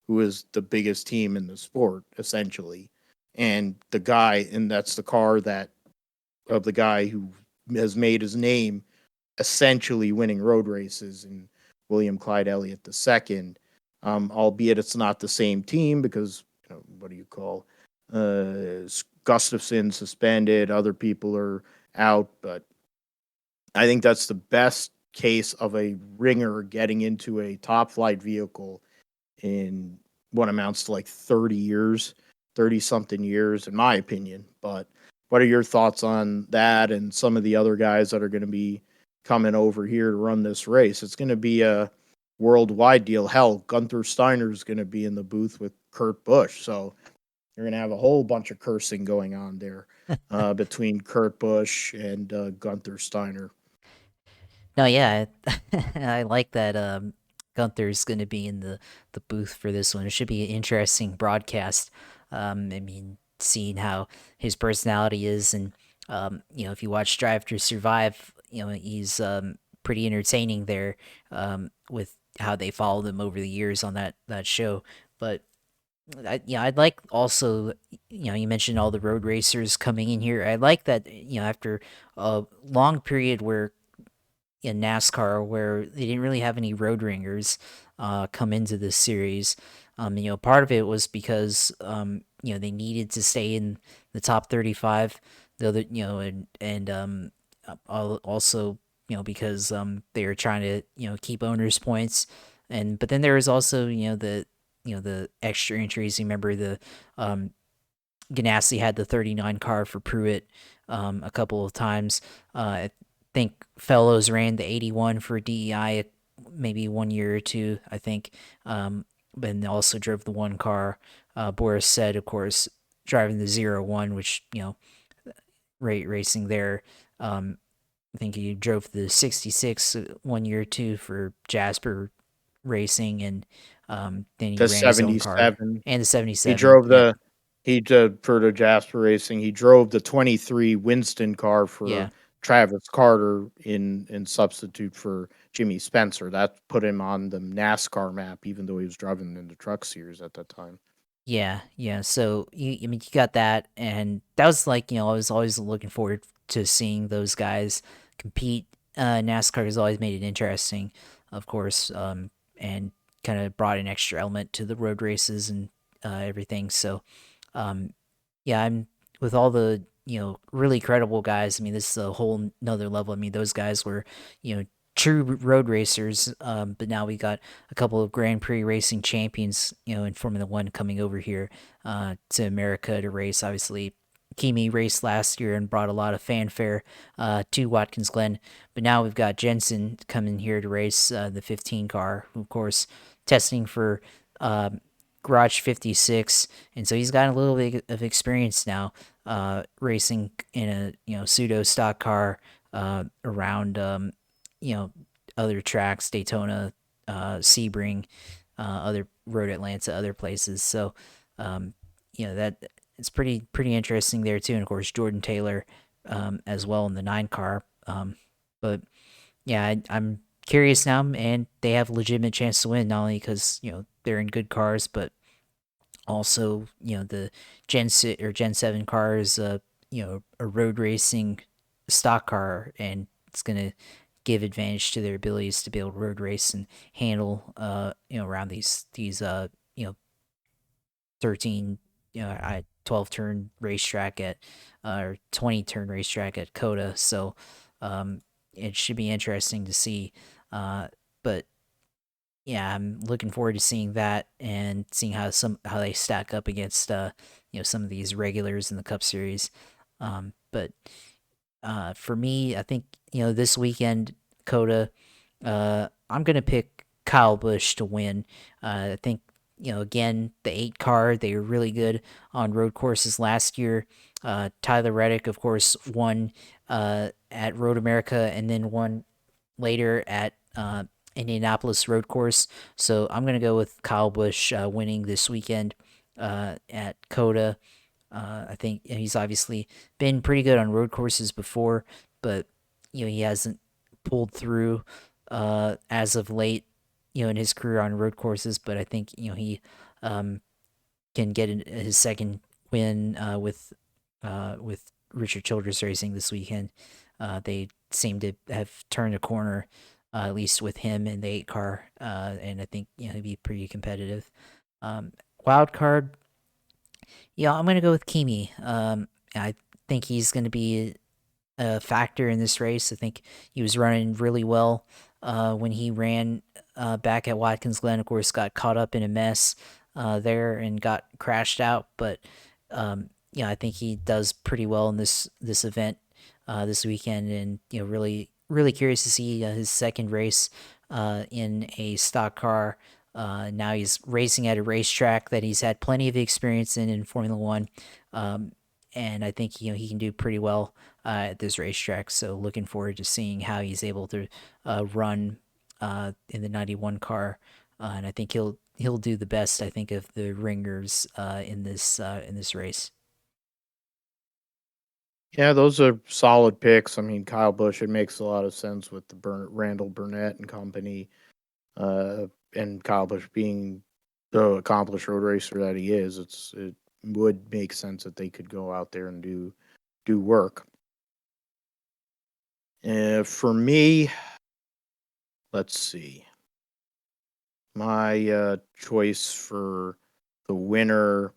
who is the biggest team in the sport, essentially. And that's the car of the guy who has made his name essentially winning road races, and William Clyde Elliott II. Albeit it's not the same team because, what do you call, Gustafson suspended, other people are out, but I think that's the best case of a ringer getting into a top flight vehicle in what amounts to like 30 years, 30 something years, in my opinion. But what are your thoughts on that and some of the other guys that are going to be coming over here to run this race? It's going to be a worldwide deal. Hell, Gunther Steiner is going to be in the booth with Kurt Busch. So you're going to have a whole bunch of cursing going on there between Kurt Busch and Gunther Steiner. No, yeah, I like that. Gunther's going to be in the booth for this one. It should be an interesting broadcast. I mean, seeing how his personality is, and if you watch Drive to Survive, he's pretty entertaining there with how they followed him over the years on that show. But I'd like also, you mentioned all the road racers coming in here. I like that, after a long period where in NASCAR where they didn't really have any road ringers come into this series. Part of it was because they needed to stay in the top 35. The other, also because they were trying to keep owners points, but then there was also the extra entries. Remember the Ganassi had the 39 car for Pruitt a couple of times. I think Fellows ran the 81 for DEI maybe 1 year or two, I think. But also drove the 1 car. Boris said, of course, driving the 01, which, racing there. I think he drove the 66 1 year or two for Jasper Racing, and then he The ran his own car. 77. And the He 77. drove Yep. he did for the Jasper Racing. He drove the 23 Winston car Yeah. for Travis Carter in substitute for Jimmy Spencer. That put him on the NASCAR map, even though he was driving in the Truck Series at that time. Yeah, yeah. So you got that, and that was like I was always looking forward to seeing those guys compete. NASCAR has always made it interesting, of course, and kind of brought an extra element to the road races and everything. So, um, yeah, I'm with all the really credible guys. I mean, this is a whole another level. I mean, those guys were true road racers. But now we got a couple of Grand Prix racing champions, in Formula One coming over here to America to race. Obviously, Kimi raced last year and brought a lot of fanfare to Watkins Glen. But now we've got Jensen coming here to race the 15 car, of course, testing for Garage 56, and so he's got a little bit of experience now racing in a pseudo stock car around you know other tracks, Daytona, Sebring, other Road Atlanta, other places. So that it's pretty interesting there too, and of course Jordan Taylor as well in the 9 car. But yeah, I'm curious now, and they have a legitimate chance to win not only because they're in good cars, but also the Gen 7 car is a road racing stock car, and it's gonna give advantage to their abilities to be able to road race and handle around these 13 I 12-turn racetrack or 20-turn racetrack at COTA. So it should be interesting to see. But yeah, I'm looking forward to seeing that and seeing how they stack up against some of these regulars in the Cup Series. But for me, I think this weekend COTA, I'm gonna pick Kyle Busch to win. I think again the 8 car, they were really good on road courses last year. Tyler Reddick, of course, won at Road America and then won later at Indianapolis Road Course. So I'm gonna go with Kyle Busch winning this weekend at COTA. I think he's obviously been pretty good on road courses before, but he hasn't pulled through as of late, in his career on road courses. But I think he um, can get his second win with Richard Childress Racing this weekend. They seem to have turned a corner, at least with him in the 8 car, and I think he'd be pretty competitive. Wild card, yeah, I'm gonna go with Kimi. I think he's gonna be a factor in this race. I think he was running really well when he ran back at Watkins Glen. Of course, got caught up in a mess there and got crashed out. But yeah, I think he does pretty well in this event this weekend, and really really curious to see his second race in a stock car. Now he's racing at a racetrack that he's had plenty of experience in Formula One, and I think he can do pretty well at this racetrack. So looking forward to seeing how he's able to run in the 91 car, and I think he'll do the best. I think of the ringers in this race. Yeah, those are solid picks. I mean, Kyle Busch, it makes a lot of sense with the Randall Burnett and company, and Kyle Busch being the accomplished road racer that he is. It would make sense that they could go out there and do work. For me, let's see. My choice for the winner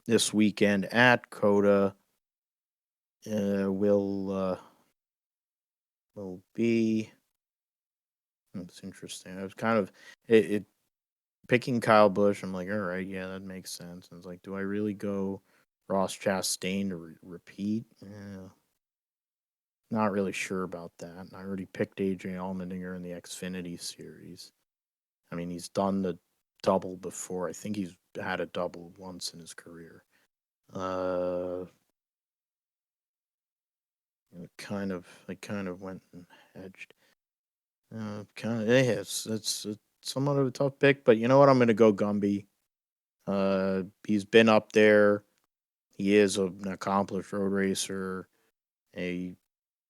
this weekend at COTA will be. It's interesting. I was kind of it picking Kyle Busch. I'm like, all right, yeah, that makes sense. And it's like, do I really go Ross Chastain to repeat? Yeah, not really sure about that. I already picked AJ Allmendinger in the Xfinity series. I mean, he's done the double before. I think he's had a double once in his career. I kind of went and hedged. Kind of, yeah, it's somewhat of a tough pick, but you know what? I'm going to go Gumby. He's been up there. He is an accomplished road racer. A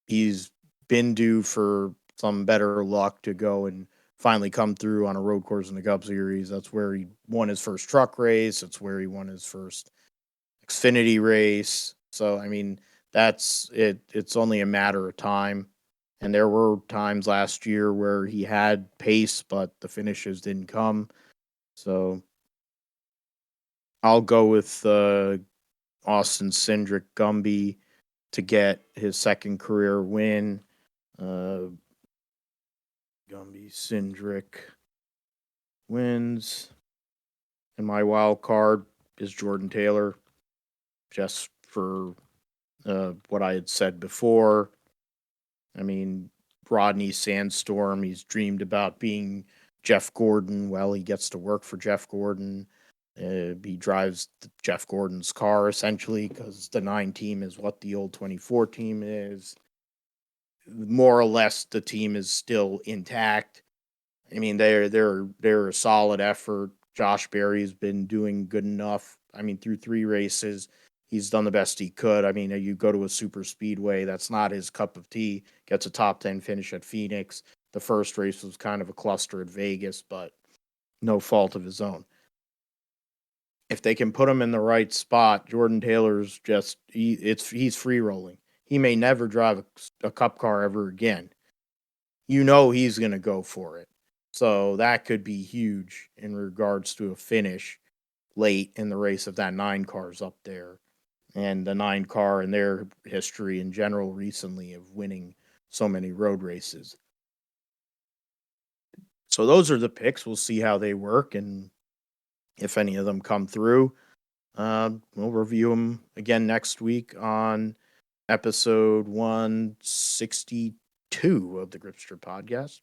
He's been due for some better luck to go and finally come through on a road course in the Cup Series. That's where he won his first truck race. That's where he won his first Xfinity race. So I mean, that's it. It's only a matter of time. And there were times last year where he had pace, but the finishes didn't come. So I'll go with Austin Cindric Gumby to get his second career win. Uh, Gumby Cindric wins. And my wild card is Jordan Taylor, just for what I had said before. I mean, Rodney Sandstorm, he's dreamed about being Jeff Gordon. Well, he gets to work for Jeff Gordon. He drives Jeff Gordon's car essentially because the 9 team is what the old 24 team is. More or less, the team is still intact. I mean, they're a solid effort. Josh Berry's been doing good enough. I mean, through 3 races, he's done the best he could. I mean, you go to a super speedway, that's not his cup of tea. Gets a top 10 finish at Phoenix. The first race was kind of a cluster at Vegas, but no fault of his own. If they can put him in the right spot, Jordan Taylor's just he's free rolling. He may never drive a cup car ever again. He's going to go for it. So that could be huge in regards to a finish. late in the race if that 9 car's up there. And the 9 car and their history in general recently of winning so many road races. So those are the picks. We'll see how they work and if any of them come through. We'll review them again next week on episode 162 of the Gripster podcast.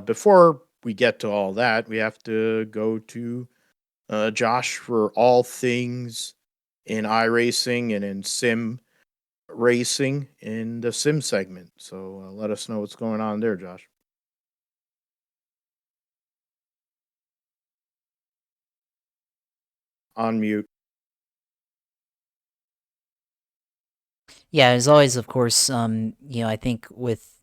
Before we get to all that, we have to go to Josh for all things in iRacing and in sim racing in the sim segment. So let us know what's going on there, Josh. On mute. Yeah, as always, of course, I think with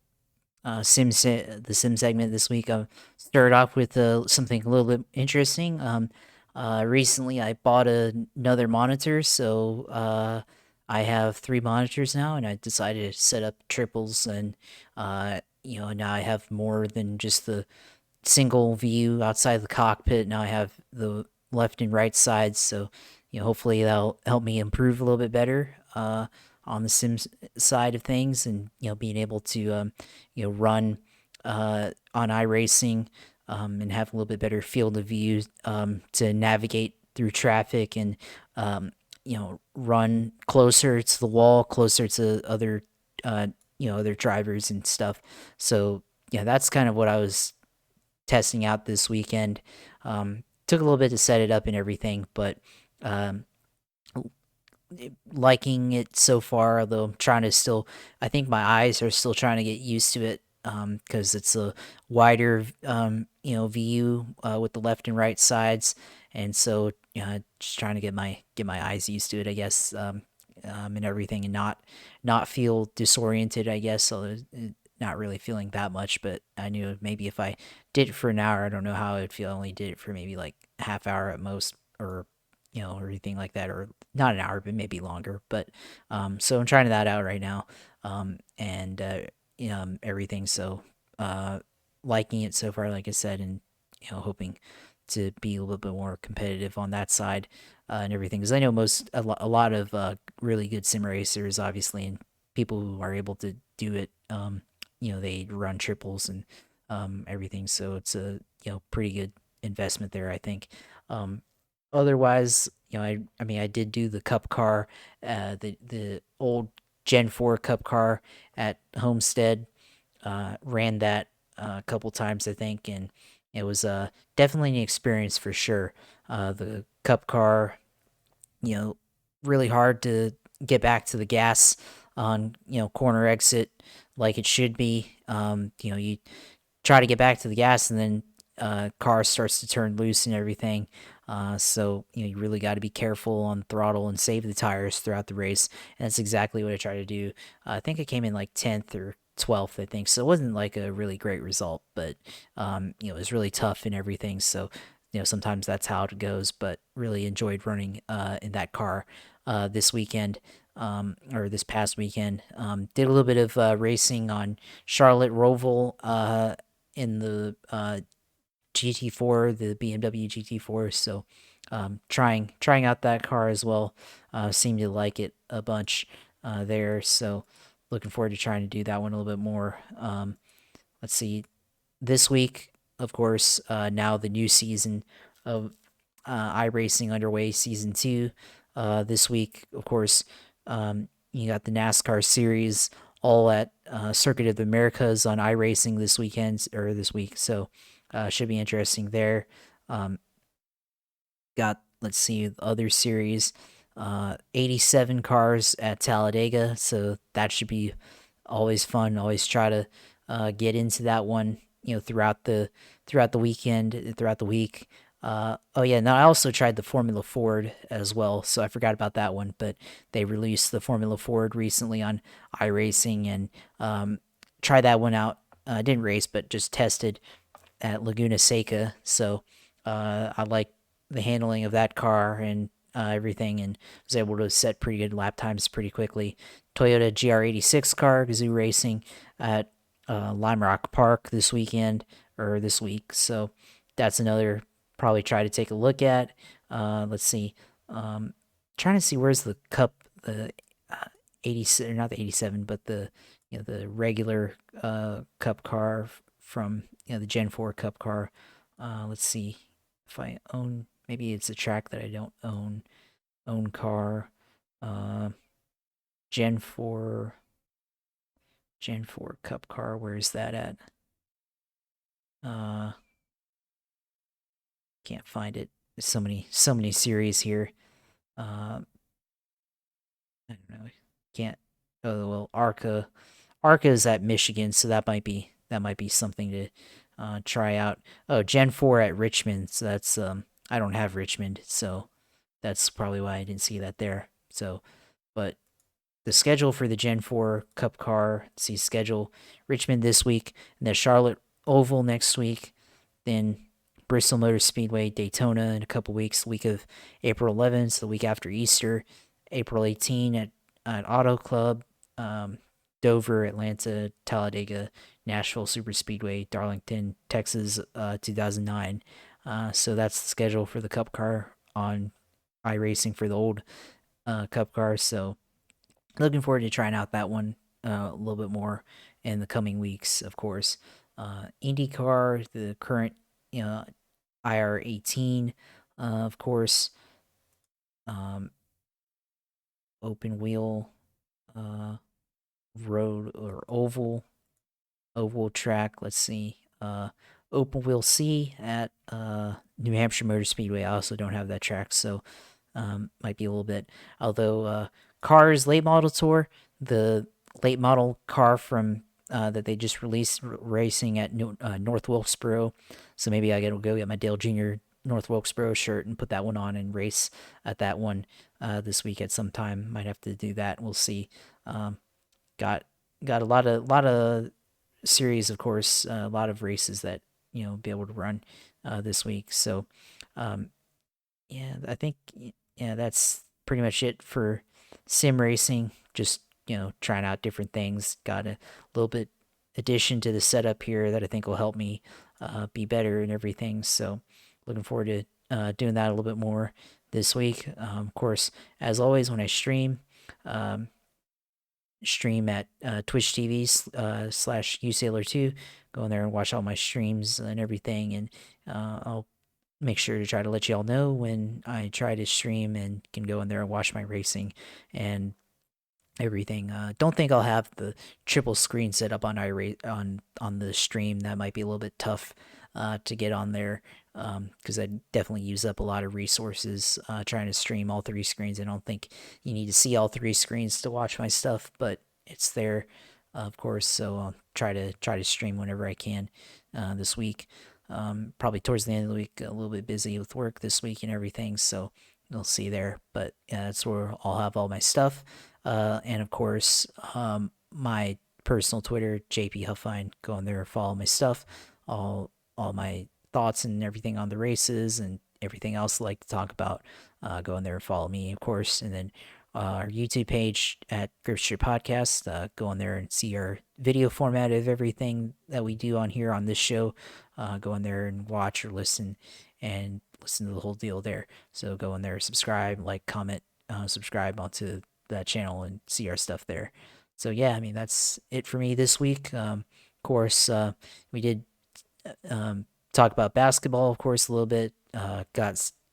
the sim segment this week, started off with something a little bit interesting. Recently, I bought another monitor, so I have 3 monitors now, and I decided to set up triples, and now I have more than just the single view outside the cockpit. Now I have the left and right sides, so hopefully that'll help me improve a little bit better on the Sims side of things, and being able to run on iRacing and have a little bit better field of view to navigate through traffic and run closer to the wall, closer to other drivers and stuff. So yeah, that's kind of what I was testing out this weekend. Took a little bit to set it up and everything, but um, liking it so far. Although I'm trying to still, I think my eyes are still trying to get used to it because it's a wider, view with the left and right sides, and so just trying to get my eyes used to it, I guess, and everything, and not feel disoriented, I guess. So not really feeling that much, but I knew maybe if I did it for an hour, I don't know how I would feel. I only did it for maybe like a half hour at most, or anything like that, or not an hour, but maybe longer. But so I'm trying that out right now, and everything. So liking it so far, like I said, and hoping to be a little bit more competitive on that side and everything. Because I know a lot of really good sim racers, obviously, and people who are able to do it. They run triples and everything. So it's a pretty good investment there, I think. Um, Otherwise, I mean, I did do the Cup car, the old Gen 4 Cup car at Homestead. Ran that a couple times, I think, and it was definitely an experience for sure. The Cup car, you know, really hard to get back to the gas on corner exit like it should be. You try to get back to the gas, and then car starts to turn loose and everything. So you really got to be careful on throttle and save the tires throughout the race. And that's exactly what I tried to do. I think I came in like 10th or 12th, I think. So it wasn't like a really great result, but it was really tough and everything. So sometimes that's how it goes. But really enjoyed running in that car this weekend. Or this past weekend, did a little bit of racing on Charlotte Roval in the GT4, the BMW GT4. So trying out that car as well. Seemed to like it a bunch there. So looking forward to trying to do that one a little bit more. Let's see. This week, of course, now the new season of iRacing underway, season 2. This week, of course, you got the NASCAR series all at Circuit of the Americas on iRacing this weekend or this week. So should be interesting there. Um, got, let's see, the other series, 87 cars at Talladega. So that should be always fun. Always try to get into that one, throughout the weekend, throughout the week. Oh yeah, now I also tried the Formula Ford as well, so I forgot about that one. But they released the Formula Ford recently on iRacing, and tried that one out. Didn't race, but just tested at Laguna Seca. So I like the handling of that car and everything, and was able to set pretty good lap times pretty quickly. Toyota GR86 car, Gazoo Racing at Lime Rock Park this weekend or this week. So that's another probably try to take a look at. Let's see. Trying to see where's the Cup, the 87, not the 87, but the regular Cup car from the Gen 4 Cup car. Let's see if I own. Maybe it's a track that I don't own car. Uh, Gen 4 Gen 4 Cup car. Where is that at? Uh, can't find it. There's so many series here. I don't know. Can't. Oh well, Arca is at Michigan, so that might be something to try out. Oh, Gen 4 at Richmond. So that's I don't have Richmond, so that's probably why I didn't see that there. So, but the schedule for the Gen 4 Cup car, let's see schedule Richmond this week, and then Charlotte Oval next week, then Bristol Motor Speedway, Daytona in a couple weeks, week of April 11th, the week after Easter, April 18 at Auto Club, Dover, Atlanta, Talladega, Nashville Super Speedway, Darlington, Texas, 2009. So that's the schedule for the Cup car on iRacing for the old Cup car. So looking forward to trying out that one a little bit more in the coming weeks, of course. IndyCar, the current IR18, of course. Um, open wheel uh, road or oval track. Let's see. Open wheel C at New Hampshire Motor Speedway. I also don't have that track, so might be a little bit. Although Cars Late Model Tour, the late model car from that they just released racing at North Wilkesboro, so maybe I gotta go get my Dale Jr. North Wilkesboro shirt and put that one on and race at that one this week at some time. Might have to do that. We'll see. Um, got got a lot of series, of course, a lot of races that be able to run this week. So um, yeah, I think yeah that's pretty much it for sim racing. Just trying out different things. Got a little bit addition to the setup here that I think will help me be better and everything. So looking forward to doing that a little bit more this week. Of course, as always, when I um, stream at Twitch TV slash USailor2. Go in there and watch all my streams and everything, and I'll make sure to try to let you all know when I try to stream and can go in there and watch my racing and everything. Don't think I'll have the triple screen set up on on the stream. That might be a little bit tough to get on there because I definitely use up a lot of resources trying to stream all three screens. I don't think you need to see all three screens to watch my stuff, but it's there, of course. So I'll try to stream whenever I can this week. Probably towards the end of the week, a little bit busy with work this week and everything. So you'll see there. But yeah, that's where I'll have all my stuff. And of course, my personal Twitter, JP Huffine. Go on there, follow my stuff, all my thoughts and everything on the races and everything else I like to talk about. Go in there and follow me, of course, and then our YouTube page at Gripster Podcast. Go on there and see our video format of everything that we do on here on this show. Go in there and watch or listen and listen to the whole deal there. So go in there, subscribe, like, comment, subscribe onto that channel and see our stuff there. So yeah, I mean that's it for me this week. Of course, we did talk about basketball, of course, a little bit.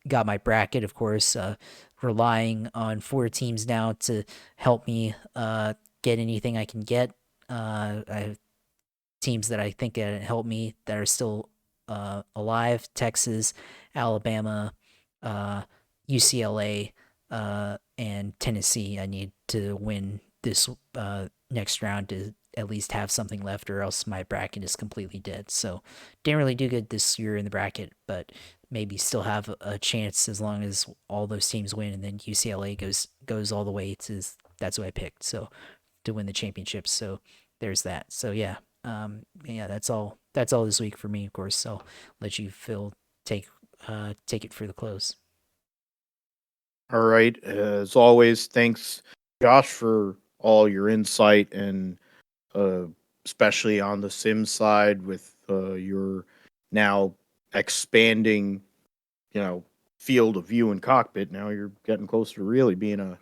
Got my bracket, of course. Relying on four teams now to help me get anything I can get. I have teams that I think can help me that are still alive: Texas, Alabama, UCLA, and Tennessee. I need to win this next round to at least have something left, or else my bracket is completely dead. So didn't really do good this year in the bracket, but maybe still have a chance as long as all those teams win, and then UCLA goes all the way to that's who I picked. So to win the championship. So there's that. So yeah, that's all. That's all this week for me, of course. So let you Phil take it for the close. All right. As always, thanks, Josh, for all your insight and uh, especially on the sim side with your now expanding field of view and cockpit. Now you're getting closer to really being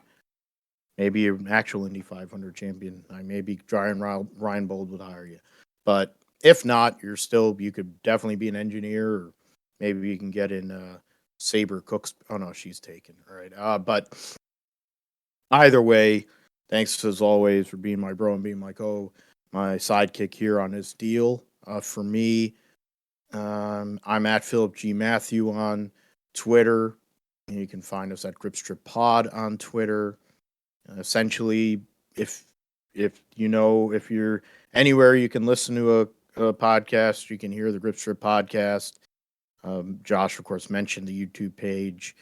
maybe an actual Indy 500 champion. Maybe Ryan Bold would hire you, but if not, you could definitely be an engineer, or maybe you can get in Saber Cook's. Oh no, she's taken. All right, but either way, thanks as always for being my bro and being my sidekick here on this deal. For me, I'm at Philip G. Matthew on Twitter. You can find us at Gripstrip Pod on Twitter. Essentially, if if you're anywhere you can listen to a podcast, you can hear the Gripstrip podcast. Josh, of course, mentioned the YouTube page.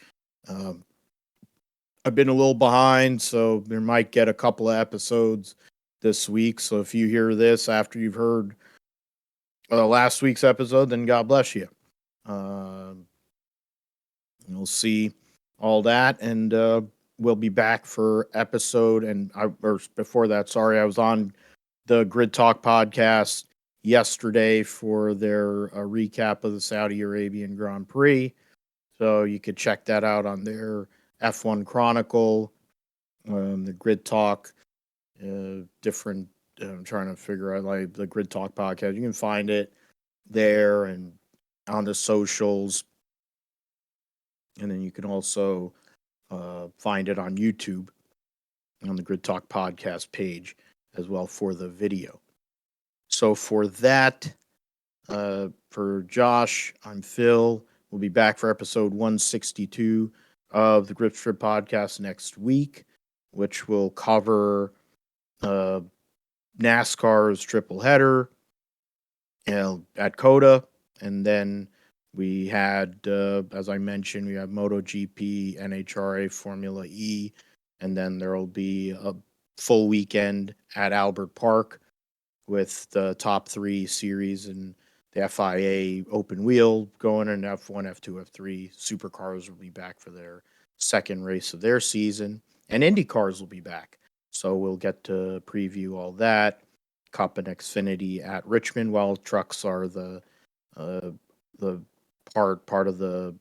I've been a little behind, so there might get a couple of episodes this week. So if you hear this after you've heard last week's episode, then God bless you. You'll see all that, and we'll be back for episode. Or before that, sorry, I was on the Grid Talk podcast yesterday for their recap of the Saudi Arabian Grand Prix. So you could check that out on their F1 Chronicle, the Grid Talk, different. I'm trying to figure out like the Grid Talk podcast. You can find it there and on the socials, and then you can also find it on YouTube on the Grid Talk podcast page as well for the video. So for that, for Josh, I'm Phil. We'll be back for episode 162 of the Grip Strip podcast next week, which will cover NASCAR's triple header at COTA. And then we had, as I mentioned, we have MotoGP, NHRA, Formula E, and then there will be a full weekend at Albert Park with the top three series and the FIA open wheel going, and F1, F2, F3 supercars will be back for their second race of their season, and Indy cars will be back. So we'll get to preview all that. Cup and Xfinity at Richmond, while trucks are the part of the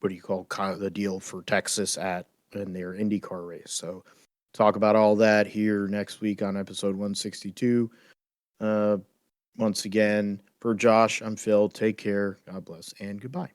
the deal for Texas in their IndyCar race. So talk about all that here next week on episode 162. Once again, for Josh, I'm Phil. Take care. God bless and goodbye.